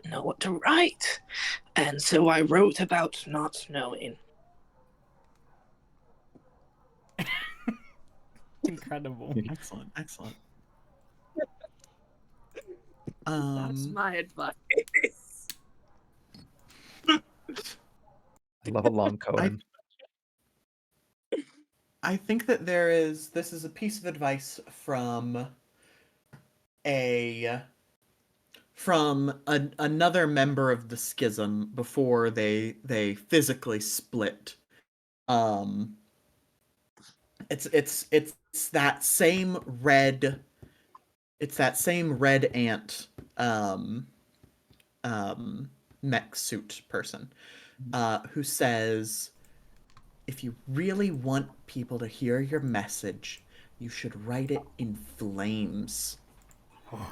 F: know what to write, and so I wrote about not knowing.
C: Incredible.
E: Excellent, excellent.
F: That's my advice.
A: I love a long koan.
E: I think that this is a piece of advice from another member of the schism before they physically split. It's that same red ant mech suit person who says, if you really want people to hear your message, you should write it in flames.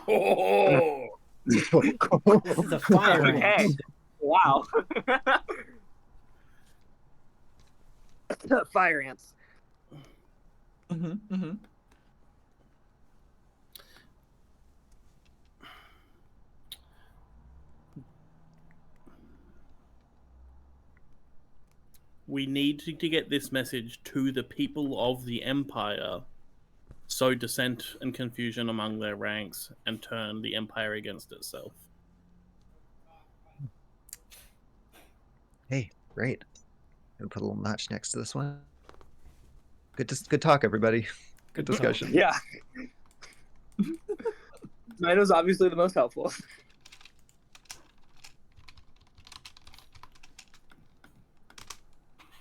D: Oh,
C: This is a fire
F: Okay.
C: ant.
F: Wow. Fire ants.
E: Mm-hmm, mm-hmm.
D: we need to get this message to the people of the Empire, sow dissent and confusion among their ranks, and turn the Empire against itself.
A: Hey, great. Gonna put a little notch next to this one. Good talk, everybody. Good discussion.
F: Yeah. Mine was obviously the most helpful.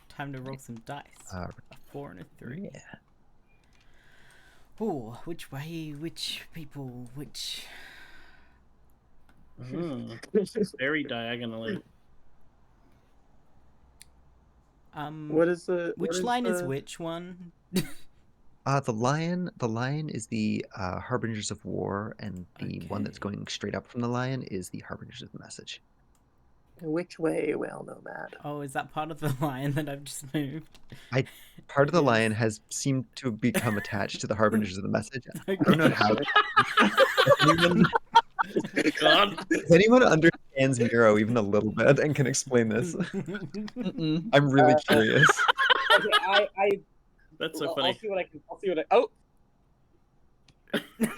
C: Time to roll some dice.
A: Uh,
C: A 4 and a 3.
A: Yeah.
C: Oh, which way? Which people? Which?
D: Very diagonally.
F: What is the
C: Which line is which one?
A: The lion is the harbingers of war, and the one that's
C: Okay.
A: going straight up from the lion is the harbingers of the message.
F: Which way, well, nomad?
C: Oh, is that part of the line that I've just moved?
A: Part of the
C: Yes.
A: lion has seemed to become attached to the harbingers of the message. I
C: Okay.
A: don't know how.
D: God.
A: If anyone understands Miro even a little bit and can explain this,
E: Mm-mm.
A: I'm really curious.
F: Okay,
D: That's so
F: I'll
D: funny.
F: see what I can. I'll see what I. Oh,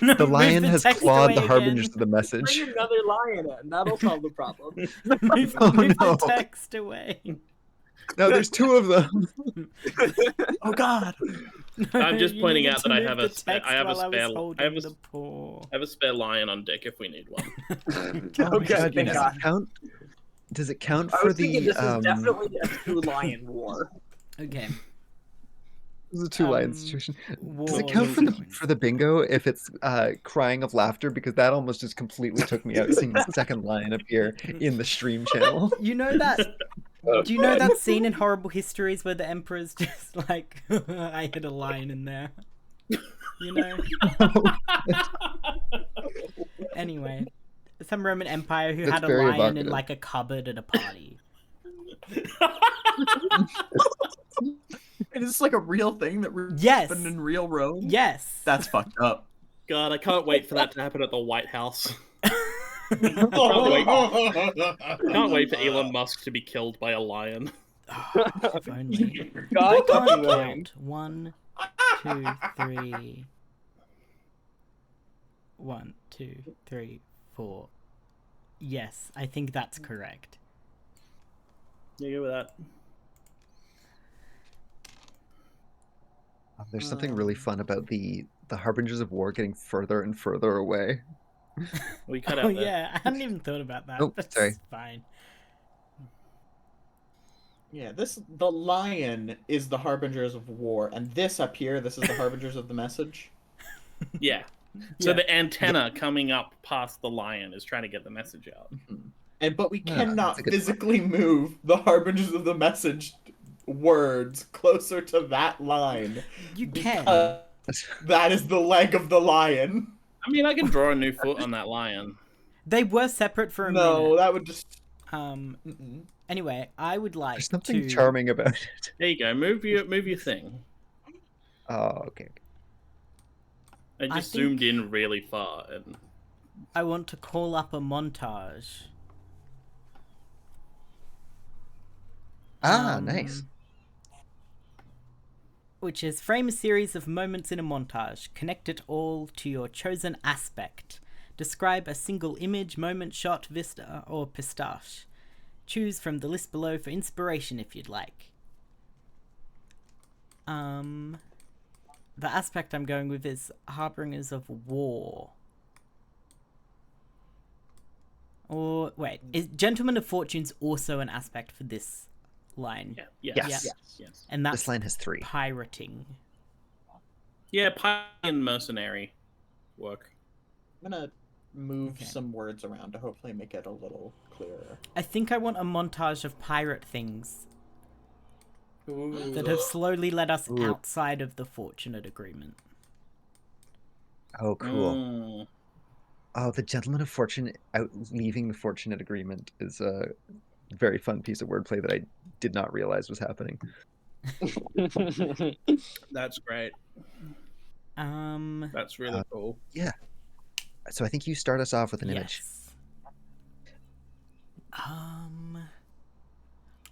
C: No,
A: The
C: move
A: lion
C: the
A: has
C: text
A: clawed
C: away
A: the harbingers
C: again.
A: of the message.
F: bring another lion in. That'll solve the problem.
C: Move,
A: Oh,
C: move
A: no.
C: the text away.
A: No, there's two of them.
E: Oh God!
D: I'm just
C: You
D: pointing
C: needed
D: out
C: to
D: that I
C: move
D: have
C: the
D: a spare.
C: text
D: I have a
C: while I was
D: spare. I
C: holding
D: have a,
C: the paw.
D: I have a spare lion on deck if we need one.
A: Oh my
F: Okay,
A: God,
F: thank
A: does
F: God.
A: it count? Does it count
F: I
A: for
F: was thinking
A: the
F: this is definitely a two lion war.
C: Okay.
A: This is a two lion
C: Um,
A: situation. Does
C: war
A: it count
C: sequence.
A: for the bingo if it's crying of laughter? Because that almost just completely took me out seeing the second lion appear in the stream channel.
C: You know that? Do you know that scene in Horrible Histories where the Emperor's just like, I hit a lion in there? You know? Anyway, some Roman Empire who
A: That's
C: had a
A: very
C: lion in
A: evocative.
C: like a cupboard at a party.
E: And is this like a real thing that
C: Yes.
E: happened in real Rome?
C: Yes.
E: That's fucked up.
D: God, I can't wait for that to happen at the White House.
E: I
D: Can't wait for Elon Musk to be killed by a lion.
C: Oh, if only.
F: God
C: I
F: fucking
C: can't
F: willing.
C: count. 1, 2, 3. 1, 2, 3, 4. Yes, I think that's correct.
D: You go with that?
A: There's something really fun about the harbingers of war getting further and further away.
D: We cut
C: Oh
D: out there.
C: yeah, I hadn't even thought about that.
A: Oh,
C: That's
A: sorry.
C: fine.
E: Yeah, the lion is the harbingers of war, and this up here, this is the harbingers of the message.
D: Yeah. So
C: Yeah.
D: the antenna coming up past the lion is trying to get the message out.
E: But we
A: Yeah,
E: cannot
A: that's a good
E: physically move the harbingers of the message words closer to that line.
C: You can.
E: That is the leg of the lion.
D: I mean, I can draw a new foot on that lion.
C: They were separate for a
E: No,
C: minute.
E: that would just.
C: Anyway, I would like
A: There's something
C: to...
A: charming about it.
D: There you go. Move your thing.
A: Oh, okay.
D: I
C: I
D: just zoomed
C: think-
D: in really far, and
C: I want to call up a montage.
A: Nice.
C: Which is frame a series of moments in a montage. Connect it all to your chosen aspect. Describe a single image, moment, shot, vista, or pistache. Choose from the list below for inspiration if you'd like. The aspect I'm going with is Harbingers of War. Or, wait, is Gentleman of Fortune's also an aspect for this line?
D: yeah,
A: Yes.
D: yes.
C: And that's
A: This line has 3.
C: pirating.
D: Yeah, pirate and mercenary work.
E: I'm gonna move
C: Okay.
E: some words around to hopefully make it a little clearer.
C: I think I want a montage of pirate things that have slowly led us
A: Ooh.
C: outside of the Fortunate Agreement.
A: Oh, cool.
D: Mm.
A: Oh, the Gentleman of Fortune leaving the Fortunate Agreement is a very fun piece of wordplay that I did not realize was happening.
D: That's great. That's really cool.
A: Yeah. So I think you start us off with an image.
C: Yes.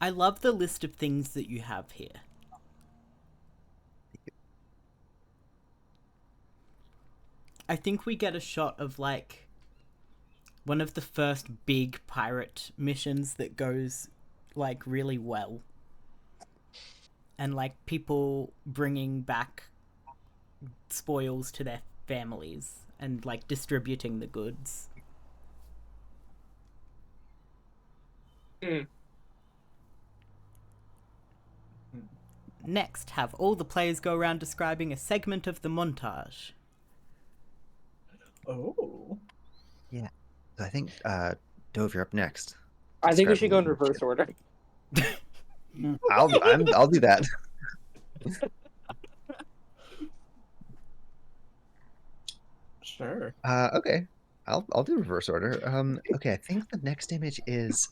C: I love the list of things that you have here. I think we get a shot of like one of the first big pirate missions that goes like really well. And like people bringing back spoils to their families and like distributing the goods. Next, have all the players go around describing a segment of the montage.
E: Oh.
A: Yeah. So I think Dove, you're up next.
F: I think we
A: Describe
F: should
A: a
F: go in
A: little
F: reverse order.
A: I'll do that.
E: Sure.
A: Okay. I'll do reverse order. Okay, I think the next image is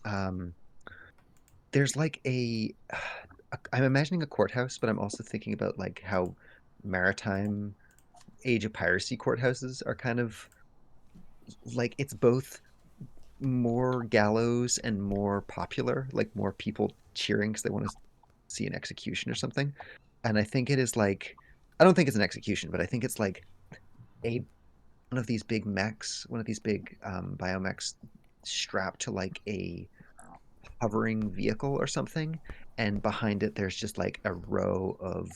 A: there's like I'm imagining a courthouse, but I'm also thinking about like how maritime Age of Piracy courthouses are kind of like it's both more gallows and more popular, like more people cheering because they want to see an execution or something. And I think it is like I don't think it's an execution, but I think it's like a one of these big mechs, one of these big biomechs strapped to like a hovering vehicle or something, and behind it there's just like a row of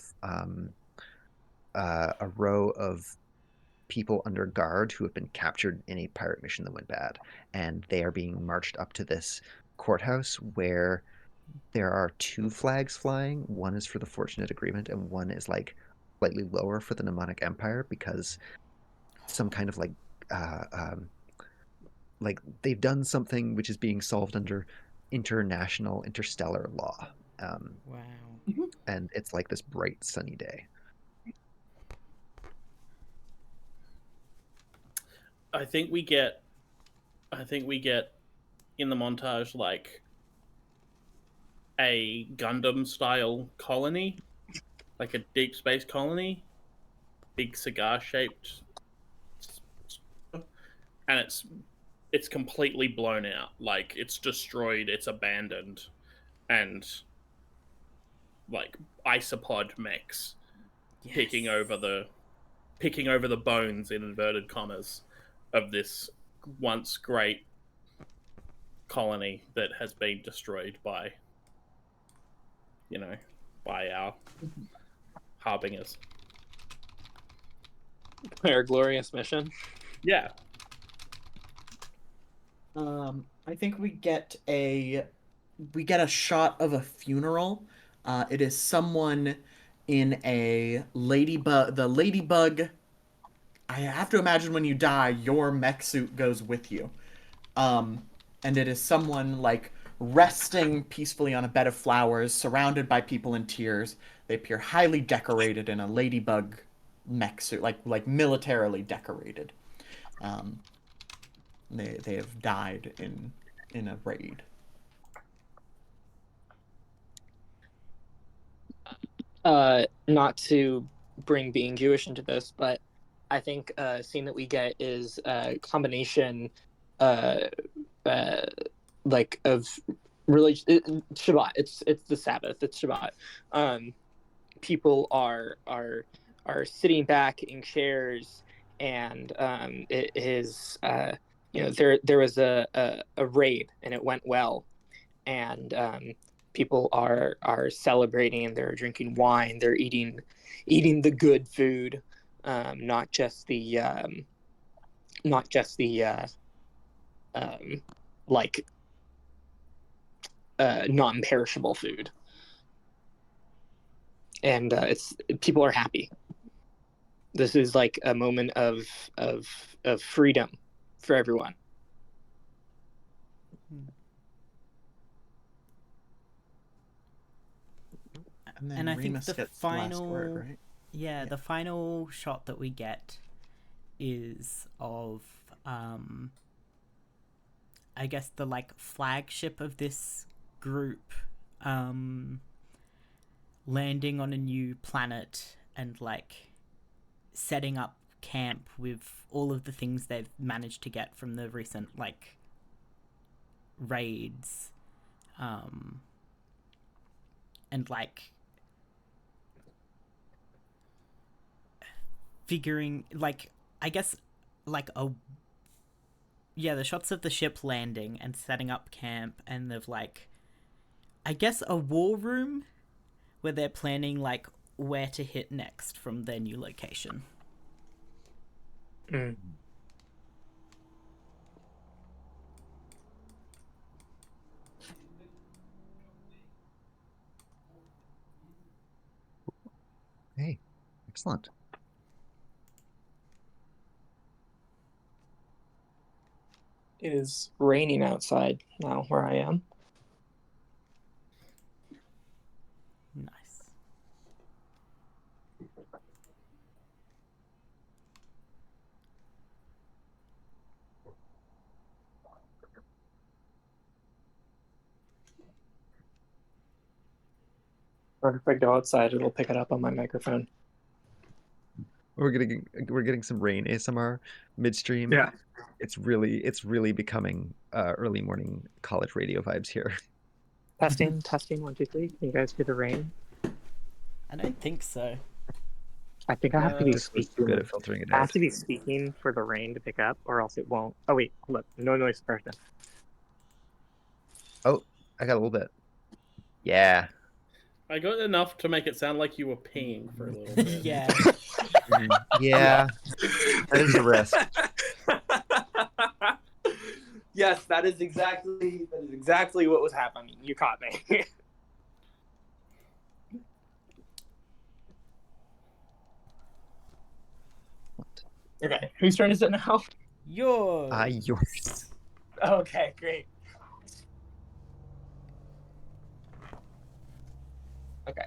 A: people under guard who have been captured in a pirate mission that went bad, and they are being marched up to this courthouse where there are 2 flags flying. One is for the Fortunate Agreement, and one is like slightly lower for the Mnemonic Empire because some kind of like they've done something which is being solved under international interstellar law,
C: Wow.
A: and it's like this bright sunny day.
D: I think we get in the montage like a Gundam style colony, like a deep space colony, big cigar shaped, and it's completely blown out, like it's destroyed, it's abandoned, and like isopod mechs
C: Yes.
D: picking over the bones in inverted commas of this once great colony that has been destroyed by our harbingers.
F: Our glorious mission.
D: Yeah.
E: I think we get a shot of a funeral. It is someone in a ladybug. The ladybug. I have to imagine when you die, your mech suit goes with you. And it is someone like resting peacefully on a bed of flowers, surrounded by people in tears. They appear highly decorated in a ladybug mech suit, like militarily decorated. Um, they have died in a raid.
F: Not to bring being Jewish into this, but I think a scene that we get is a combination, uh, uh, like of religion. Shabbat. It's the Sabbath. It's Shabbat. People are sitting back in chairs, and it is there was a raid and it went well, and people are celebrating. They're drinking wine. They're eating the good food, not just the um, like non-perishable food. And it's people are happy. This is like a moment of freedom for everyone.
C: And I think
E: Remus
C: the
E: gets
C: final,
E: last word, right?
C: yeah, the final shot that we get is of, I guess the like flagship of this group, landing on a new planet and like setting up camp with all of the things they've managed to get from the recent like raids, and like figuring like I guess like the shots of the ship landing and setting up camp, and of like I guess a war room where they're planning like where to hit next from their new location.
F: Mm.
A: Hey, excellent.
F: It is raining outside now where I am.
C: Nice.
F: Or if I go outside, it'll pick it up on my microphone.
A: We're getting some rain ASMR midstream.
F: Yeah.
A: It's really becoming early morning college radio vibes here.
F: Testing, 1, 2, 3. Can you guys hear the rain?
C: I don't think so.
F: I think I have to be
A: This was
F: speaking.
A: good at filtering it
F: I
A: out.
F: have to be speaking for the rain to pick up, or else it won't. Oh wait, hold up. No noise suppression.
A: Oh, I got a little bit. Yeah.
D: I got enough to make it sound like you were peeing for a little bit.
C: Yeah.
A: Yeah. That is a risk.
F: Yes, that is exactly what was happening. You caught me. Okay, whose turn is it now?
C: Yours.
A: Yours.
F: Okay, great. Okay.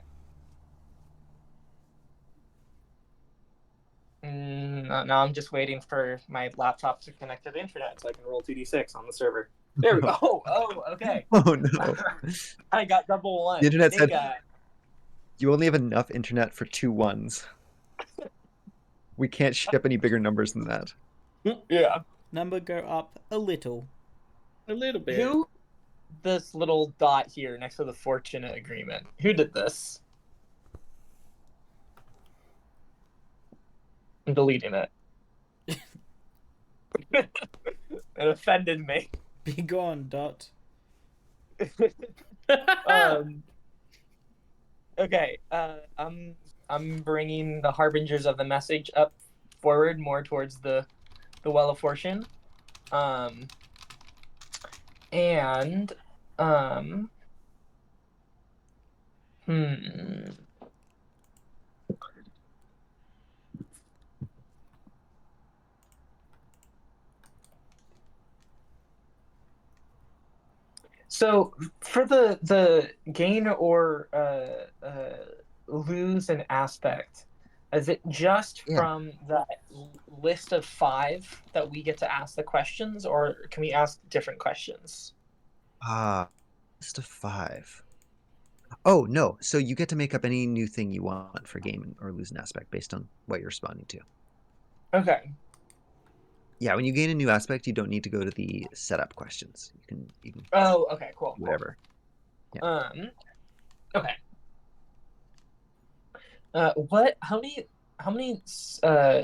F: No, I'm just waiting for my laptop to connect to the internet so I can roll 2d6 on the server. There we go. Oh, okay.
A: Oh no.
F: I got double one.
A: The internet
F: Big
A: said
F: guy.
A: you only have enough internet for 2 ones. We can't ship any bigger numbers than that.
F: Yeah.
C: Number go up a little.
D: A little bit.
F: Who? This little dot here next to the fortunate agreement. Who did this? I'm deleting it. It offended me.
C: Be gone, Dot.
F: Okay. I'm bringing the harbingers of the message up forward, more towards the well of fortune, and So
B: So for the gain or lose an aspect, is it just
A: Yeah.
B: from that list of 5 that we get to ask the questions, or can we ask different questions?
A: List of 5. Oh, no. So you get to make up any new thing you want for gain or lose an aspect based on what you're responding to.
B: Okay.
A: Yeah, when you gain a new aspect, you don't need to go to the setup questions. You can
B: Oh, okay, cool,
A: do whatever. Yeah.
B: Okay. What? How many uh,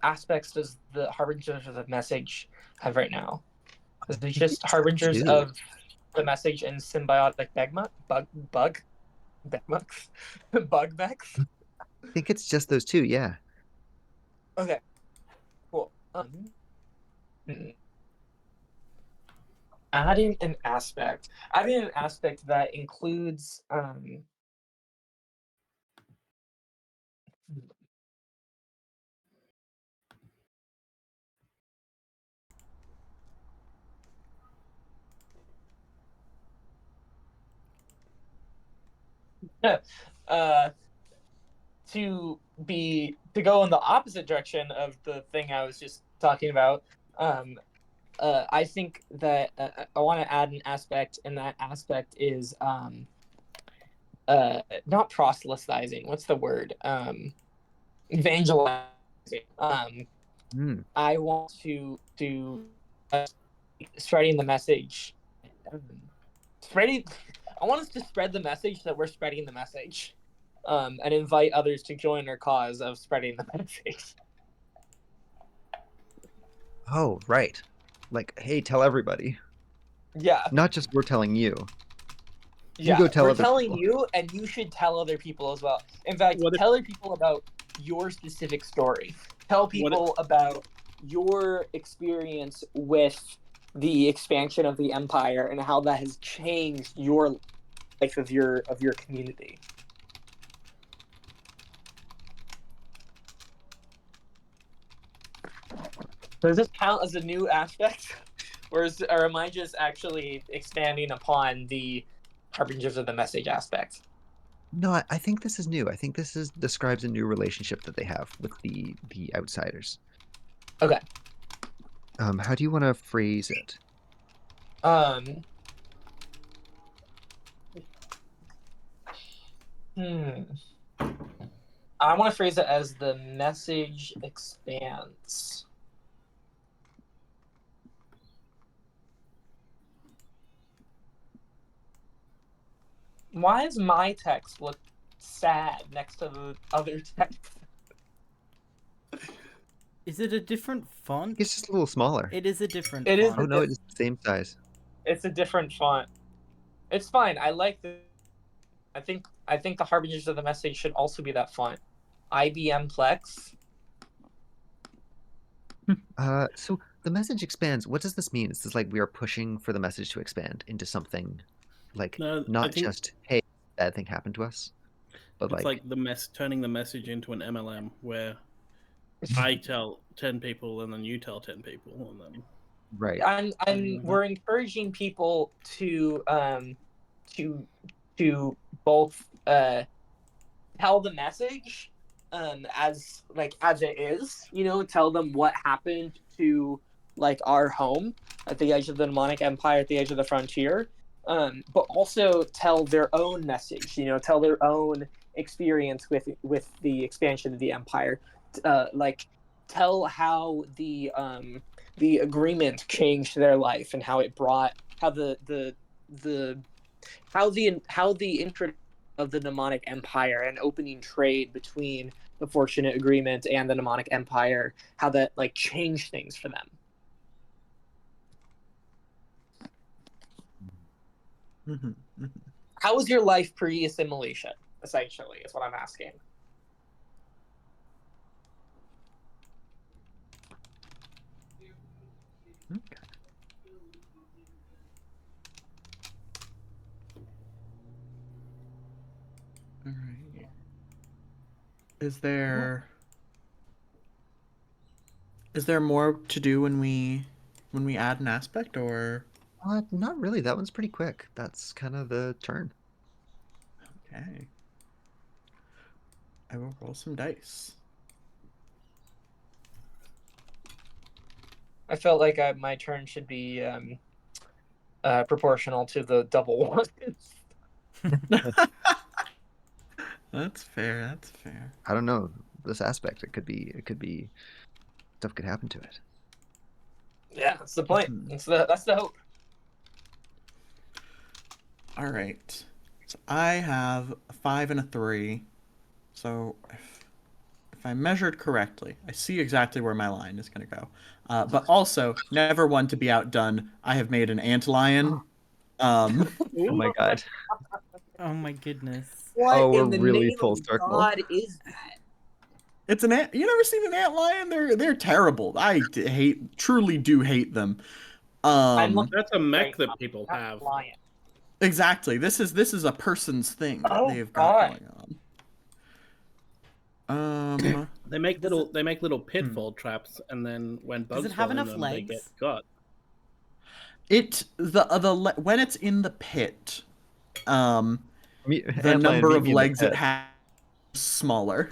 B: aspects does the harbingers of the message have right now? Is it just harbingers
A: 2.
B: of the message and symbiotic begmucks, bug mechs?
A: I think it's just those 2, yeah.
B: Okay, cool. Hmm. Adding an aspect. Adding an aspect that includes uh to go in the opposite direction of the thing I was just talking about. I think that I want to add an aspect, and that aspect is not proselytizing. What's the word? Evangelizing.
A: Mm.
B: I want to do spreading the message. Um, spreading. I want us to spread the message that we're spreading the message, and invite others to join our cause of spreading the message.
A: Oh, right. Like, hey, tell everybody.
B: Yeah,
A: Not just we're telling you. You
B: yeah.
A: go tell
B: We're
A: other
B: telling
A: people.
B: you, and you should tell other people as well. In fact,
D: What if-
B: tell other people about your specific story. Tell
D: What if-
B: people about your experience with the expansion of the empire and how that has changed your life of your community. Does this count as a new aspect, or am I just actually expanding upon the harbingers of the message aspect?
A: No, I think this is new. I think this describes a new relationship that they have with the outsiders.
B: Okay.
A: How do you want to phrase it?
B: Um. Hmm. I want to phrase it as the message expands. Why does my text look sad next to the other text?
C: Is it a different font?
A: It's just a little smaller.
C: It is a different
B: It is
C: font.
A: Oh no, it's the same size.
B: It's a different font. It's fine. I like the. I think the harbingers of the message should also be that font. IBM Plex.
A: So the message expands. What does this mean? Is this like we are pushing for the message to expand into something like
D: No, I
A: not
D: think
A: just, hey, bad thing happened to us, but
D: it's
A: like,
D: like turning the message into an MLM where I tell 10 people and then you tell 10 people and then
A: right.
B: We're encouraging people to to both tell the message as it is, tell them what happened to like our home at the edge of the demonic empire, at the edge of the frontier, but also tell their own message, tell their own experience with the expansion of the empire, like tell how the agreement changed their life and how it brought how the how the introduction of the demonic empire and opening trade between the fortunate agreement and the demonic empire, how that like changed things for them.
E: Mm-hmm. Mm-hmm.
B: How was your life pre-assimilation, essentially, is what I'm asking.
A: Okay.
E: All right. Is there more to do when we add an aspect, or
A: Not really. That one's pretty quick. That's kind of the turn.
E: Okay. I will roll some dice.
B: I felt like my turn should be proportional to the double one.
E: That's fair. That's fair.
A: I don't know this aspect. It could be stuff could happen to it.
B: Yeah, that's the point.
E: Mhm.
B: That's the hope.
E: All right. So I have a 5 and a 3. So if I measured correctly, I see exactly where my line is going to go. But also, never one to be outdone, I have made an antlion.
A: Oh my god.
C: Oh my goodness.
B: What
A: Oh, we're
B: in the
A: really
B: name
A: full
B: of
A: circle.
B: God is that?
E: It's an ant. You never seen an antlion? They're terrible. Truly do hate them.
B: I'm looking
D: That's a mech
B: right
D: that
B: now,
D: people
B: not
D: have.
B: lion.
E: Exactly. This is a person's thing that
B: Oh,
E: they've got
B: God.
E: going on.
D: They make little pitfall traps, and then when bugs
C: Does it have
D: fall in
C: enough
D: them, they get
C: legs?
D: got.
E: When it's in the pit, the
A: Antlion,
E: number
A: meet
E: of
A: me in the
E: legs it
A: pit.
E: has is smaller.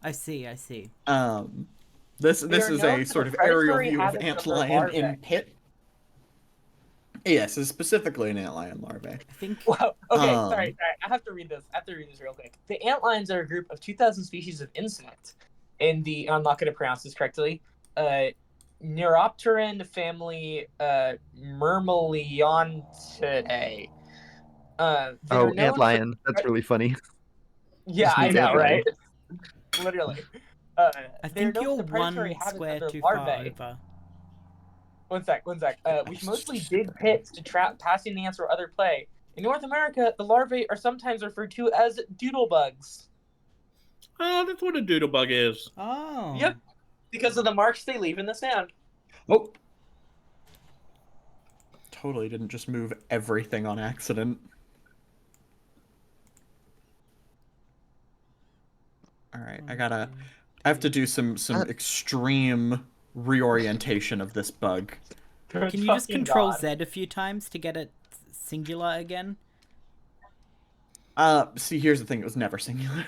C: I see.
E: This
B: They are
E: is
B: known
E: a
B: for
E: sort
B: the
E: of aerial
B: predatory
E: view of
B: habits of their
E: antlion in
B: larvae.
E: pit. Yes, it's specifically an antlion larvae.
C: I think.
B: Wow. Okay,
E: Um,
B: sorry. I have to read this. real quick. The antlions are a group of 2,000 species of insect in the, I'm not going to pronounce this correctly, Neuropteran family Myrmeleontidae. They
A: Oh,
B: are known for...
A: antlion. That's really funny.
B: Yeah,
A: Just
B: I
A: means
B: know,
A: antlion.
B: right? Literally.
C: I
B: They're
C: think
B: known
C: you're
B: for the predatory
C: one
B: habits
C: square
B: of their
C: too far
B: larvae.
C: over.
B: One sec. Which mostly dig pits to trap passing ants or other prey. In North America, the larvae are sometimes referred to as doodlebugs.
D: Oh, that's what a doodlebug is.
C: Oh.
B: Yep, because of the marks they leave in the sand.
E: Oh, totally didn't just move everything on accident. All right, I have to do some extreme reorientation of this bug.
C: Can you just control Z a few times to get it singular again?
E: See, here's the thing: it was never singular.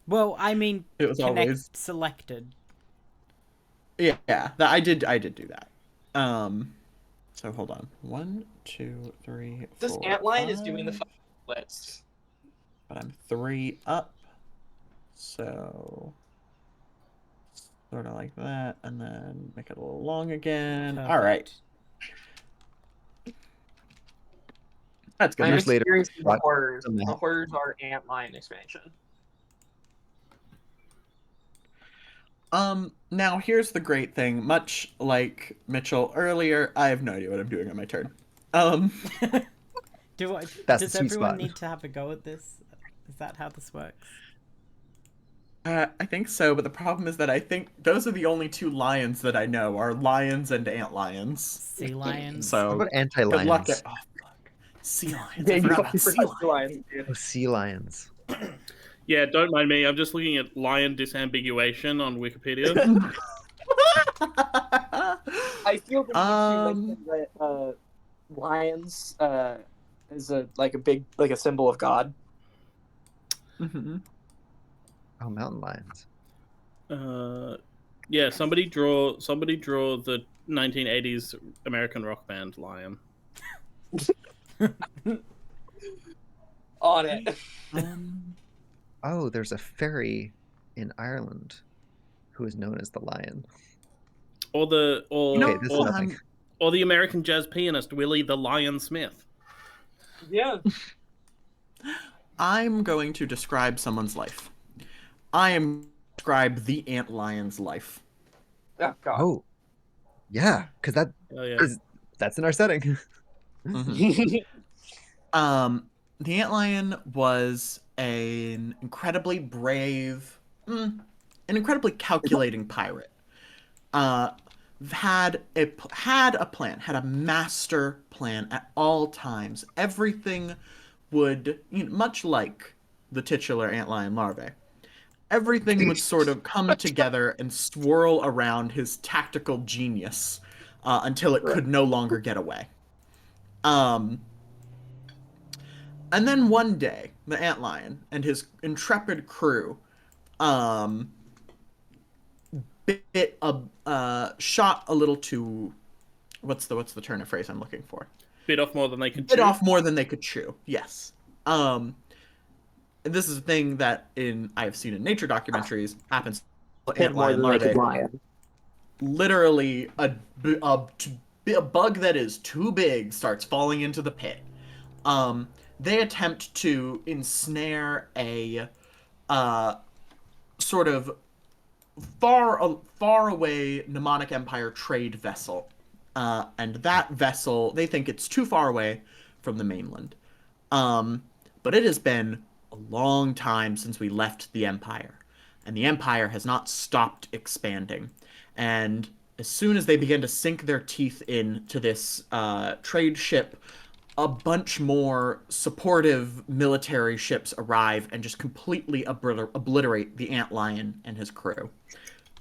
C: Well, I mean,
E: It was
C: connect
E: always
C: selected.
E: yeah. I did do that. So hold on. 1, 2, 3, 4.
B: This antlion is
E: 5,
B: doing the list.
E: but I'm 3 up. So sort of like that, and then make it a little long again.
C: Perfect.
E: All right. That's good.
B: I'm
A: Years later,
B: experiencing the
A: what?
B: horrors.
A: The map.
B: The horrors are antlion expansion.
E: Now here's the great thing. Much like Mitchell earlier, I have no idea what I'm doing on my turn.
A: That's
C: Does
A: the sweet
C: everyone
A: spot.
C: need to have a go at this? Is that how this works?
E: I think so, but the problem is that I think those are the only 2 lions that I know are lions and antlions.
C: Sea lions.
A: How
E: So
A: about
E: good luck
A: anti-lions?
E: at fuck. Sea lions. I forgot about sea lions.
A: Oh, sea lions.
D: Yeah, don't mind me. I'm just looking at lion disambiguation on Wikipedia.
B: I feel the need to mention that lions is a symbol of God.
E: Mhm.
A: Oh, mountain lions.
D: Yeah, somebody draw the 1980s American rock band Lion.
B: On it.
A: Oh, there's a fairy in Ireland who is known as the lion.
D: Or the
A: Okay, this is nothing.
D: or the American jazz pianist Willie the Lion Smith.
B: Yeah.
E: I'm going to describe someone's life. I am describe the antlion's life.
B: Oh God.
A: Oh, yeah, because
D: Oh yeah.
A: that's in our setting.
E: Mhm. The antlion was an incredibly brave, an incredibly calculating pirate. Had a plan, had a master plan at all times. Everything would, much like the titular antlion larvae, everything would sort of come together and swirl around his tactical genius until it could no longer get away. Um, and then one day, the antlion and his intrepid crew, um, shot a little too. What's the turn of phrase I'm looking for?
D: Bit off more than they could
E: Bit
D: chew.
E: off more than they could chew. Yes. And this is a thing that I've seen in nature documentaries happens to antlion larvae. Literally, a bug that is too big starts falling into the pit. They attempt to ensnare a sort of far away mnemonic empire trade vessel, and that vessel, they think it's too far away from the mainland. But it has been a long time since we left the empire, and the empire has not stopped expanding. And as soon as they begin to sink their teeth into this trade ship, a bunch more supportive military ships arrive and just completely obliterate the antlion and his crew.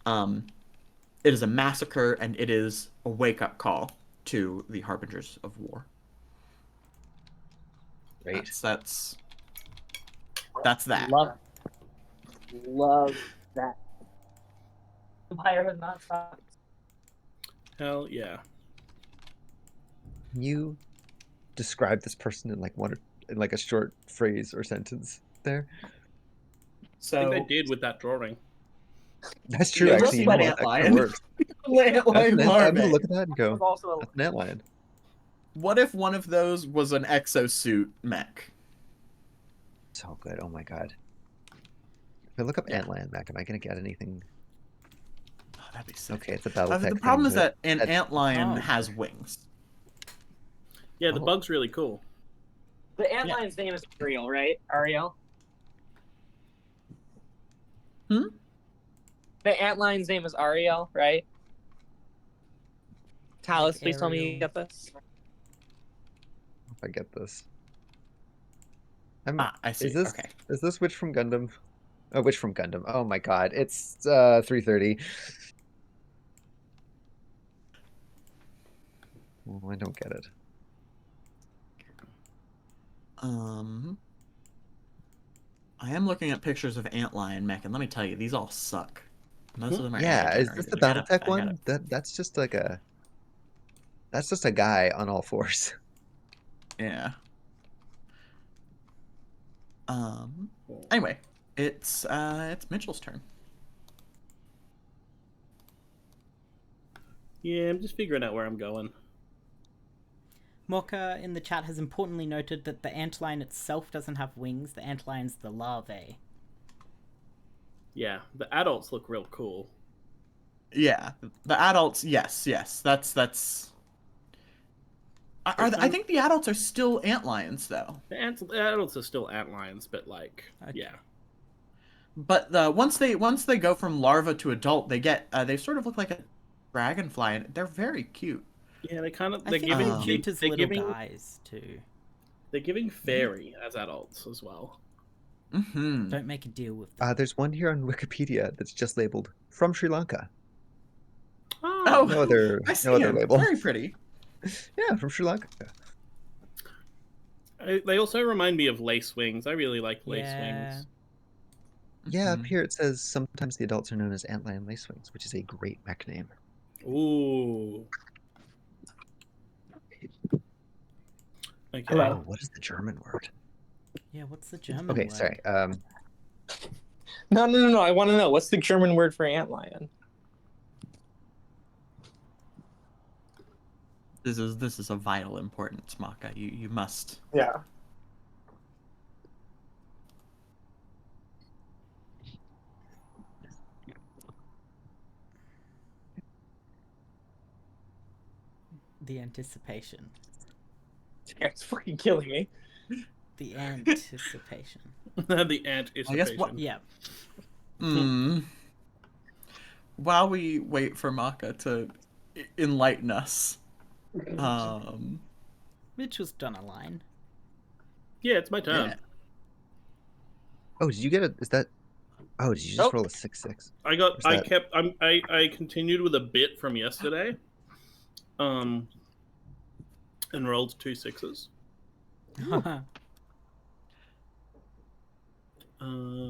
E: It is a massacre, and it is a wake-up call to the Harbingers of War.
A: Great.
E: That's that.
B: Love that. Empire has not stopped.
D: Hell yeah.
A: Can you describe this person in like a short phrase or sentence there?
D: I
E: So
D: think they did with that drawing.
A: That's true,
E: Yeah,
A: actually. You
E: let's
A: know
E: let
A: what? That
E: antlion.
A: kind of works.
E: antlion
A: I'm
E: larvae.
A: gonna look at that and go,
B: Also,
A: that's an antlion.
E: What if one of those was an exosuit mech?
A: So good. Oh my god. If I look up antlion mech, am I gonna get anything?
E: Oh, that'd be sick.
A: Okay, it's a battle tech
E: The problem
A: thing,
E: is
A: but
E: that an antlion
C: Oh.
E: has wings.
D: Yeah, the
A: Oh.
D: bug's really cool.
B: the antlion's name is Ariel, right? Ariel?
E: Hmm?
B: The antlion's name is Ariel, right? Tallis,
C: Like
B: please tell me you
C: Ariel.
B: get this.
A: if I get this.
E: I see.
A: Is this
E: Okay.
A: is this Witch from Gundam? Oh, Witch from Gundam. Oh my god. It's 3:30. Oh, I don't get it.
E: I am looking at pictures of antlion mech, and let me tell you, these all suck. Most of them are
A: Yeah, is this
E: anti-generated.
A: the BattleTech one? That's just like a guy on all fours.
E: Yeah. Anyway, it's Mitchell's turn.
D: Yeah, I'm just figuring out where I'm going.
C: Mocha in the chat has importantly noted that the antlion itself doesn't have wings. The antlion's the larvae.
D: Yeah, the adults look real cool.
E: Yeah, the adults. Yes. That's. I think the adults are still antlions, though.
D: The adults are still antlions, but like,
C: Okay.
D: yeah.
E: But once they go from larva to adult, they sort of look like a dragonfly, and they're very cute.
D: Yeah, they kind of
C: I
D: they're
C: think
D: giving
C: they're cute as
D: they're
C: little
D: giving
C: guys too.
D: they're giving fairy as adults as well.
E: Mm-hmm.
C: Don't make a deal with them.
A: There's one here on Wikipedia that's just labeled from Sri Lanka.
E: Oh,
A: No other
E: I see
A: no other
E: him.
A: label.
E: Very pretty.
A: Yeah, from Sri Lanka.
D: They also remind me of lace wings. I really like lace
C: Yeah.
D: wings.
A: Yeah, up
E: Mhm.
A: here it says sometimes the adults are known as antlion lacewings, which is a great mech name.
D: Ooh. Okay.
A: Oh, what is the German word?
C: Yeah, what's the German
A: Okay,
C: word?
A: sorry.
B: No. I want to know what's the German word for antlion.
E: This is of vital importance, Maka. You must.
B: Yeah.
C: The anticipation.
B: It's fucking killing me.
C: The anticipation.
D: The anticipation.
E: what-
C: Yeah.
E: While we wait for Maka to enlighten us,
C: Mitchell's done a line.
D: Yeah, it's my turn.
E: Yeah.
A: Oh, did you get it? Is that? Oh, did you just
B: Nope.
A: roll a 6/6?
D: I continued with a bit from yesterday. and rolled 2 6s.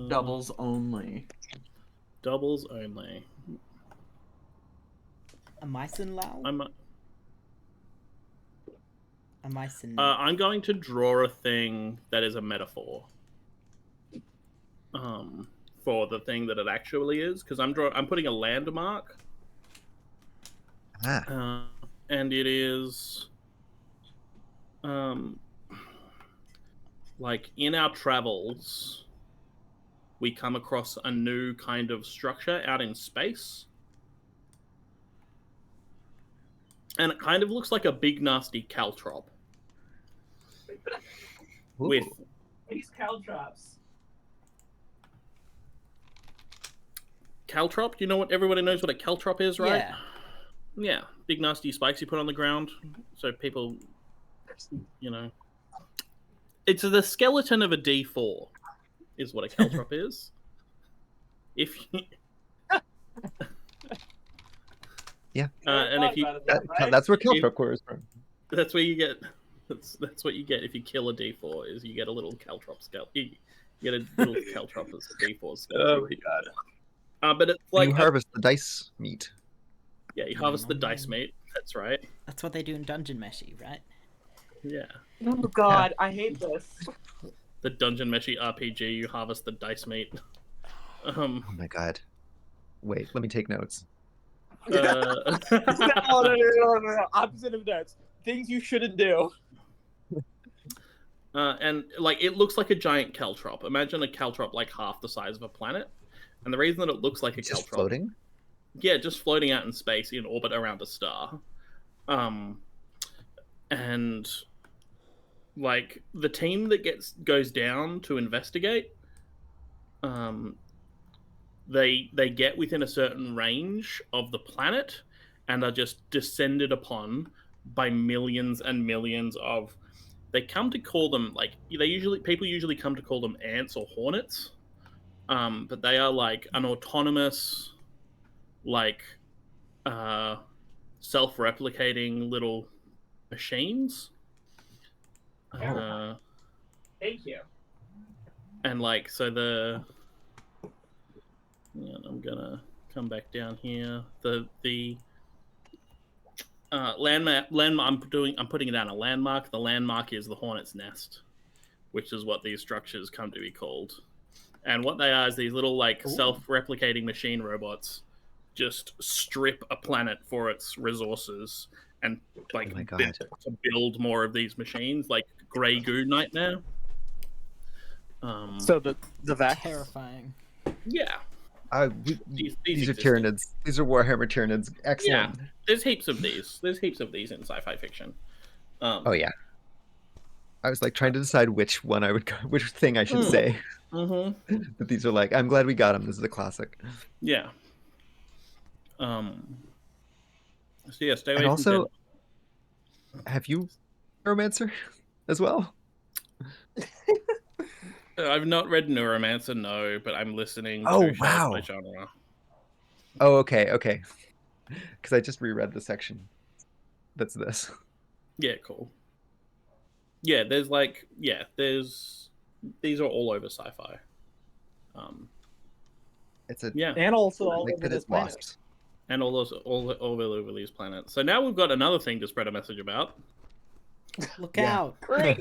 E: Doubles only.
D: Doubles only.
C: A Myson Lao? A Myson.
D: I'm going to draw a thing that is a metaphor. For the thing that it actually is, because I'm putting a landmark. And it is like in our travels we come across a new kind of structure out in space, and it kind of looks like a big nasty caltrop. With
B: these caltrops.
D: Caltrop, you know what, everybody knows what a caltrop is, right?
C: Yeah.
D: Yeah, big nasty spikes you put on the ground so people, you know. It's the skeleton of a D4 is what a caltrop is. If you...
A: Yeah.
D: And if you
A: that's where caltrop core is from.
D: That's where you get that's what you get if you kill a D4 is you get a little caltrop skeleton. You get a little caltrop as a D4 skeleton.
A: Oh my god.
D: But it's like
A: you harvest the dice meat.
D: Yeah, you harvest the dice meat. That's right.
C: That's what they do in Dungeon Meshi, right?
D: Yeah.
B: Oh god, I hate this.
D: The Dungeon Meshi RPG, you harvest the dice meat.
A: Oh my god. Wait, let me take notes.
B: No. Opposite of notes. Things you shouldn't do.
D: And like it looks like a giant caltrop. Imagine a caltrop like half the size of a planet. And the reason that it looks like a
A: Just
D: caltrop,
A: floating?
D: Yeah, just floating out in space in orbit around a star. And like the team that goes down to investigate, they get within a certain range of the planet and are just descended upon by millions and millions of. They come to call them like people usually come to call them ants or hornets, but they are like an autonomous, like self-replicating little machines.
B: Thank you.
D: And like so I'm gonna come back down here. The landmark. I'm putting it down a landmark. The landmark is the hornet's nest, which is what these structures come to be called. And what they are is these little like self-replicating machine robots just strip a planet for its resources and like to build more of these machines, like Grey Goo Nightmare.
B: So the vac.
C: Terrifying.
D: Yeah.
A: These are Tyranids. These are Warhammer Tyranids. Excellent.
D: Yeah, there's heaps of these. There's heaps of these in sci-fi fiction.
A: Oh yeah. I was like trying to decide which thing I should say.
D: Mm-hmm.
A: But these are like, I'm glad we got them. This is a classic.
D: Yeah. So yeah, stay away
A: and also,
D: from
A: have you Neuromancer as well?
D: I've not read Neuromancer, no, but I'm listening
A: Oh,
D: to
A: wow.
D: by genre.
A: Oh, okay. Because I just reread the section. That's this.
D: Yeah, cool. Yeah, there's these are all over sci-fi.
A: It's a
B: and also all
A: like
B: over
A: that
B: this
A: it's
B: planet.
A: wasps.
D: And all over these planets. So now we've got another thing to spread a message about.
C: Look
A: Yeah.
C: out.
B: Great.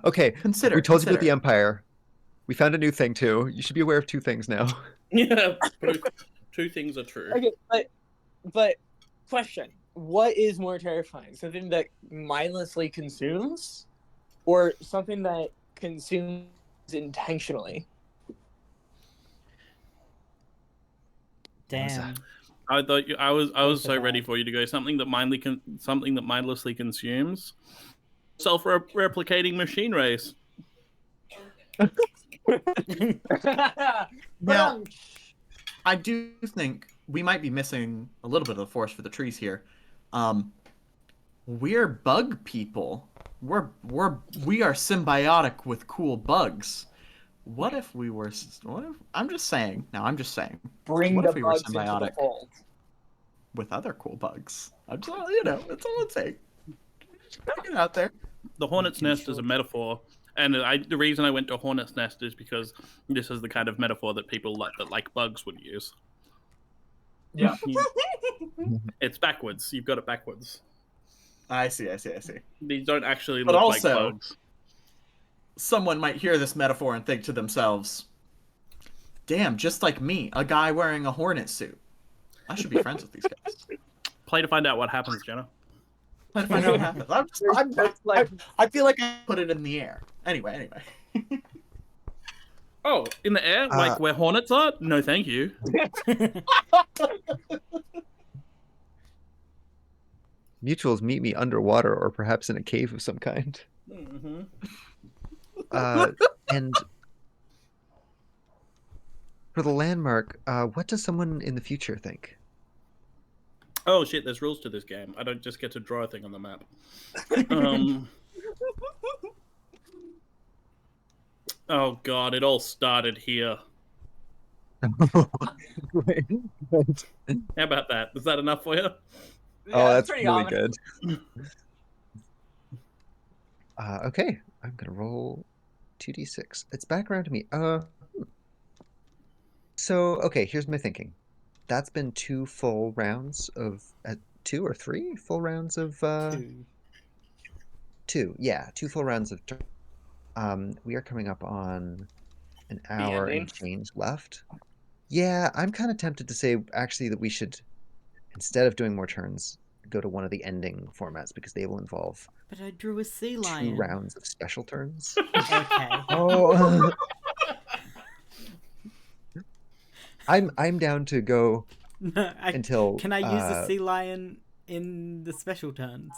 A: Okay,
E: Consider.
A: we told you about the Empire. We found a new thing too. You should be aware of two things now.
D: Yeah, two things are true.
B: Okay, but question: what is more terrifying? Something that mindlessly consumes, or something that consumes intentionally?
C: Damn.
D: I thought I was so ready for you to go something that mindlessly consumes. Self-replicating machine race.
E: Now, I do think we might be missing a little bit of the forest for the trees here. We're bug people. We are symbiotic with cool bugs. What if we were? I'm just saying.
B: Bring
E: What
B: the
E: if we were
B: bugs into the
E: symbiotic
B: fold.
E: with other cool bugs? I'm just, that's all I'm saying. Get out there.
D: The hornet's nest is a metaphor, and the reason I went to hornet's nest is because this is the kind of metaphor that people that like bugs would use.
B: Yeah.
D: It's backwards. You've got it backwards.
E: I see.
D: These don't actually
E: But
D: look
E: also,
D: like bugs.
E: Someone might hear this metaphor and think to themselves, damn, just like me, a guy wearing a hornet suit. I should be friends with these guys.
D: Play to find out what happens, Jenna.
E: Play to find out what happens. I feel like I put it in the air. Anyway.
D: Oh, in the air? Like where hornets are? No, thank you.
A: Mutuals meet me underwater or perhaps in a cave of some kind.
D: Mm-hmm.
A: And for the landmark, what does someone in the future think?
D: Oh shit, there's rules to this game. I don't just get to draw a thing on the map. Oh god, it all started here.
A: Wait.
D: How about that? Is that enough for you?
A: Oh, that's
B: pretty
A: really
B: ominous.
A: good. Okay, I'm gonna roll 2d6. It's back around to me. So okay, here's my thinking. That's been 2 full rounds of 2 or 3 full rounds of 2. Yeah, 2 full rounds of. We are coming up on an hour and change left. Yeah, I'm kind of tempted to say actually that we should, instead of doing more turns, go to one of the ending formats because they will involve.
C: But I drew a sea
A: 2
C: lion.
A: rounds of special turns.
C: Okay.
A: Oh. I'm down to go until.
C: Can I use a sea lion in the special turns?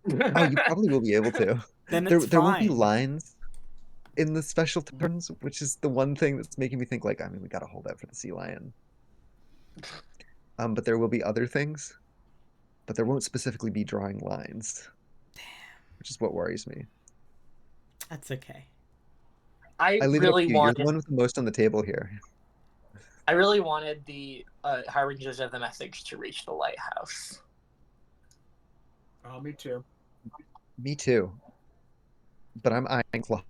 A: Oh, you probably will be able to.
C: Then
A: There
C: it's
A: will be
C: fine.
A: lines in the special turns, which is the one thing that's making me think like, I mean, we gotta hold out for the sea lion. But there will be other things, but there won't specifically be drawing lines. Damn. Which is what worries me.
B: That's
C: okay.
B: I
A: leave
B: really
A: it up to you.
B: wanted.
A: You're the one with the most on the table here.
B: I really wanted the harbingers of the message to reach the lighthouse.
E: Oh, me too.
A: Me too. But I'm eyeing claw.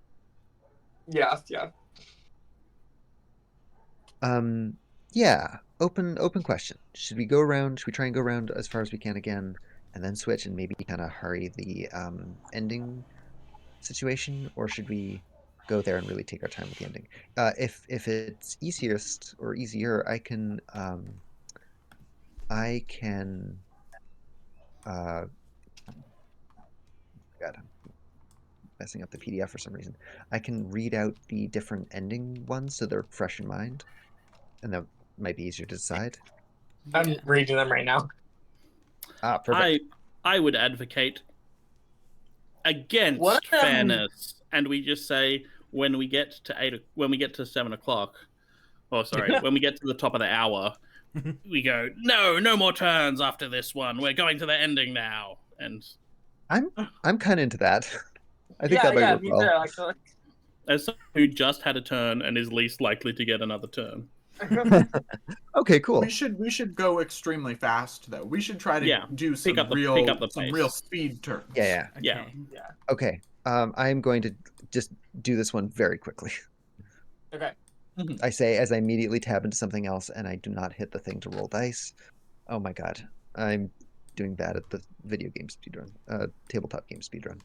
B: Yeah.
A: Yeah. Open question. Should we try and go around as far as we can again, and then switch and maybe kind of hurry the ending situation, or should we go there and really take our time with the ending? If it's easiest or easier, I can God, I'm messing up the PDF for some reason. I can read out the different ending ones so they're fresh in mind, and that might be easier to decide.
B: I'm reading them right now.
A: Perfect.
D: I would advocate against fairness, and we just say when we get to 7 o'clock, when we get to the top of the hour, we go, no more turns after this one. We're going to the ending now, and
A: I'm kind of into that. I think that might work well.
B: Too, actually.
D: As someone who just had a turn and is least likely to get another turn.
A: Okay, cool.
E: We should go extremely fast though. We should try to do some real speed turns.
A: Yeah. Okay. I'm going to just do this one very quickly.
B: Okay.
A: I say as I immediately tab into something else and I do not hit the thing to roll dice. Oh my god. I'm doing bad at the video game speedrun. Tabletop game speedrun.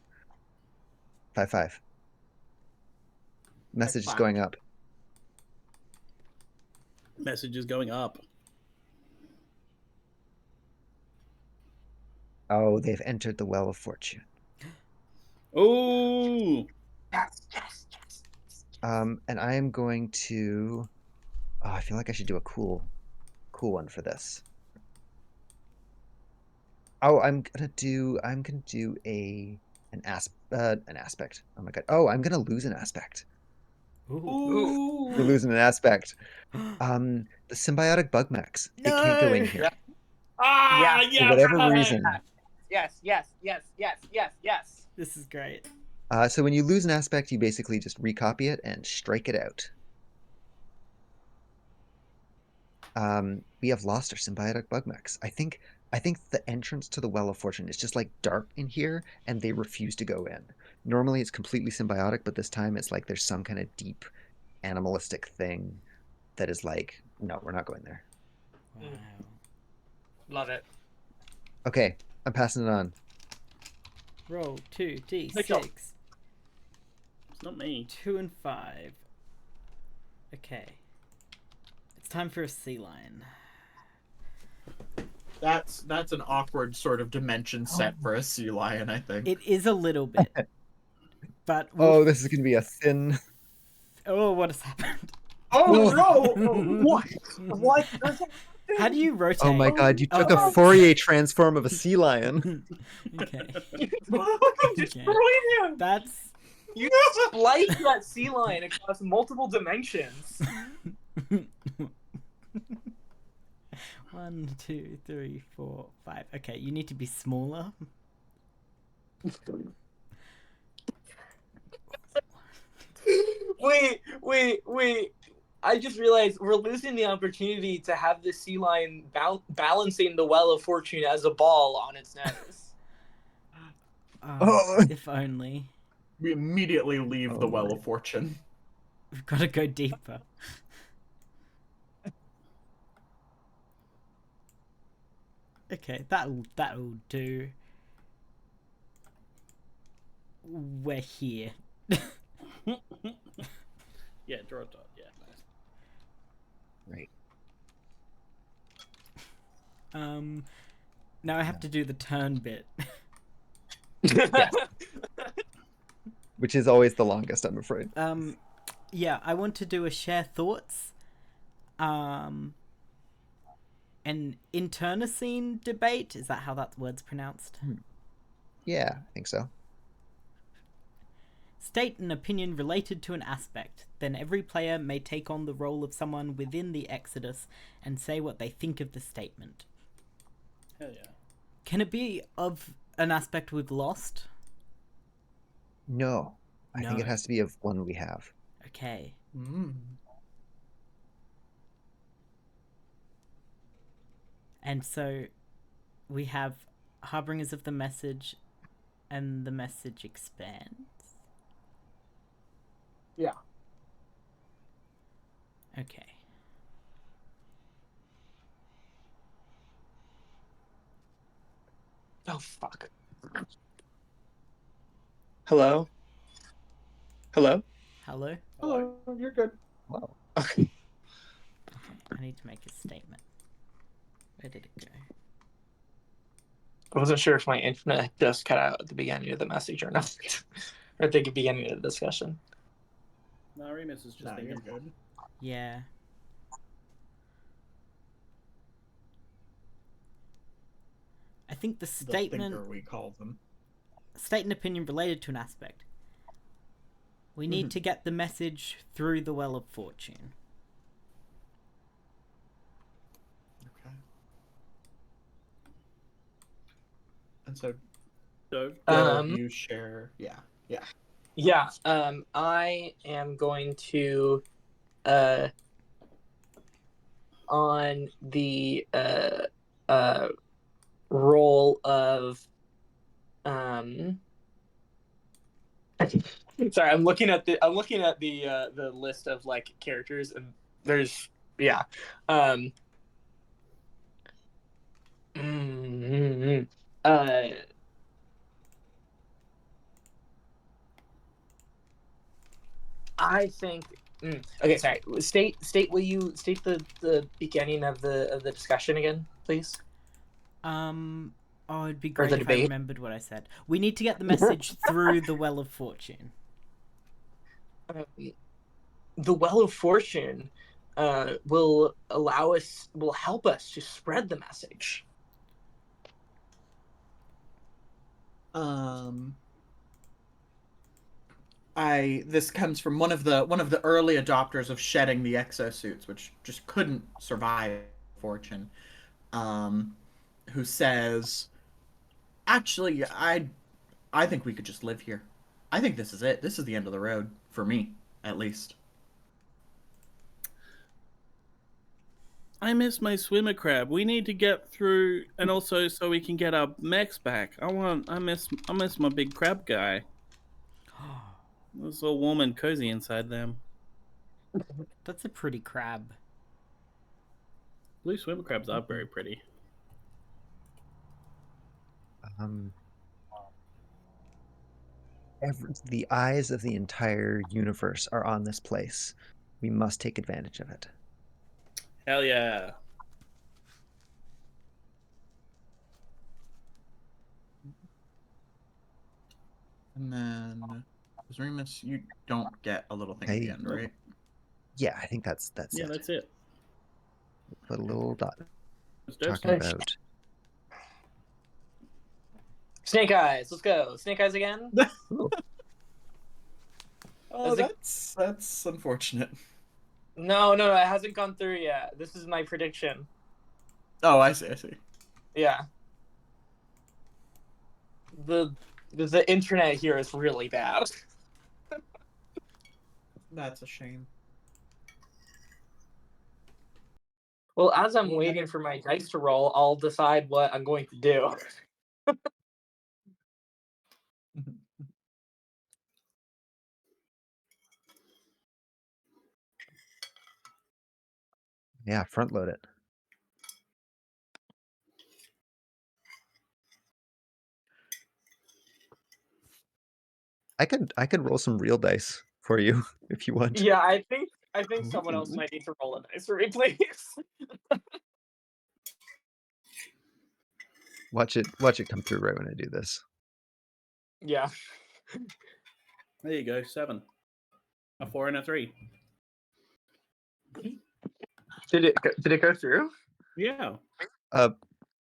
A: 5-5. Message is going up.
D: Message is going up.
A: Oh, they've entered the Well of Fortune.
D: Oh.
B: Yes.
A: And I am going to. Oh, I feel like I should do a cool one for this. Oh, I'm gonna do an aspect. Oh my god. Oh, I'm gonna lose an aspect.
C: Ooh.
A: We're losing an aspect. The symbiotic bug mechs. It can't go in here. For whatever reason.
B: Yes.
C: This is great.
A: So when you lose an aspect, you basically just recopy it and strike it out. We have lost our symbiotic bug mechs. I think I think the entrance to the Well of Fortune is just like dark in here, and they refuse to go in. Normally, it's completely symbiotic, but this time it's like there's some kind of deep animalistic thing that is like, no, we're not going there.
C: Wow.
B: Love it.
A: Okay, I'm passing it on.
C: Roll 2d6.
B: Good job.
D: It's not me.
C: 2 and 5. Okay. It's time for a sea lion.
E: That's an awkward sort of dimension set for a sea lion, I think.
C: It is a little bit. But
A: Oh, this is going to be a thin.
C: oh, what has happened?
E: Oh no!
B: What? What?
C: How do you rotate?
A: Oh my god, you took
C: Oh.
A: a Fourier transform of a sea lion.
C: Okay.
B: Destroyed him.
C: That's
B: You spliced that sea lion across multiple dimensions.
C: 1, 2, 3, 4, 5. Okay, you need to be smaller.
B: Wait. I just realized we're losing the opportunity to have the sea lion balancing the Well of Fortune as a ball on its nose.
A: Oh.
C: If only.
E: We immediately leave
A: Oh
E: the Well
A: my.
E: of Fortune.
C: We've got to go deeper. Okay, that'll do. We're here.
D: Yeah, draw a dot. Yeah, nice.
A: Right.
C: Now I have to do the turn bit.
A: Which is always the longest, I'm afraid.
C: Yeah, I want to do a share thoughts. An internecine debate. Is that how that word's pronounced?
A: Yeah, I think so.
C: State an opinion related to an aspect. Then every player may take on the role of someone within the Exodus and say what they think of the statement.
D: Hell yeah.
C: Can it be of an aspect we've lost?
A: No. I think
C: No.
A: it has to be of one we have.
C: Okay.
E: Mm.
C: And so we have Harbingers of the Message, and the message expands.
E: Yeah.
C: Okay.
B: Oh, fuck. Hello? Hello?
C: Hello?
E: Hello, you're good.
A: Wow.
B: Okay.
C: I need to make a statement. Where did it go?
B: I wasn't sure if my internet just cut out at the beginning of the message or not. Or at the beginning of the discussion.
D: No, Remus is just
E: No,
D: thinking.
E: you're good.
C: Yeah. I think the
E: The
C: statement
E: thinker, we call them.
C: state an opinion related to an aspect. We need to get the message through the Well of Fortune.
E: Okay. And so,
D: So,
E: you share. Yeah.
B: Yeah, I am going to on the role of sorry, I'm looking at the list of like characters, and there's um mm, uh I think. Okay, sorry. State. Will you state the beginning of the discussion again, please?
C: Oh, it'd be
B: Or
C: great
B: the
C: if I
B: debate.
C: remembered what I said. We need to get the message through the Well of Fortune.
B: The Well of Fortune will help us to spread the message.
E: This comes from one of the early adopters of shedding the exosuits, which just couldn't survive Fortune. Who says, actually, I think we could just live here. I think this is it. This is the end of the road for me, at least.
D: I miss my swimmer crab. We need to get through, and also so we can get our mechs back. I miss my big crab guy. It's all warm and cozy inside them.
C: That's a pretty crab.
D: Blue swimmer crabs are very pretty.
A: Um, the eyes of the entire universe are on this place. We must take advantage of it.
D: Hell yeah.
E: And then, Remus, you don't get a little thing at the end, right?
A: Yeah, I think that's
D: Yeah,
A: it.
D: that's it.
A: Put a little dot
D: It's
A: talking
D: just-
A: about.
B: Snake Eyes. Let's go. Snake Eyes again.
E: Oh, that's unfortunate.
B: No, it hasn't gone through yet. This is my prediction.
E: Oh, I see.
B: Yeah. The internet here is really bad.
E: That's a shame.
B: Well, as I'm waiting for my dice to roll, I'll decide what I'm going to do.
A: Yeah, front load it. I could roll some real dice for you if you want.
B: Yeah, I think someone else might need to roll a dice for me, please.
A: Watch it come through right when I do this.
B: Yeah.
D: There you go, 7. A 4 and a 3.
B: Did it go through?
D: Yeah.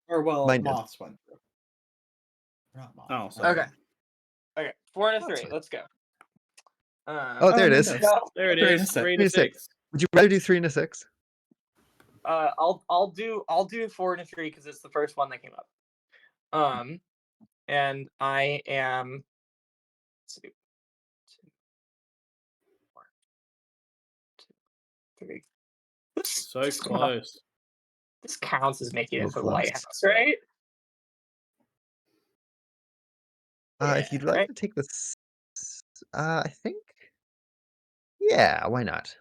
E: Or well,
A: Mine did.
E: Moths went through. Not Moths.
D: Oh, sorry.
B: Okay. 4 and a
A: That's
B: 3.
A: fine.
B: Let's go.
A: Oh, there it is.
E: nice.
D: There it
E: 3 and
D: is.
E: a 6.
D: 3 and a 6.
A: Would you rather do 3 and a 6?
B: I'll do 4 and a 3 because it's the first one that came up. And I am 2, 4, 2, 3.
D: So close.
B: This counts as making it
A: So
B: to the
A: close.
B: lighthouse, right?
A: If you'd like
B: right?
A: to take this, I think. Yeah, why not?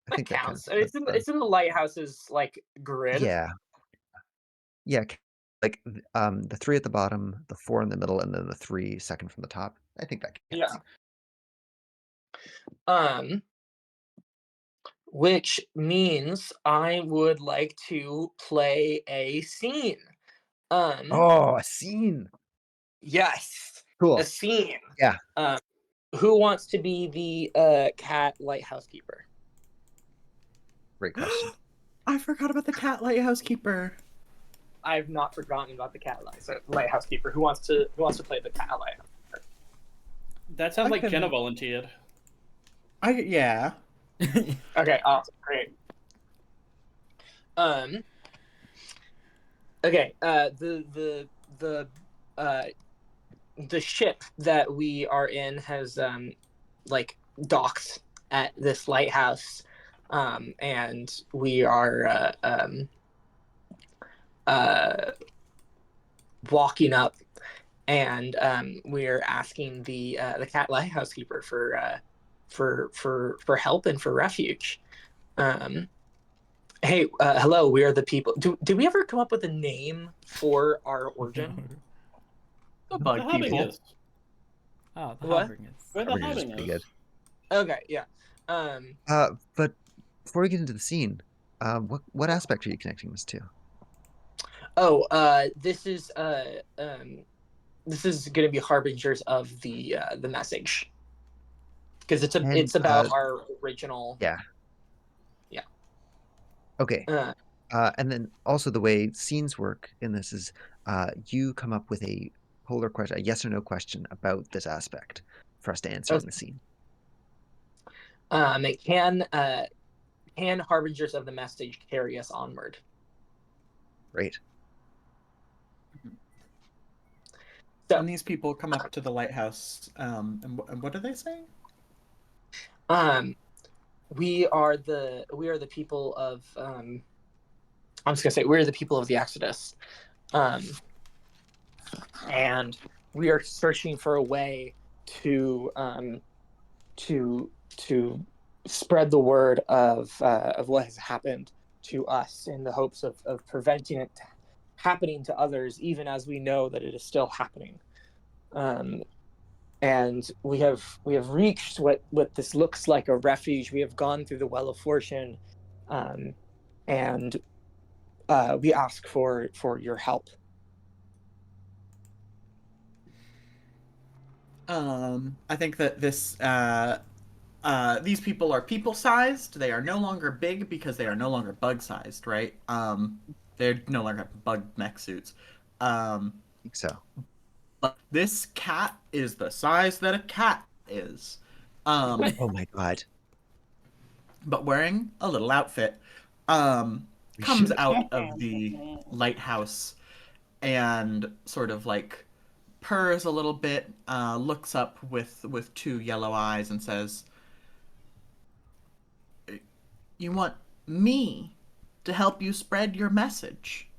A: I
B: That
A: think that
B: counts.
A: counts.
B: I mean, it's in the lighthouse's like grid.
A: Yeah. Like the 3 at the bottom, the 4 in the middle, and then the 3 second from the top. I think that counts.
B: Yeah. Which means I would like to play a scene.
A: Oh, a scene.
B: Yes.
A: Cool.
B: A scene.
A: Yeah.
B: Who wants to be the cat lighthouse keeper?
A: Great question.
E: I forgot about the cat lighthouse keeper.
B: I've not forgotten about the cat lighthouse keeper. Who wants to play the cat lighthouse keeper?
D: That sounds
E: I
D: like
E: can-
D: Jenna volunteered.
E: Yeah.
B: Okay, awesome, great. Okay, the ship that we are in has like docked at this lighthouse, and we are walking up, and we're asking the cat lighthouse keeper for help and for refuge. Hey, hello, we are the people. Did we ever come up with a name for our origin?
E: The
D: The
E: bug people.
D: Harbingers.
C: Oh, the
B: What?
C: Harbingers.
D: We're the
A: Harbingers is pretty
D: Harbingers.
B: Okay, yeah.
A: But before we get into the scene, what aspect are you connecting this to?
B: This is going to be harbingers of the message, because it's about our original.
A: Yeah.
B: Yeah.
A: Okay. And then also the way scenes work in this is you come up with a polar question, a yes or no question about this aspect for us to answer in the scene.
B: Can harbingers of the message carry us onward?
A: Great.
B: So,
E: And these people come up to the lighthouse, and what are they saying?
B: we are the people of I'm just gonna say we're the people of the Exodus, um, and we are searching for a way to to spread the word of what has happened to us in the hopes of preventing it happening to others, even as we know that it is still happening. And we have reached what this looks like a refuge. We have gone through the well of fortune, and we ask for your help.
E: I think that these people are people-sized. They are no longer big because they are no longer bug-sized, right? They're no longer bug mech suits.
A: I think so.
E: But this cat is the size that a cat is.
A: Oh my god.
E: But wearing a little outfit.
A: We
E: Comes
A: should.
E: out of the lighthouse and sort of like purrs a little bit, looks up with two yellow eyes and says, "You want me to help you spread your message?"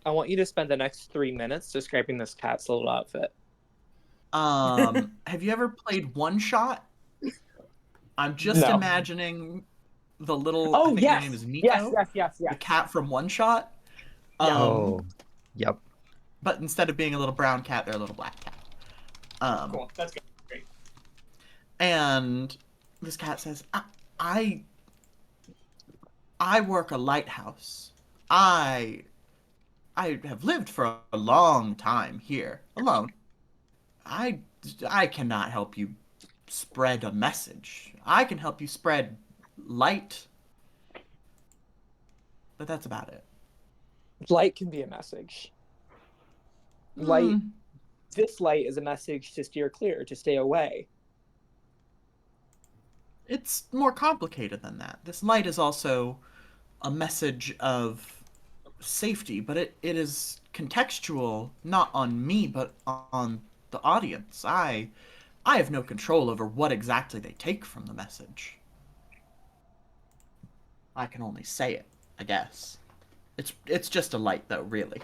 B: I want you to spend the next 3 minutes describing this cat's little outfit.
E: Have you ever played One Shot? I'm just
B: No.
E: imagining the little. I
B: Oh
E: think their
B: yes,
E: name is
B: yes,
E: Nico,
B: yes, yes,
E: the
B: yes.
E: cat from One Shot.
B: Yeah.
A: Oh, yep.
E: But instead of being a little brown cat, they're a little black cat.
B: Cool. That's good. Great.
E: And this cat says, I I work a lighthouse. I I have lived for a long time here alone. I I cannot help you spread a message. I can help you spread light, but that's about it.
B: Light can be a message. Light. This light is a message to steer clear, to stay away.
E: It's more complicated than that. This light is also a message of safety, but it is contextual, not on me, but on the audience. I have no control over what exactly they take from the message. I can only say it, I guess. It's just a light, though, really.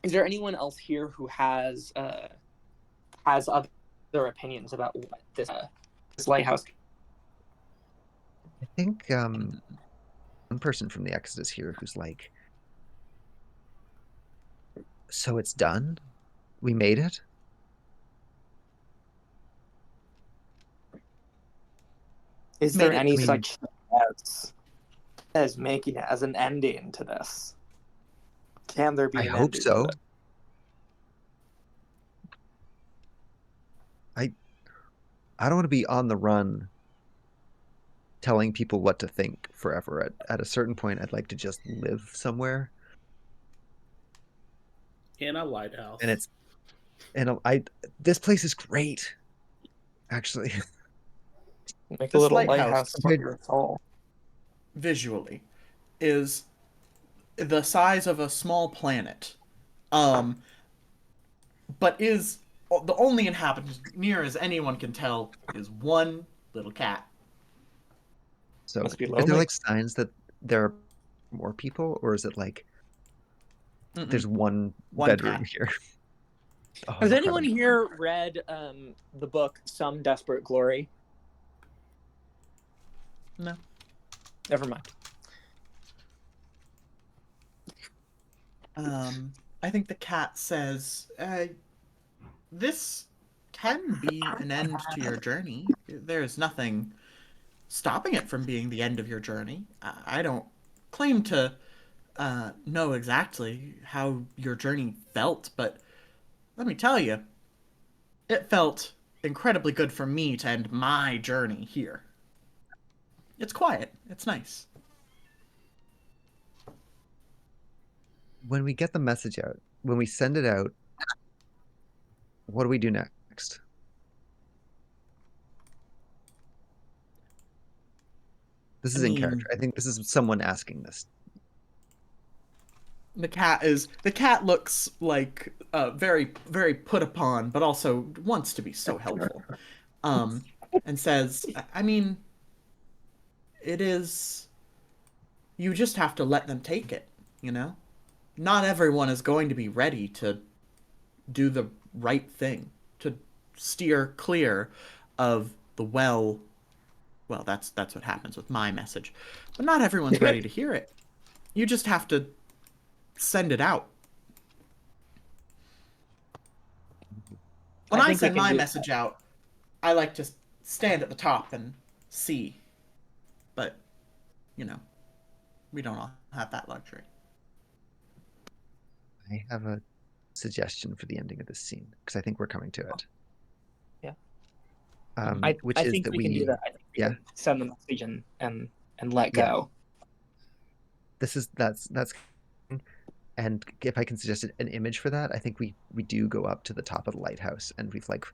B: Is there anyone else here who has other opinions about what this lighthouse?
A: I think one person from the Exodus here who's like, so it's done? We made it?
B: Is
E: Made
B: there
E: it.
B: any
A: I mean,
B: such thing as making it as an ending to this? Can there be
A: I
B: an
A: hope
B: ending to
A: so.
B: this?
A: I don't want to be on the run telling people what to think forever. At a certain point, I'd like to just live somewhere.
D: In a lighthouse.
A: This place is great, actually.
B: Make a
E: This
B: little
E: lighthouse,
B: lighthouse for your soul.
E: visually, is the size of a small planet. Um, but is the only inhabitant, near as anyone can tell, is one little cat.
A: So,
B: Must be
A: are there
B: lonely.
A: like signs that there are more people, or is it like there's one bedroom
E: cat.
A: here? Oh,
B: Has anyone
A: incredible.
B: here read the book Some Desperate Glory?
E: No.
B: Never mind.
E: I think the cat says, "This can be an end to your journey. There's nothing stopping it from being the end of your journey. I don't claim to know exactly how your journey felt, but let me tell you, it felt incredibly good for me to end my journey here. It's quiet. It's nice."
A: When we get the message out, when we send it out, what do we do next? This
E: I
A: is in character.
E: mean,
A: I think this is someone asking this.
E: The cat looks like very very put upon, but also wants to be so helpful. Um, and says, I mean, it is. You just have to let them take it. You know, not everyone is going to be ready to do the right thing, to steer clear of the well, that's what happens with my message. But not everyone's ready to hear it. You just have to send it out. When
B: I
E: I
B: think we
E: send
B: can
E: my
B: do
E: message out, I like to stand at the top and see. But, you know, we don't all have that luxury.
A: I have a suggestion for the ending of this scene because I think we're coming to it.
B: Yeah.
A: Which
B: I
A: is
B: think
A: that
B: we can do that. I think we
A: yeah,
B: can send the message and let
A: Yeah.
B: go.
A: that's and if I can suggest an image for that, I think we do go up to the top of the lighthouse and we've like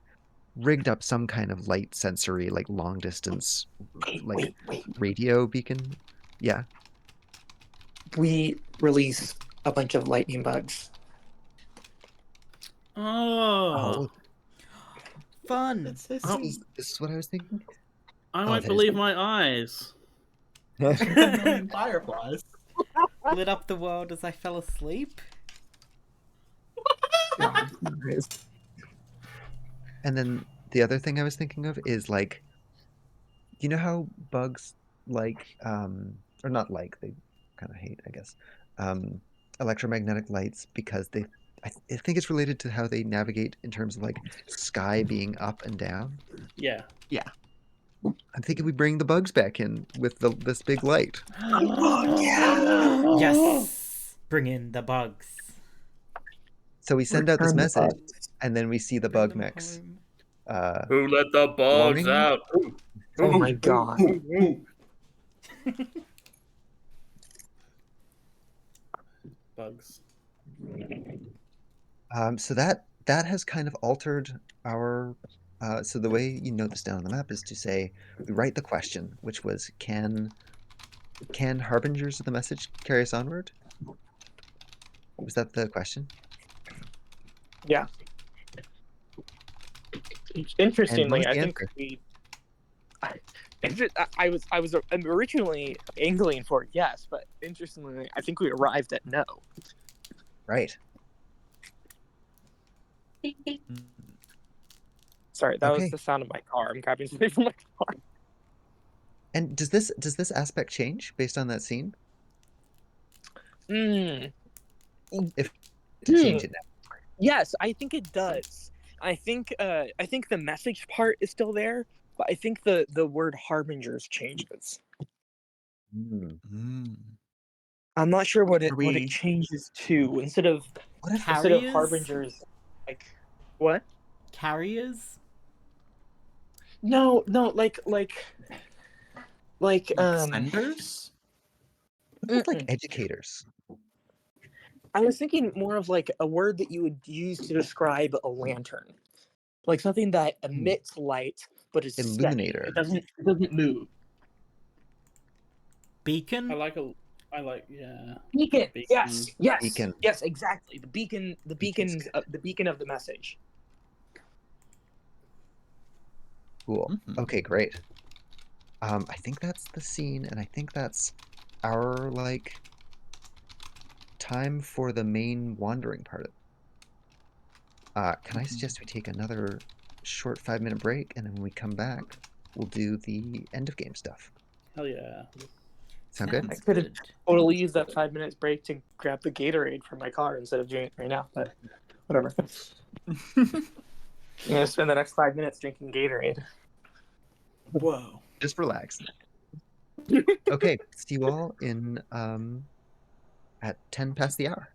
A: rigged up some kind of light sensory like long distance like
B: Wait.
A: radio beacon. Yeah.
B: We release a bunch of lightning bugs.
D: Oh,
C: Fun.
E: It's this
A: This is what I was thinking.
D: I
A: Oh,
D: won't
A: that is
D: believe
A: good.
D: my eyes.
E: a million fireflies.
C: Lit up the world as I fell asleep.
A: And then the other thing I was thinking of is like, you know how bugs like, or not like, they kind of hate, I guess, um, electromagnetic lights because I think it's related to how they navigate in terms of like sky being up and down.
D: Yeah.
E: Yeah.
A: I'm thinking we bring the bugs back in with this big light.
C: Yes. Bring in the bugs.
A: So we send out this
B: Return the
A: message,
B: bugs.
A: and then we see the
C: Bring
A: bug
C: them
A: mechs
C: home.
D: Who let the bugs
A: forming.
D: out?
B: Oh my god.
D: Bugs.
A: So that has kind of altered our. So the way you note this down on the map is to say we write the question, which was can harbingers of the message carry us onward? Was that the question?
B: Yeah.
A: And what
B: Interestingly,
A: was
B: I
A: the
B: think
A: answer?
B: I was originally angling for yes, but interestingly, I think we arrived at no.
A: Right.
B: Sorry, that was
A: Okay.
B: the sound of my car. I'm grabbing something from my car.
A: And does this aspect change based on that scene?
B: Hmm.
A: If to change it now.
B: Yes, I think it does. I think the message part is still there, but I think the word harbingers changes. I'm not sure what it changes to instead of
A: What if
C: Carriers?
B: harbingers, like what?
C: Carriers?
B: No, like
E: Senders?
A: what if like educators?
B: I was thinking more of like a word that you would use to describe a lantern, like something that emits light but is steady.
A: Illuminator.
B: It doesn't move.
C: Beacon?
D: Yeah.
B: Beacon.
D: Beacon.
A: Beacon.
B: Yes, exactly. The beacon
A: Beacon's
B: the beacon of the message.
A: Cool. Okay, great. I think that's the scene, and I think that's our like time for the main wandering part of it. Can I suggest we take another short 5-minute break, and then when we come back, we'll do the end of game stuff.
D: Hell yeah.
A: Sound good?
B: I could have totally used that 5 minutes break to grab the Gatorade from my car instead of doing it right now, but whatever. I'm gonna spend the next 5 minutes drinking Gatorade.
E: Whoa.
A: Just relax. Okay, see you all in at 10 past the hour.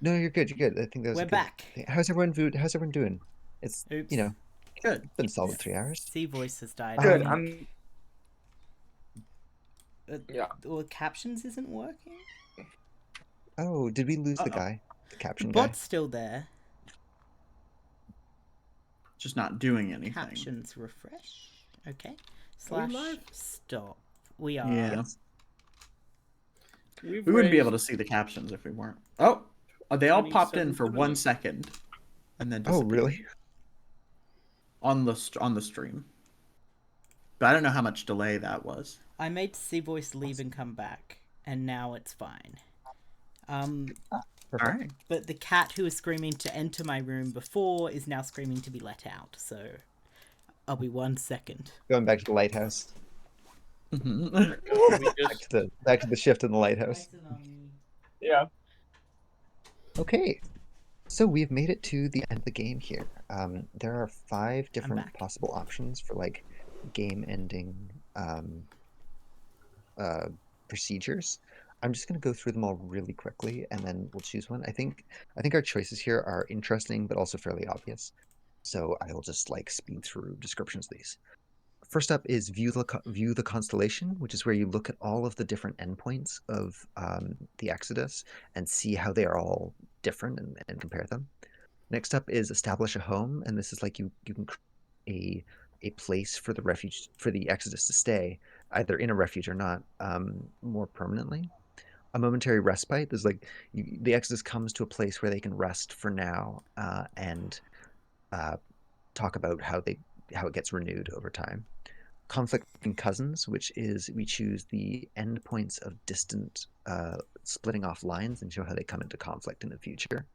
A: No, you're good. You're good. I think that was
C: We're
A: a good
C: back.
A: thing. How's everyone doing? It's
C: Oops.
A: you know,
E: Good.
A: it's been a solid 3 hours.
C: C voice has died.
B: Good.
A: Um,
B: Yeah.
C: Well, captions isn't working.
A: Oh, did we lose the
E: Uh-oh.
A: guy? The
C: The
A: caption guy?
C: bot's still there.
E: Just not doing anything.
C: Captions refresh. Okay.
D: Are we
C: Slash
D: live?
C: stop. We are.
E: Yeah.
A: Yes.
E: We wouldn't be able to see the captions if we weren't. Oh, they all popped in for 1 second, and then
A: Oh,
E: disappeared.
A: really?
E: On the stream. But I don't know how much delay that was.
C: I made C voice leave and come back, and now it's fine.
A: Perfect.
E: All right.
C: But the cat who was screaming to enter my room before is now screaming to be let out. So I'll be 1 second.
A: Going back to the lighthouse.
E: Mhm.
A: Back to the shift in the lighthouse.
B: Yeah.
A: Okay. So we've made it to the end of the game here. There are 5 different
C: back.
A: possible options for like game ending procedures. I'm just going to go through them all really quickly, and then we'll choose one. I think our choices here are interesting, but also fairly obvious. So I will just like speed through descriptions of these. First up is view the constellation, which is where you look at all of the different endpoints of the Exodus and see how they are all different and compare them. Next up is establish a home, and this is like you can create a place for the Exodus to stay, either in a refuge or not, more permanently. A momentary respite. There's like the Exodus comes to a place where they can rest for now and talk about how it gets renewed over time. Conflict in cousins, which is we choose the endpoints of distant splitting off lines and show how they come into conflict in the future.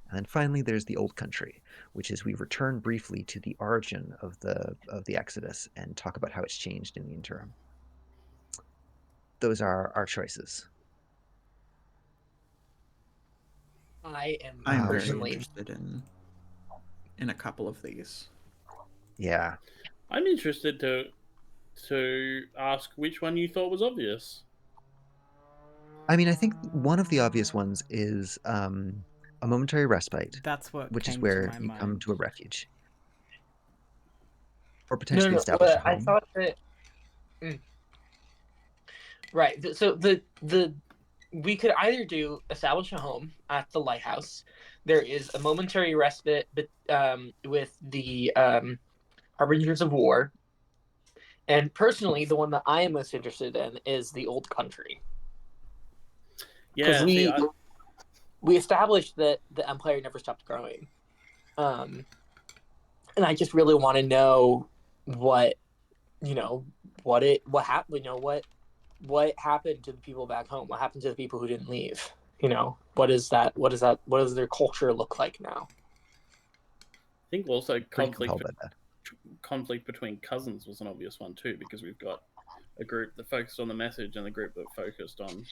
A: And then finally, there's the old country, which is we return briefly to the origin of the Exodus and talk about how it's changed in the interim. Those are our choices.
B: I am
E: I'm very
B: personally
E: interested in a couple of these.
A: Yeah.
D: I'm interested to ask which one you thought was obvious.
A: I mean, I think one of the obvious ones is A momentary respite,
C: That's what
A: which is
C: came to
A: where
C: my
A: you come
C: mind.
A: to a refuge. Or
B: No,
A: potentially
B: no, no.
A: establish a
B: I
A: home.
B: thought that. Mm, right. So the we could either do establish a home at the lighthouse. There is a momentary respite, but with the harbingers of war. And personally, the one that I am most interested in is the old country, because
D: Yeah, see,
B: we established that the empire never stopped growing, and I just really want to know what what happened. What happened to the people back home? What happened to the people who didn't leave? What is that? What is that? What does their culture look like now?
D: I think also
A: Pretty compelled by that.
D: conflict between cousins was an obvious one too, because we've got a group that focused on the message and a group that focused on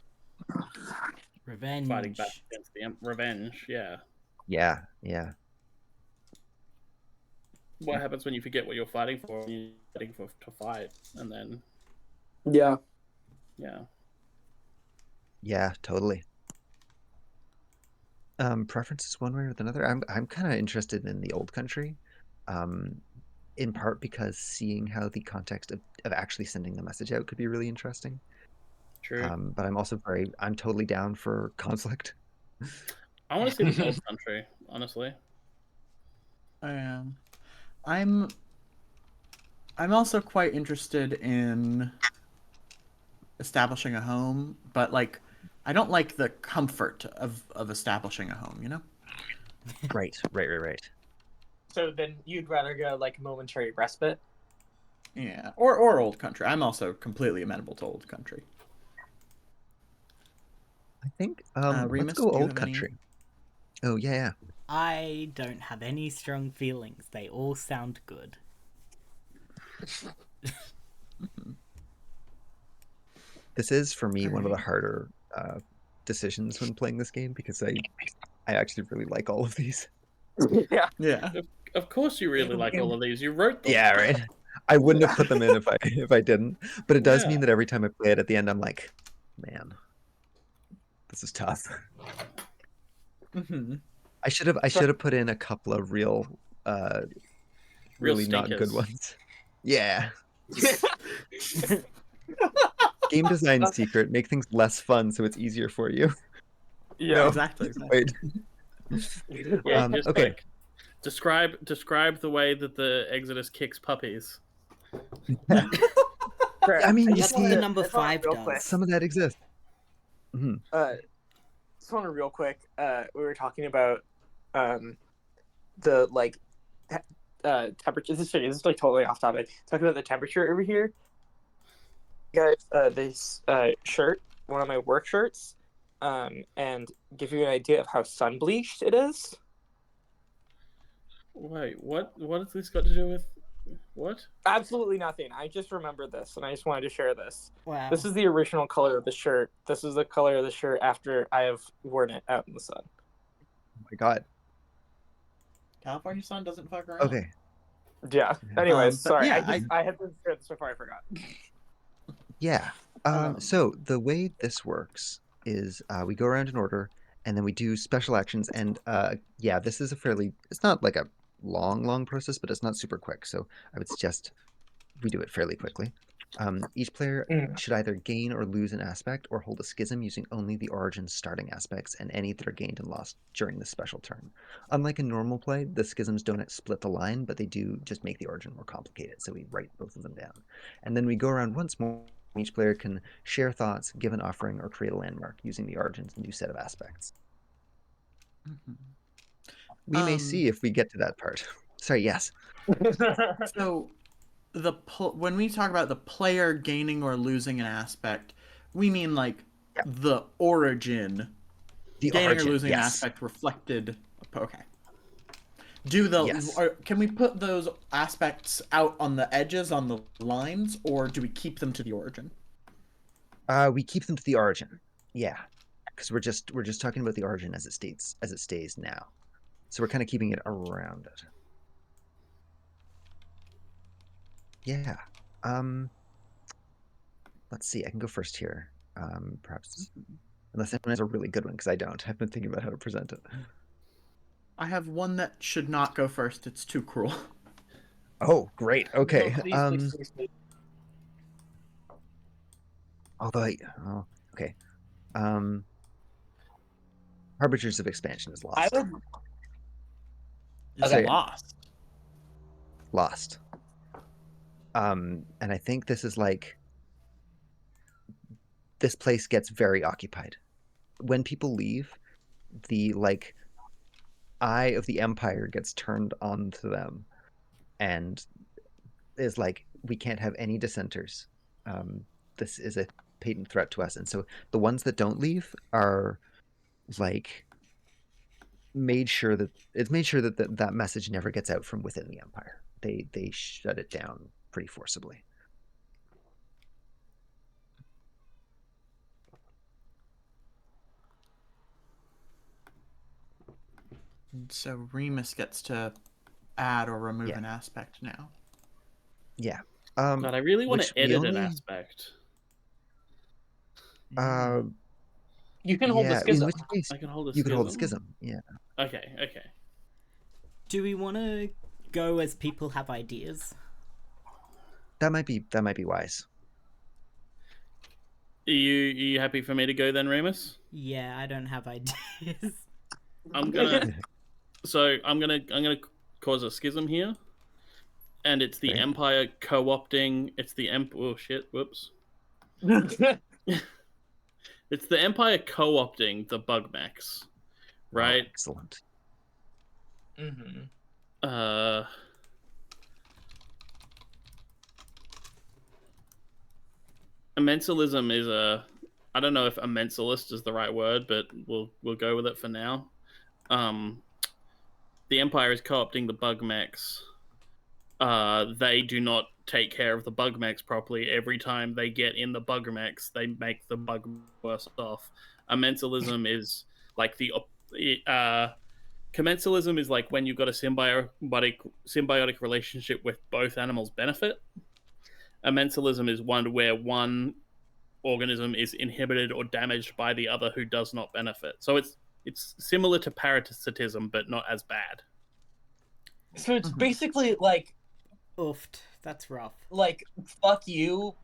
D: fighting back
C: Revenge.
D: against the revenge. Yeah.
A: Yeah, yeah.
D: What happens when you forget what you're fighting for and you're fighting for to fight, and then
B: Yeah.
D: yeah.
A: Yeah, totally. Preferences one way or another. I'm kind of interested in the old country, in part because seeing how the context of actually sending the message out could be really interesting.
D: True.
A: But I'm totally down for conflict.
D: I want to see the old country, honestly.
E: I'm also quite interested in establishing a home, but like I don't like the comfort of establishing a home, you know?
A: Right.
B: So then you'd rather go like momentary respite?
E: Yeah. Or old country. I'm also completely amenable to old country.
A: I think let's
E: Remus,
A: go
E: do you
A: old
E: have any?
A: country. Oh yeah.
C: I don't have any strong feelings. They all sound good.
A: This is for me one of the
E: Alright.
A: harder decisions when playing this game because I actually really like all of these.
B: Yeah.
E: Yeah.
D: Of course, you really like all of these. You wrote them.
A: Yeah, right. I wouldn't have put them in if I didn't. But it does
D: Yeah.
A: mean that every time I play it at the end, I'm like, man, this is tough.
E: Mm-hmm.
A: I should have put in a couple of real really not good
D: stinkers.
A: ones. Yeah. Game design secret, make things less fun so it's easier for you.
B: Yeah.
A: No.
E: Exactly.
A: Wait.
D: Yeah, just
A: Okay.
D: like describe the way that the Exodus kicks puppies.
A: I mean, you
C: That's what
A: see,
C: the number 5
B: real
C: does.
B: quick.
A: some of that exists. Mhm.
B: Just want to real quick. We were talking about the like temperature. This is like totally off topic. Talking about the temperature over here, guys. This shirt, one of my work shirts, and give you an idea of how sun bleached it is.
D: Wait, what? What has this got to do with what?
B: Absolutely nothing. I just remembered this, and I just wanted to share this.
C: Wow.
B: This is the original color of the shirt. This is the color of the shirt after I have worn it out in the sun.
A: Oh my god.
E: California sun doesn't fuck around.
A: Okay.
B: Yeah. Anyways,
E: but
B: sorry.
E: yeah,
B: I had to share this before I forgot.
A: Yeah. So the way this works is we go around in order and then we do special actions. And yeah, this is it's not like a long process, but it's not super quick. So I would suggest we do it fairly quickly. Each player should either gain or lose an aspect or hold a schism using only the origin's starting aspects and any that are gained and lost during this special turn. Unlike in normal play, the schisms don't split the line, but they do just make the origin more complicated. So we write both of them down. And then we go around once more. Each player can share thoughts, give an offering, or create a landmark using the origin's new set of aspects.
E: Mhm.
A: We may see if we get to that part. Sorry, yes.
E: So when we talk about the player gaining or losing an aspect, we mean like
A: Yeah.
E: the origin.
A: The
E: Gaining
A: origin,
E: or losing an
A: yes.
E: aspect reflected. Okay.
A: Yes.
E: Can we put those aspects out on the edges, on the lines, or do we keep them to the origin?
A: We keep them to the origin. Yeah, because we're just talking about the origin as it stays now. So we're kind of keeping it around it. Yeah. Let's see. I can go first here. Perhaps unless anyone has a really good one, because I don't. I've been thinking about how to present it.
E: I have one that should not go first. It's too cruel.
A: Oh, great. Okay.
B: No, please.
A: Although oh, okay. Um, Harbingers of Expansion is
B: I
A: lost.
B: would.
E: It's
B: Okay.
E: lost.
A: Lost. And I think this is like this place gets very occupied. When people leave, the like eye of the Empire gets turned onto them and is like, we can't have any dissenters. This is a patent threat to us. And so the ones that don't leave are like made sure that that message never gets out from within the Empire. They shut it down pretty forcibly.
E: So Remus gets to add or remove
A: Yeah.
E: an aspect now.
A: Yeah.
D: God, I really want
A: which
D: to
A: we
D: edit an
A: only-
D: aspect.
B: You can hold the
A: in
B: schism.
A: which case
D: I can hold a
A: you could hold a
D: schism?
A: schism. Yeah.
D: Okay.
C: Do we want to go as people have ideas?
A: That might be wise.
D: Are you happy for me to go then, Remus?
C: Yeah, I don't have ideas.
D: I'm gonna cause a schism here, and it's the
A: Okay.
D: Empire co-opting. It's the Oh shit! Whoops. It's the Empire co-opting the bug mechs, right?
A: Oh, excellent.
B: Mm-hmm.
D: Immensalism is a. I don't know if immensalist is the right word, but we'll go with it for now. The Empire is co-opting the bug mechs. They do not take care of the bug mechs properly. Every time they get in the bug mechs, they make the bug worse off. Immensalism is like the commensalism is like when you've got a symbiotic relationship with both animals benefit. Immensalism is one where one organism is inhibited or damaged by the other who does not benefit. So it's similar to parasitism, but not as bad.
B: So it's basically like,
C: Oofed. That's rough.
B: like, fuck you,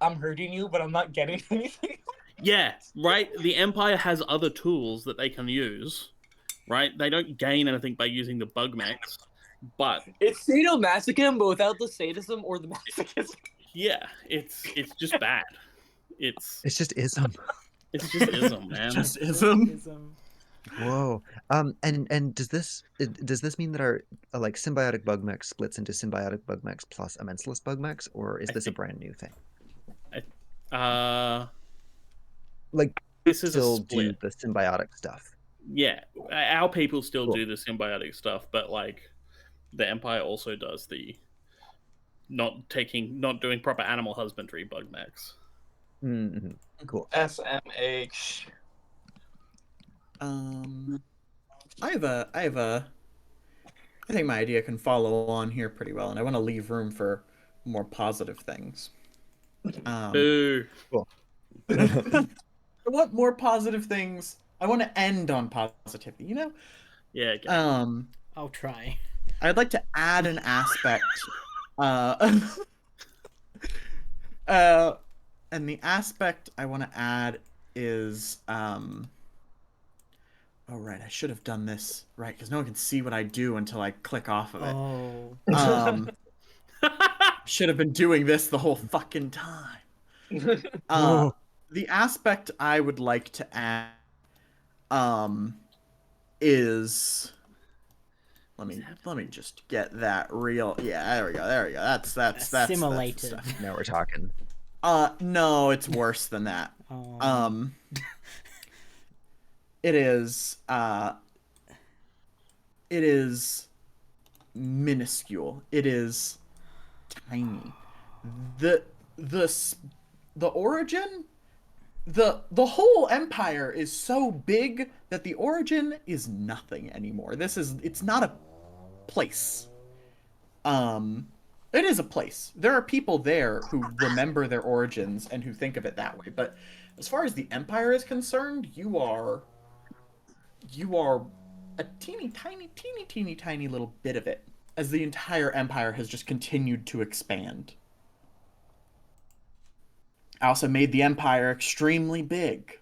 B: I'm hurting you, but I'm not getting anything.
D: Yeah, right? The Empire has other tools that they can use, right? They don't gain anything by using the bug mechs, but
B: It's sadomasochism, but without the sadism or the masochism.
D: yeah, it's just bad. It's
A: just ism.
D: It's just ism, man.
E: Just ism.
C: Ism.
A: Whoa. And does this mean that our like symbiotic bug mech splits into symbiotic bug mechs plus immensalist bug mechs, or is this a brand new thing? Like,
D: This is
A: still
D: a
A: do
D: split.
A: the symbiotic stuff.
D: Yeah, our people still
A: Cool.
D: do the symbiotic stuff, but like the Empire also does the not doing proper animal husbandry bug mechs.
A: Mm-hmm. Cool.
B: SMH.
E: I think my idea can follow on here pretty well, and I want to leave room for more positive things.
D: Boo.
A: Cool.
E: I want more positive things. I want to end on positivity, you know?
D: Yeah. Okay.
C: I'll try.
E: I'd like to add an aspect. And the aspect I want to add is oh right, I should have done this right because no one can see what I do until I click off of it.
C: Oh.
E: Should have been doing this the whole fucking time. The aspect I would like to add is let me just get that real. Yeah, there we go. That's
C: Assimilated.
E: That's the stuff.
A: Now we're talking.
E: No, it's worse than that.
C: Oh.
E: It is minuscule. It is tiny. The origin, the whole empire is so big that the origin is nothing anymore. It's not a place. It is a place. There are people there who remember their origins and who think of it that way. But as far as the empire is concerned, you are a teeny tiny little bit of it, as the entire empire has just continued to expand. I also made the empire extremely big,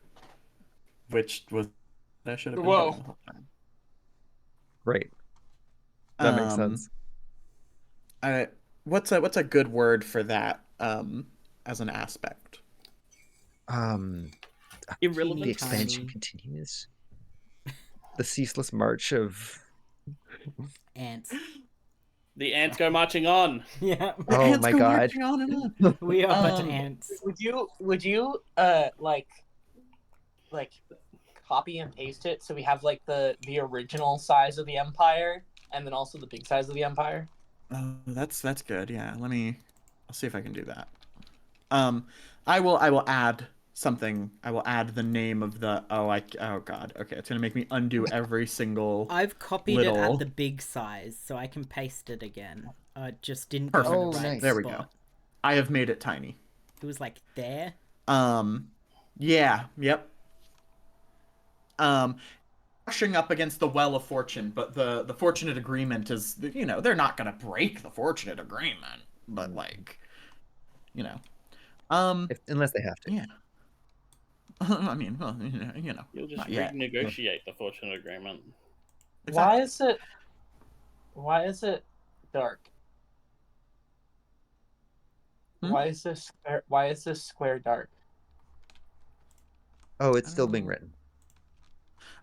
E: which was what I should have been doing
B: Whoa.
E: the whole time.
A: Great. That makes
E: Um,
A: sense.
E: what's a good word for that as an aspect?
A: The
D: Irrelevant.
A: expansion
C: Tiny.
A: continues. The ceaseless march of.
C: Ants.
D: The ants go marching on.
C: Yeah.
E: The
A: Oh
E: ants
A: my
E: go
A: God.
E: marching on and on.
C: We are but
E: Um,
C: ants.
B: Would you like copy and paste it so we have like the original size of the empire and then also the big size of the empire?
E: Oh, that's good. Yeah, I'll see if I can do that. I will add something. I will add the name of the. Oh God. Okay, it's gonna make me undo every single.
C: I've copied it at
E: little-
C: the big size, so I can paste it again. It just didn't
E: Perfect.
C: go in the
A: Oh,
C: right
A: nice.
E: There we
C: spot.
E: go. I have made it tiny.
C: It was like there.
E: Yeah. Yep. Brushing up against the well of fortune, but the fortunate agreement is, they're not gonna break the fortunate agreement, but
A: Unless they have to.
E: yeah. I mean, well,
D: You'll just
E: not yet.
D: renegotiate the fortune agreement.
E: Exactly.
B: Why is it dark?
E: Hmm?
B: Why is this square dark?
A: Oh, it's still being
E: Oh.
A: written.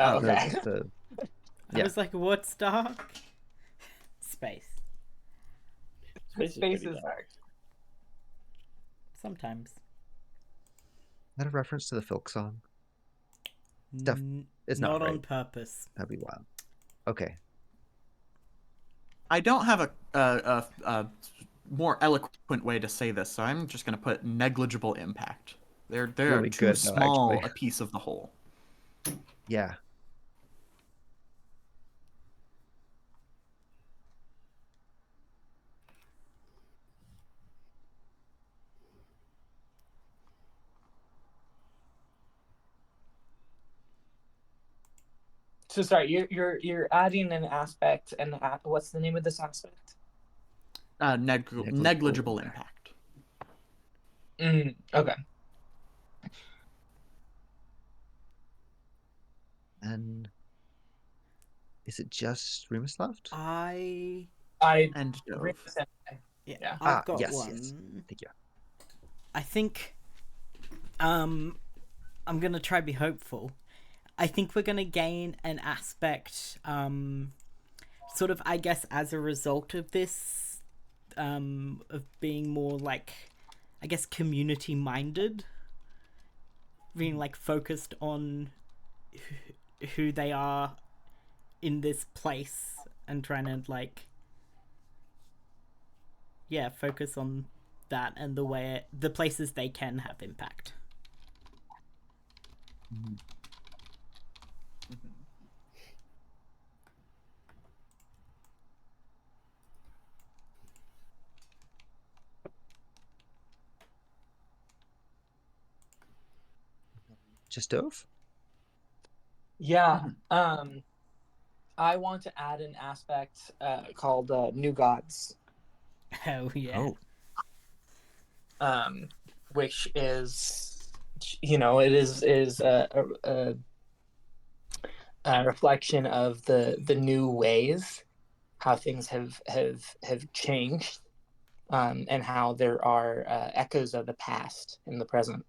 B: Oh,
E: Oh,
B: okay.
C: I
A: Yeah.
C: was like, what's dark? Space.
D: Space
B: Space
D: pretty
B: is dark.
C: Sometimes.
A: Is that a reference to the folk song? Stuff is
C: Not
A: not
C: on
A: right.
C: purpose.
A: That'd be wild. Okay.
E: I don't have a more eloquent way to say this, so I'm just gonna put negligible impact. They're
A: Really
E: too
A: good, though,
E: small
A: actually.
E: a piece of the whole.
A: Yeah.
B: So sorry, you're adding an aspect, and what's the name of this aspect?
E: Negligible impact.
B: Okay.
A: And is it just Remus left?
C: I
E: And Dove.
C: yeah, I've got
A: yes,
C: one.
A: yes. Thank you.
C: I think I'm gonna try be hopeful. I think we're gonna gain an aspect, sort of, I guess, as a result of this, of being more like, I guess, community minded, being like focused on who they are in this place and trying to like, yeah, focus on that and the places they can have impact.
A: Mhm. Just Dove?
B: Yeah. I want to add an aspect called new gods.
C: Oh yeah.
B: Which is, it is a reflection of the new ways, how things have changed, and how there are echoes of the past in the present.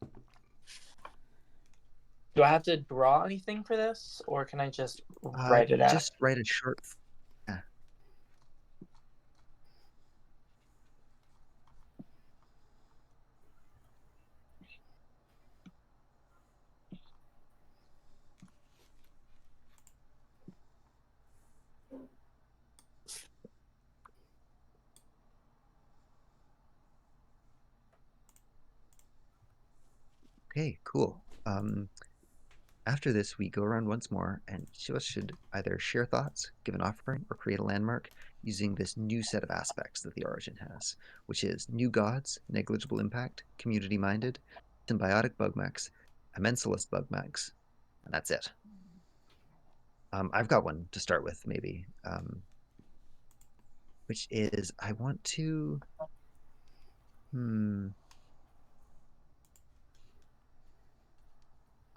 B: Do I have to draw anything for this, or can I just write it out?
A: Just write a short. Yeah. Okay, cool. After this, we go around once more, and each of us should either share thoughts, give an offering, or create a landmark using this new set of aspects that the origin has, which is new gods, negligible impact, community-minded, symbiotic bugmax, immensalist bugmax, and that's it. I've got one to start with, maybe, which is I want to.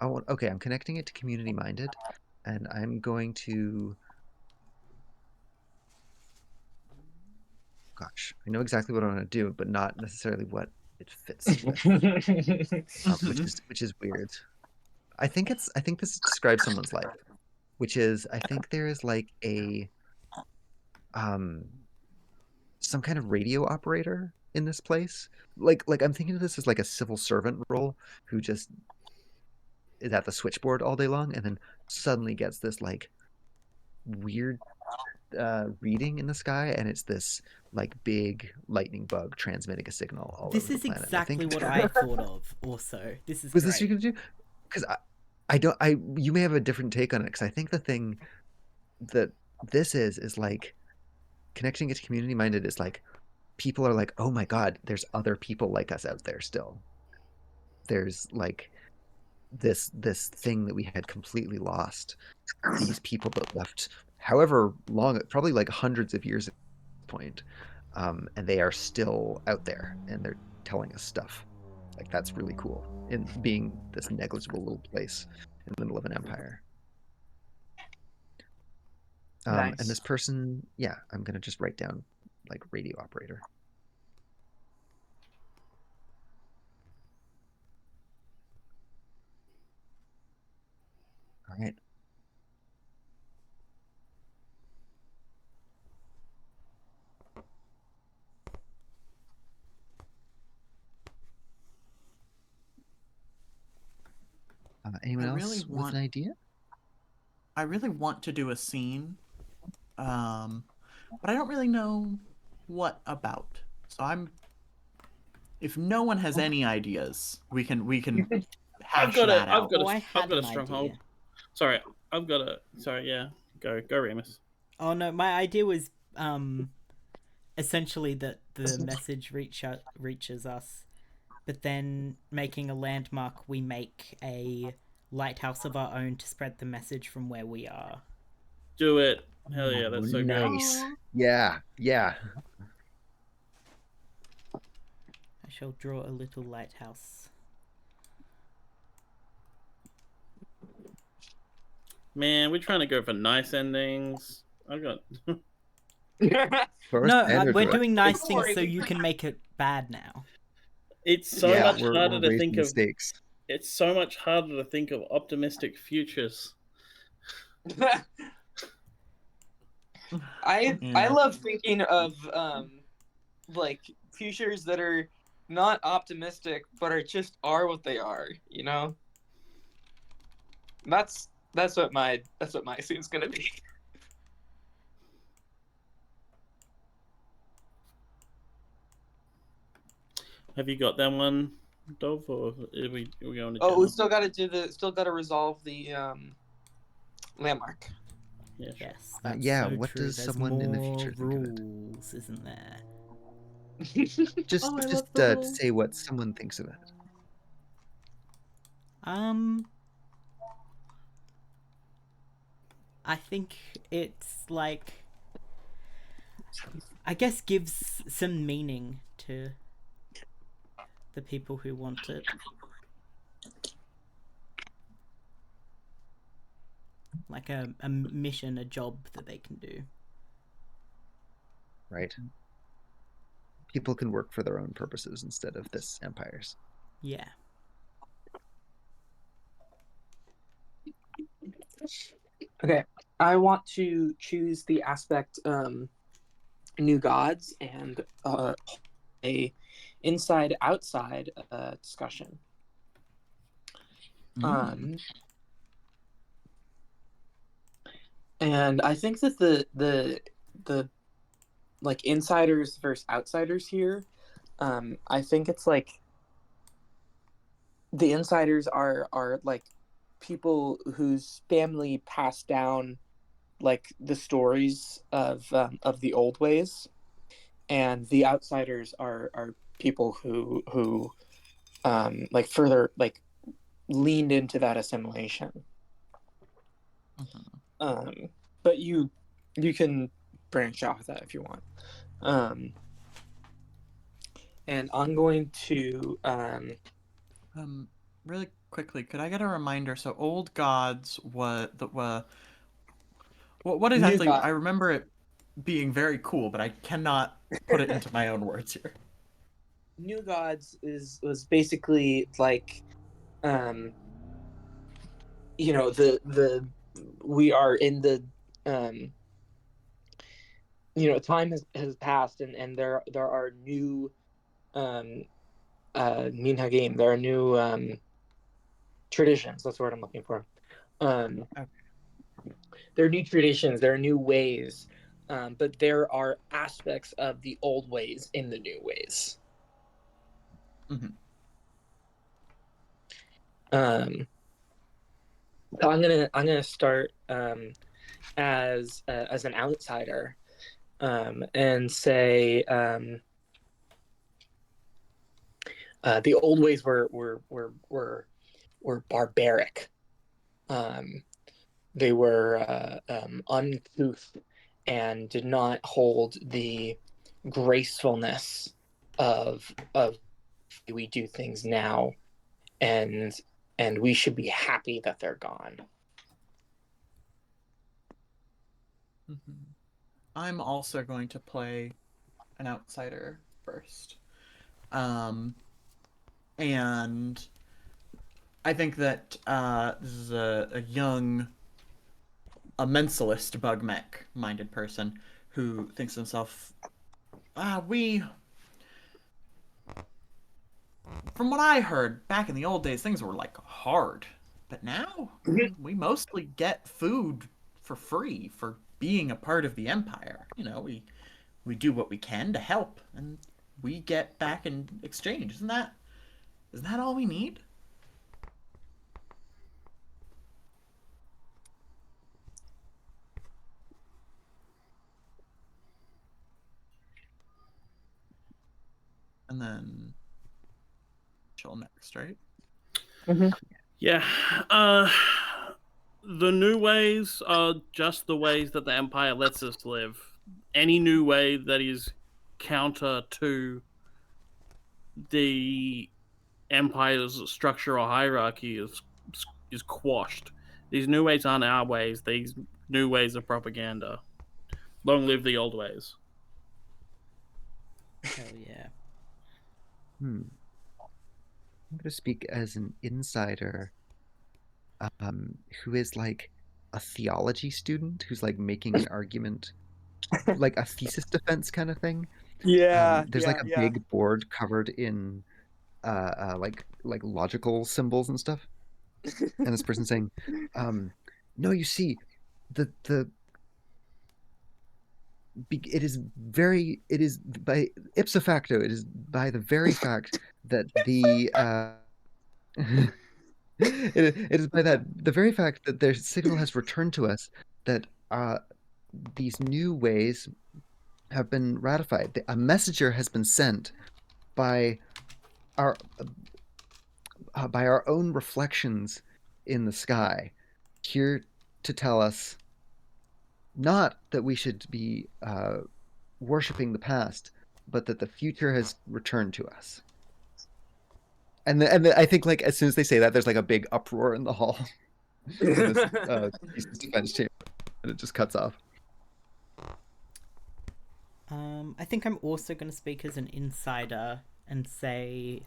A: Okay, I'm connecting it to community minded, and I'm going to. Gosh, I know exactly what I want to do, but not necessarily what it fits with, which is weird. I think this describes someone's life, which is I think there is like a some kind of radio operator in this place. Like I'm thinking of this as like a civil servant role who just is at the switchboard all day long and then suddenly gets this like weird reading in the sky, and it's this like big lightning bug transmitting a signal all
C: This
A: over the
C: is
A: planet.
C: exactly what I thought of. Also, this is
A: was
C: great.
A: this you gonna do? Because I don't. You may have a different take on it, because I think the thing that this is like connecting it to community minded is like people are like, oh my god, there's other people like us out there still. There's like this thing that we had completely lost. These people that left however long, probably like hundreds of years at this point, and they are still out there and they're telling us stuff. Like that's really cool in being this negligible little place in the middle of an empire.
B: Nice.
A: And this person, yeah, I'm gonna just write down like radio operator. All right. Anyone else with an idea?
E: I really want to do a scene, but I don't really know what about. So if no one has any ideas, we can hash that out.
D: I've got a stronghold.
C: Idea.
D: Sorry, yeah. Go Remus.
C: Oh no, my idea was essentially that the message reaches us, but then making a landmark, we make a lighthouse of our own to spread the message from where we are.
D: Do it. Hell yeah, that's so
A: nice.
D: good.
A: Yeah.
C: I shall draw a little lighthouse.
D: Man, we're trying to go for nice endings. I've got.
C: No, we're doing nice things so you can make it bad now.
D: It's so much harder to think of.
A: Mistakes.
D: It's so much harder to think of optimistic futures.
B: I love thinking of like futures that are not optimistic but are what they are, you know? That's what my scene's gonna be.
D: Have you got that one, Dov, or are we going to?
B: Oh, we still got to resolve the landmark.
D: Yeah. Sure.
C: Yes.
A: Yeah.
C: So
A: what
C: true.
A: does
C: There's
A: someone in the future think of it?
C: rules, isn't there?
A: Just say what someone thinks of it.
C: I think it's like, I guess, gives some meaning to the people who want it. Like a mission, a job that they can do.
A: Right. People can work for their own purposes instead of this empire's.
C: Yeah.
F: Okay, I want to choose the aspect new gods and a inside outside discussion. And I think that the like insiders versus outsiders here, I think it's like the insiders are like people whose family passed down like the stories of the old ways, and the outsiders are people who like further like leaned into that assimilation. But you can branch off of that if you want. And I'm going to
E: Really quickly, could I get a reminder? So, old gods, what
F: New
E: exactly?
F: God.
E: I remember it being very cool, but I cannot put it into my own words here.
F: New Gods was basically like, the we are in the, time has passed, and there are new, minhagim. There are new, traditions. That's the word I'm looking for.
E: Okay.
F: There are new traditions. There are new ways, but there are aspects of the old ways in the new ways.
E: Mm-hmm.
F: So I'm gonna start, as an outsider, and say, the old ways were barbaric. Um, they were, uncouth and did not hold the gracefulness of we do things now, and we should be happy that they're gone.
E: Mm-hmm. I'm also going to play an outsider first. And I think that this is a young, a mentalist, bug mech minded person who thinks to himself, we, from what I heard, back in the old days, things were like hard. But now, we mostly get food for free for being a part of the Empire. We do what we can to help, and we get back in exchange. Isn't that all we need? And then chill next, right?
D: Yeah. The new ways are just the ways that the Empire lets us live. Any new way that is counter to the Empire's structure or hierarchy is quashed. These new ways aren't our ways. These new ways are propaganda. Long live the old ways.
C: Hell yeah.
A: I'm going to speak as an insider, who is like a theology student who's like making an argument, like a thesis defense kind of thing. There's like a big board covered in like logical symbols and stuff, and this person saying, "No, you see, the it is by ipso facto, it is by the very fact that it is by the very fact that their signal has returned to us that these new ways have been ratified. A messenger has been sent by our own reflections in the sky here to tell us not that we should be worshiping the past, but that the future has returned to us." I think like as soon as they say that, there's like a big uproar in the hall in this defense chamber, and it just cuts off.
C: I think I'm also going to speak as an insider and say,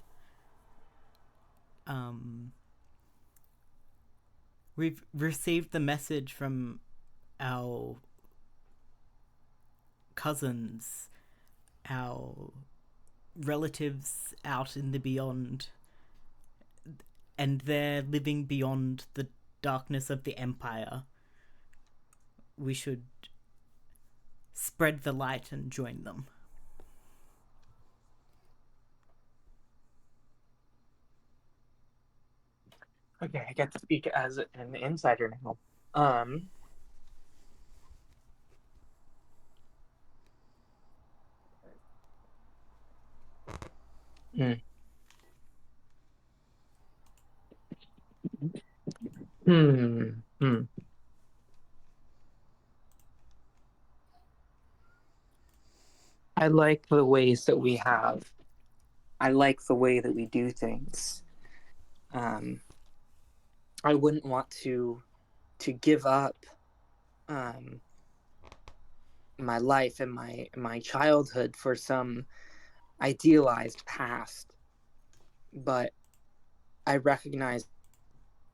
C: we've received the message from our cousins, our relatives out in the beyond, and they're living beyond the darkness of the Empire. We should spread the light and join them.
F: Okay, I get to speak as an insider now. Hmm. Hmm. Hmm. I like the ways that we have. I like the way that we do things. Um, I wouldn't want to give up um, my life and my childhood for some idealized past, but I recognize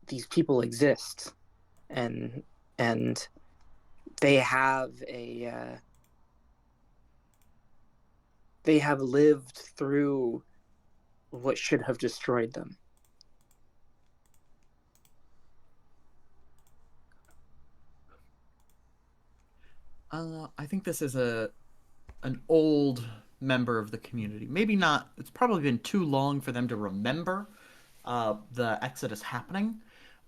F: these people exist, and and they have they have lived through what should have destroyed them.
E: I think this is an old member of the community. Maybe not. It's probably been too long for them to remember the Exodus happening,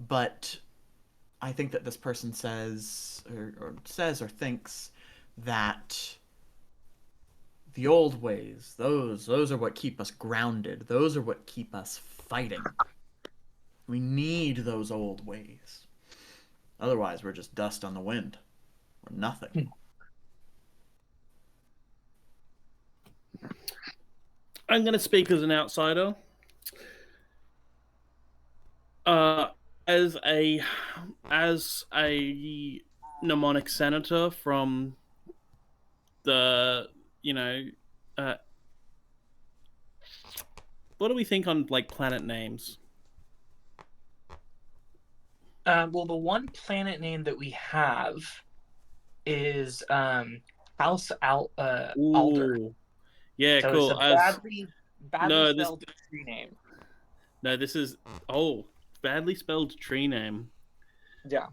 E: but I think that this person says or thinks that the old ways, those are what keep us grounded. Those are what keep us fighting. We need those old ways. Otherwise, we're just dust on the wind. We're nothing.
D: I'm going to speak as an outsider. As a mnemonic senator from the, uh, what do we think on like planet names?
B: Well, the one planet name that we have is House Alder.
D: Ooh. Yeah,
B: So
D: cool.
B: it's a badly
D: No,
B: spelled tree name.
D: No, this is badly spelled tree name.
B: Yeah.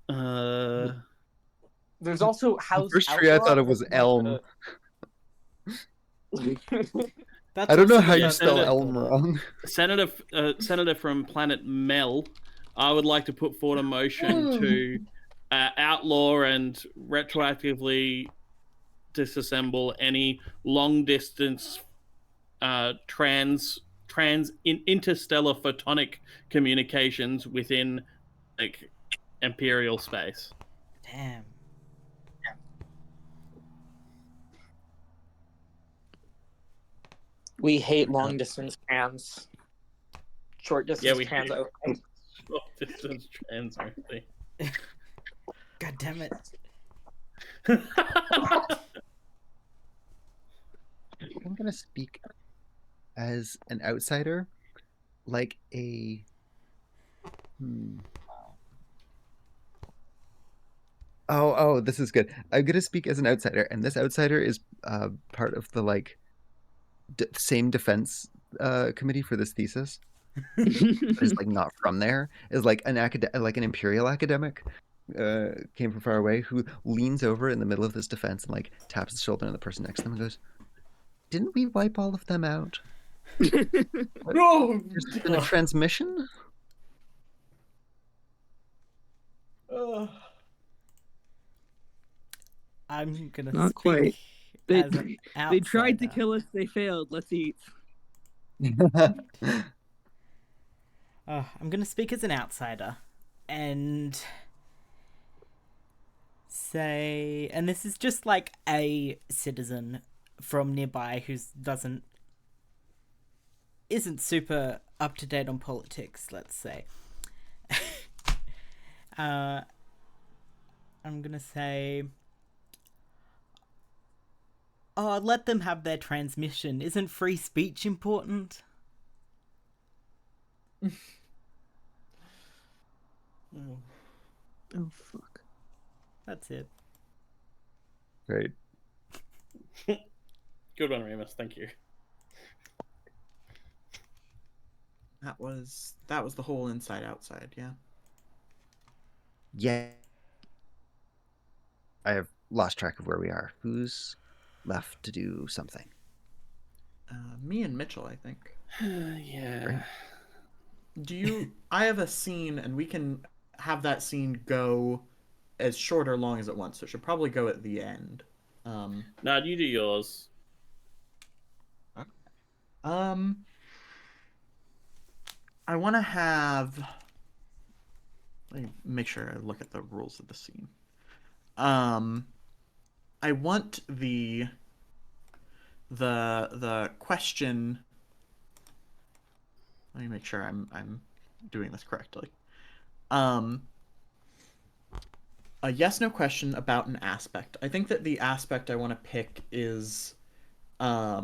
D: Uh,
B: There's also
A: The
B: House
A: first tree I thought it was elm.
C: That's
A: I don't know
C: also
A: how
C: the
A: you
C: first
A: spell
C: thing I
A: elm
C: thought of.
A: wrong.
D: Senator from planet Mel, I would like to put forward a motion to outlaw and retroactively disassemble any long distance interstellar photonic communications within like imperial space.
C: Damn.
B: We hate long distance trans. Short distance
D: we
B: trans.
D: hate
B: Okay.
D: long distance trans only.
C: God damn it.
A: I'm gonna speak as an outsider, like a Oh, this is good. I'm gonna speak as an outsider, and this outsider is part of the like same defense committee for this thesis. Is like not from there. Is like an imperial academic came from far away who leans over in the middle of this defense and like taps his shoulder on the person next to them and goes, "Didn't we wipe all of them out?
E: No!
A: There's been a transmission?"
C: I'm gonna
F: Not
C: speak
F: quite.
C: as an outsider.
F: They tried to kill us. They failed. Let's eat.
C: I'm gonna speak as an outsider and say, and this is just like a citizen from nearby who isn't super up to date on politics, let's say. I'm gonna say, let them have their transmission. Isn't free speech important?
F: Oh fuck.
C: That's it.
A: Great.
D: Good one, Remus. Thank you.
E: That was the whole inside outside, yeah.
A: Yeah. I have lost track of where we are. Who's left to do something?
E: Me and Mitchell, I think.
D: Yeah.
E: I have a scene, and we can have that scene go as short or long as it wants, so it should probably go at the end.
D: No, you do yours.
E: I want to have. Let me make sure I look at the rules of the scene. I want the the question. Let me make sure I'm doing this correctly. A yes/no question about an aspect. I think that the aspect I want to pick is, I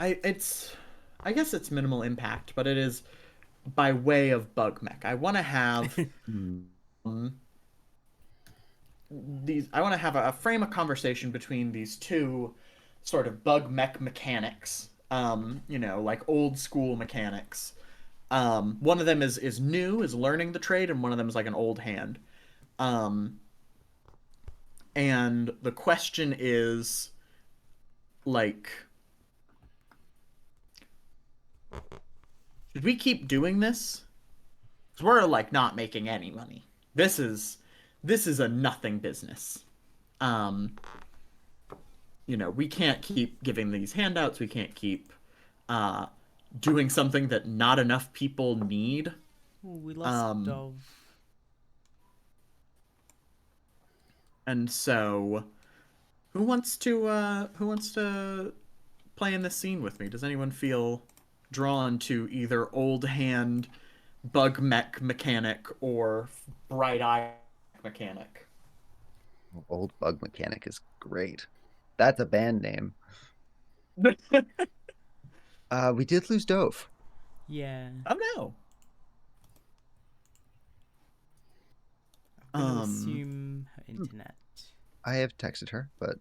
E: guess it's minimal impact, but it is by way of bug mech. I want to have um, these. I want to have a frame of conversation between these two sort of bug mech mechanics. Like old school mechanics. One of them is new, is learning the trade, and one of them is like an old hand. And the question is, like, should we keep doing this? Because we're like not making any money. This is a nothing business. We can't keep giving these handouts. We can't keep doing something that not enough people need.
C: Ooh, we lost Dove.
E: And so, who wants to play in this scene with me? Does anyone feel drawn to either old hand bug mech mechanic or bright eye mechanic?
A: Old bug mechanic is great. That's a band name. We did lose Dove.
C: Yeah.
E: Oh no.
C: I'm gonna assume her internet.
A: I have texted her, but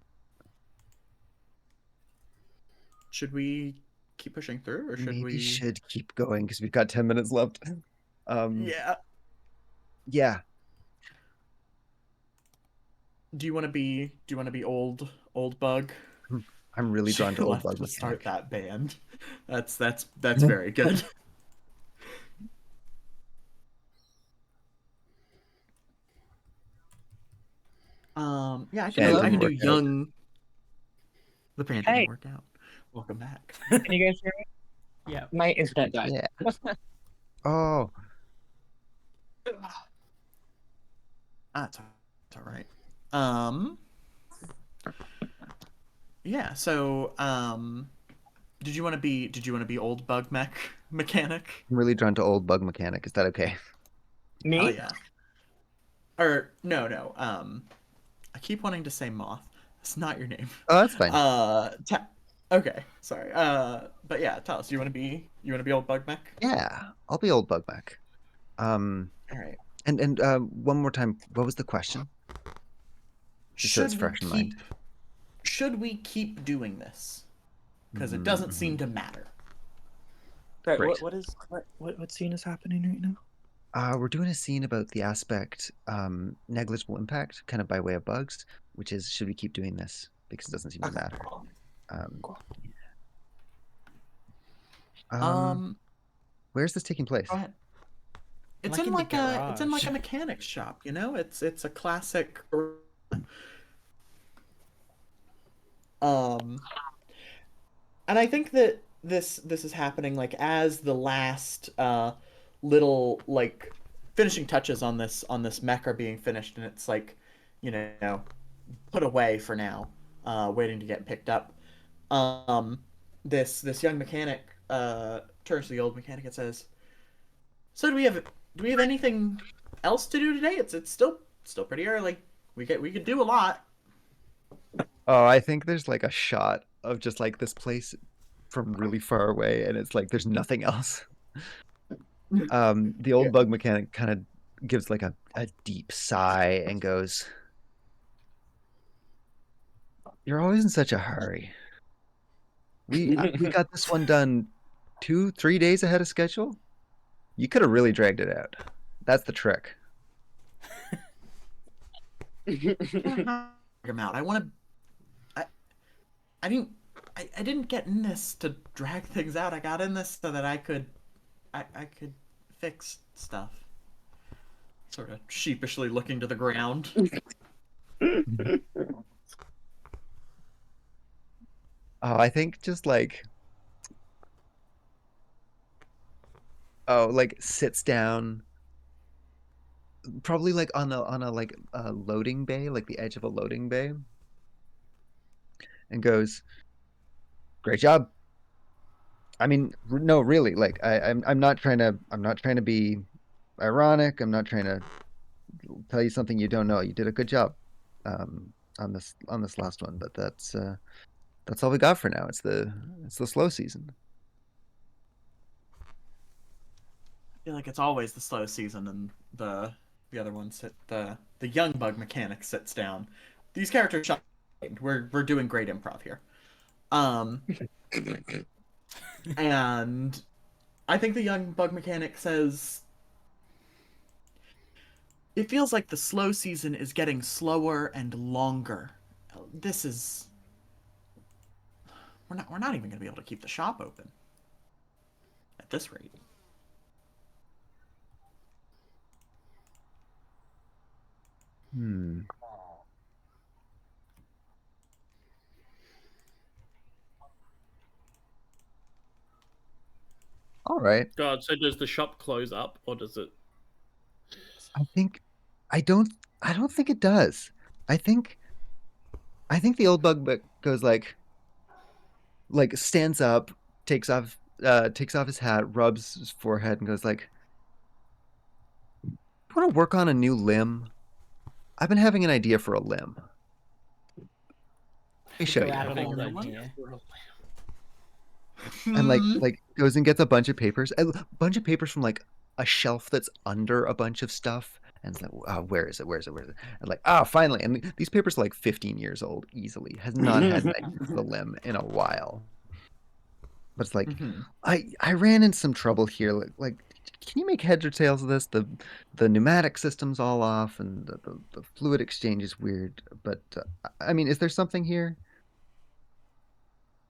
E: should we keep pushing through, or should
A: maybe
E: we?
A: Should keep going because we've got 10 minutes left.
E: Yeah.
A: Yeah.
E: Do you want to be old bug?
A: I'm really drawn to old bug
E: to
A: mechanic.
E: start that band. That's very good. Yeah, I can do young. The band didn't work out. Welcome back.
B: Can you guys hear me?
C: Yeah.
B: My internet died.
A: Yeah. Oh.
E: That's all right. Yeah. So, did you want to be old bug mech mechanic?
A: I'm really drawn to old bug mechanic. Is that okay?
B: Me?
E: Oh yeah. Or no. I keep wanting to say Moth. It's not your name.
A: Oh, that's fine.
E: Okay, sorry. But yeah, Tallis, you want to be old bug mech?
A: Yeah, I'll be old bug mech.
E: All right.
A: And one more time, what was the question? Just so it's fresh in mind.
E: Should we keep doing this? Because it doesn't seem to matter.
B: Right,
A: Great.
B: what scene is happening right now?
A: We're doing a scene about the aspect negligible impact, kind of by way of bugs, which is should we keep doing this because it doesn't seem to matter. Where's this taking place?
E: Go ahead. It's
C: Like
E: in
C: in the
E: like a
C: garage.
E: mechanic's shop, It's a classic. And I think that this is happening like as the last little like finishing touches on this mech are being finished, and it's like, put away for now, waiting to get picked up. This young mechanic turns to the old mechanic and says, "So do we have anything else to do today? It's still pretty early. We could do a lot."
A: Oh, I think there's like a shot of just like this place from really far away, and it's like there's nothing else. The old bug mechanic kind of gives like a deep sigh and goes, "You're always in such a hurry. We got this one done 2-3 days ahead of schedule. You could have really dragged it out. That's the trick."
E: Him out. I didn't get in this to drag things out. I got in this so that I could fix stuff. Sort of sheepishly looking to the ground.
A: Oh, I think just like like sits down, probably like on a like a loading bay, like the edge of a loading bay, and goes, "Great job." I mean, no, really. Like, I'm not trying to be ironic. I'm not trying to tell you something you don't know. You did a good job on this last one, but that's all we got for now. It's the slow season.
E: I feel like it's always the slow season, and the other one the young bug mechanic sits down. These characters shine. We're doing great improv here. And I think the young bug mechanic says, it feels like the slow season is getting slower and longer. This is we're not even gonna be able to keep the shop open at this rate.
A: Hmm. All right.
D: God, so does the shop close up, or does it?
A: I think I don't think it does. I think the old bug goes like stands up, takes off his hat, rubs his forehead, and goes like, "Want to work on a new limb? I've been having an idea for a limb. Let me show
C: Go
A: you."
C: out on a
D: Having
C: limb
D: an
C: here.
A: And like goes and gets a bunch of papers, from like a shelf that's under a bunch of stuff, and it's like, where is it? And like, finally. And these papers are like 15 years old easily. Has not had an idea for the limb in a while. But it's like,
E: Mhm.
A: I ran into some trouble here. Like, can you make heads or tails of this? The pneumatic system's all off, and the fluid exchange is weird. But I mean, is there something here?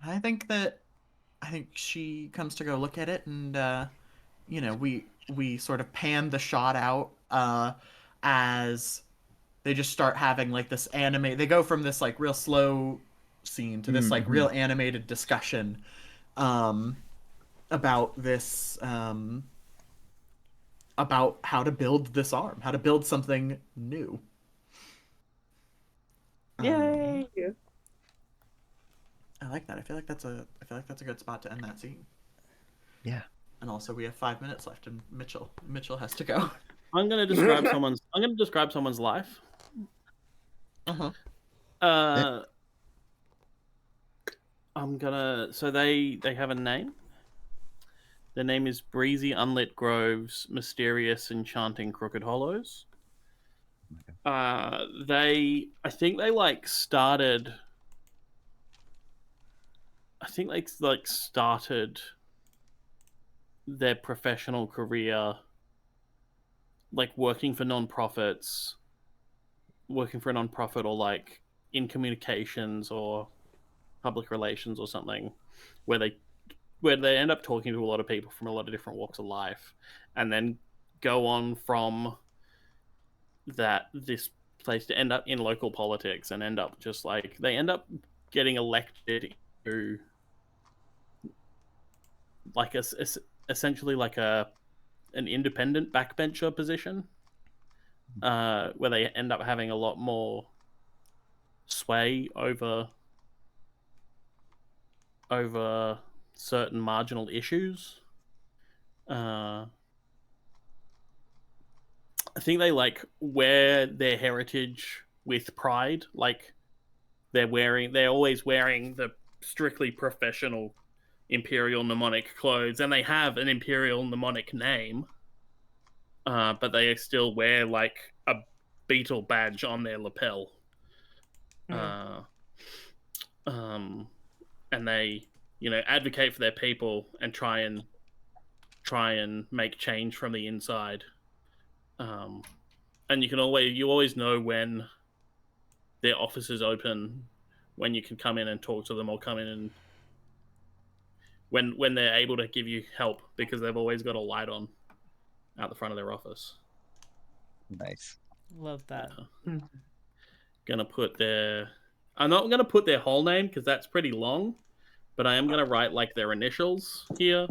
E: I think she comes to go look at it, and we sort of pan the shot out as they just start having like this anime. They go from this like real slow scene to this like
A: Mm-hmm.
E: real animated discussion um, about this about how to build this arm, how to build something new.
B: Yay!
E: I like that. I feel like that's a good spot to end that scene.
A: Yeah.
E: And also, we have 5 minutes left, and Mitchell has to go.
D: I'm gonna describe someone's. I'm gonna describe someone's life.
E: Uh-huh.
D: I'm gonna. So they have a name. Their name is Breezy Unlit Groves, Mysterious Enchanting Crooked Hollows. I think they like started. I think they like started their professional career like working for non-profits, working for a non-profit, or like in communications or public relations or something, where they end up talking to a lot of people from a lot of different walks of life, and then go on from this place to end up in local politics, and end up just like they end up getting elected to like essentially like an independent backbencher position, where they end up having a lot more sway over certain marginal issues. I think they like wear their heritage with pride. Like they're always wearing the strictly professional imperial mnemonic clothes, and they have an imperial mnemonic name, but they still wear like a beetle badge on their lapel. And they, advocate for their people and try and make change from the inside. And you always know when their office is open, when you can come in and talk to them, or come in and when they're able to give you help, because they've always got a light on out the front of their office.
A: Nice.
C: Love that.
D: I'm not gonna put their whole name because that's pretty long, but I am gonna write like their initials here.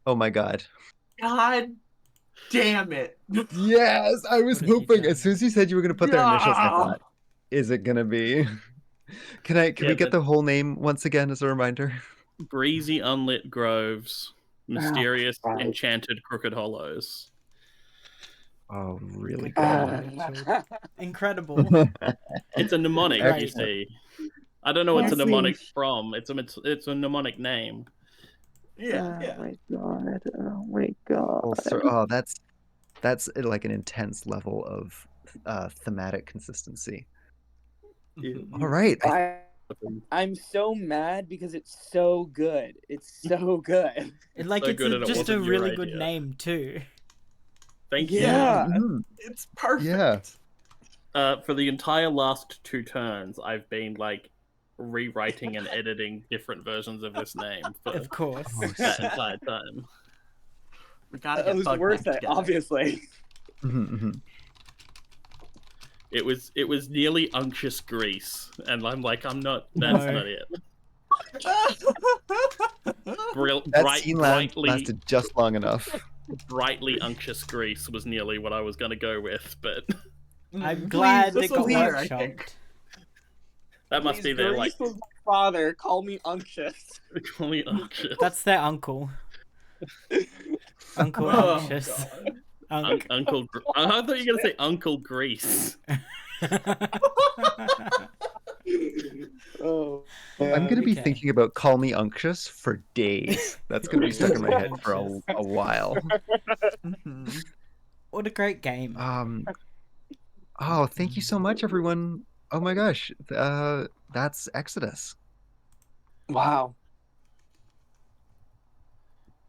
A: Oh my God.
E: God damn it!
A: Yes, I was
C: What have you
A: hoping.
C: done?
A: As soon as you said you were going to put their initials, I thought, is it gonna be? Can
D: Yeah,
A: we get the whole name once again as a reminder?
D: Breezy unlit groves, mysterious
F: right.
D: enchanted crooked hollows.
A: Oh, really
C: Good job,
A: good.
C: Richard. Incredible.
D: It's a mnemonic, you
C: Right.
D: see. I don't know what it's a
F: Honestly,
D: mnemonic from. It's a mnemonic name.
E: Yeah,
F: oh
E: yeah.
F: my god. Oh my god.
A: Oh, that's like an intense level of thematic consistency. All right.
G: I'm so mad because it's so good. It's so good.
C: And like
D: So
C: it's
D: good and it
C: just a
D: wasn't your
C: really good
D: idea.
C: name too.
D: Thank you.
G: Yeah.
A: Mhm.
E: It's perfect.
A: Yeah.
D: For the entire last 2 turns, I've been like rewriting and editing different versions of this name for
C: Of course.
A: Oh,
D: that
A: so-
D: entire time.
E: We gotta
G: It
E: get
G: was
E: Bug
G: worth
E: back
G: it,
E: together.
G: obviously.
A: Mhm, mhm.
D: It was nearly unctuous grease, and I'm like, I'm not.
C: No.
D: That's not it.
A: That scene lasted just long enough.
D: Brightly unctuous grease was nearly what I was going to go with, but
C: I'm glad
E: Please,
C: it got
E: this was here, I think.
C: workshopped.
D: that must be
G: Please,
D: their like.
G: Grease was my father. Call me unctuous.
D: Call me unctuous.
C: That's their uncle. Uncle
E: Oh,
C: Anxious.
E: God.
D: Uncle. I thought you were going to say Uncle Grease.
G: Oh.
A: I'm gonna be
C: okay.
A: thinking about "Call Me Unctuous" for days. That's gonna be stuck in my head for a while.
E: Mhm.
C: What a great game.
A: Oh, thank you so much, everyone. Oh my gosh, that's Exodus.
G: Wow.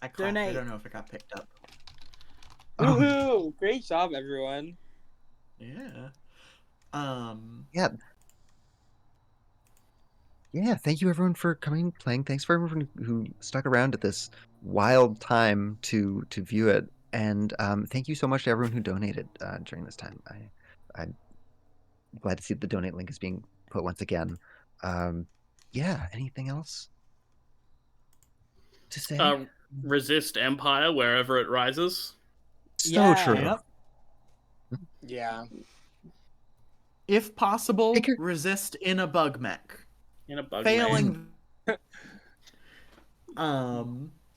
E: I clapped. I
C: Donate.
E: don't know if it got picked up.
A: Oh,
G: Woohoo! Great job, everyone.
E: Yeah.
A: yeah. Yeah, thank you everyone for coming and playing. Thanks for everyone who stuck around at this wild time to view it. And thank you so much to everyone who donated during this time. I'm glad to see that the donate link is being put once again. Yeah, anything else to say?
D: Resist Empire wherever it rises.
A: So true.
E: Yep.
G: Yeah.
E: If possible,
A: Take your-
E: resist in a bug mech.
D: In a bug
E: Failing.
D: man.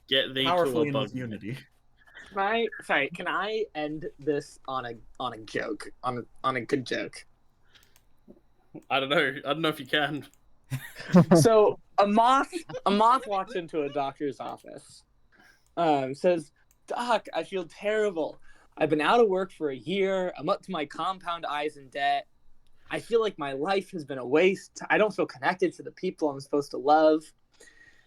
D: Get thee to
E: Powerfully
D: a
E: in
D: bug
E: with Unity.
G: Can I end this on a joke? On a good joke.
D: I don't know if you can.
G: So a moth walks into a doctor's office. Says, "Doc, I feel terrible. I've been out of work for a year. I'm up to my compound eyes in debt. I feel like my life has been a waste. I don't feel connected to the people I'm supposed to love."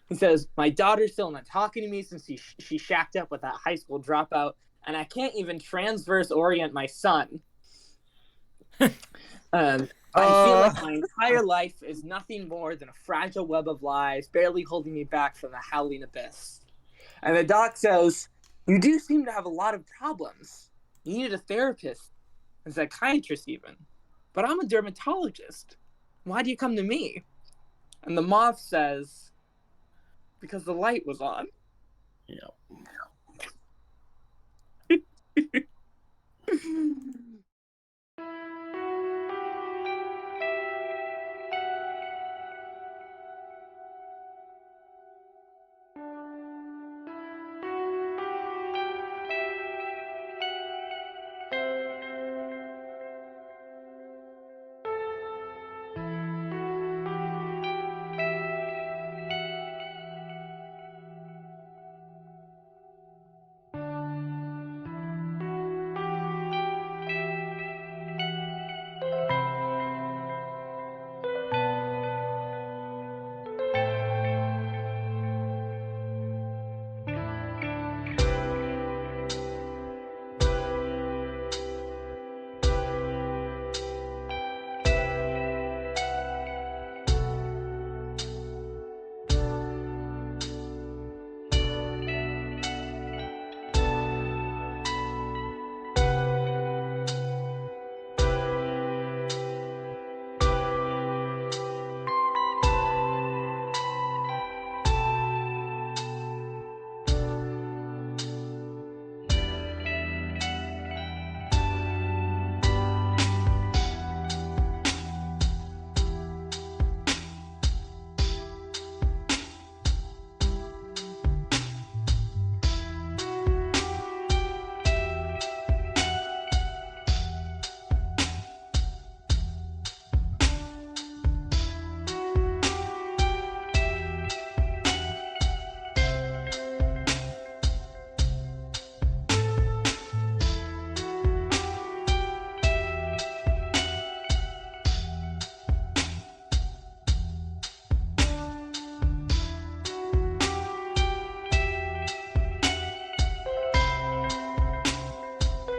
G: He says, "My daughter's still not talking to me since she shacked up with that high school dropout, and I can't even transverse orient my son. I feel like my entire life is nothing more than a fragile web of lies, barely holding me back from the howling abyss." And the doc says, "You do seem to have a lot of problems. You need a therapist, a psychiatrist even. But I'm a dermatologist. Why do you come to me?" And the moth says, "Because the light was on."
D: Yeah.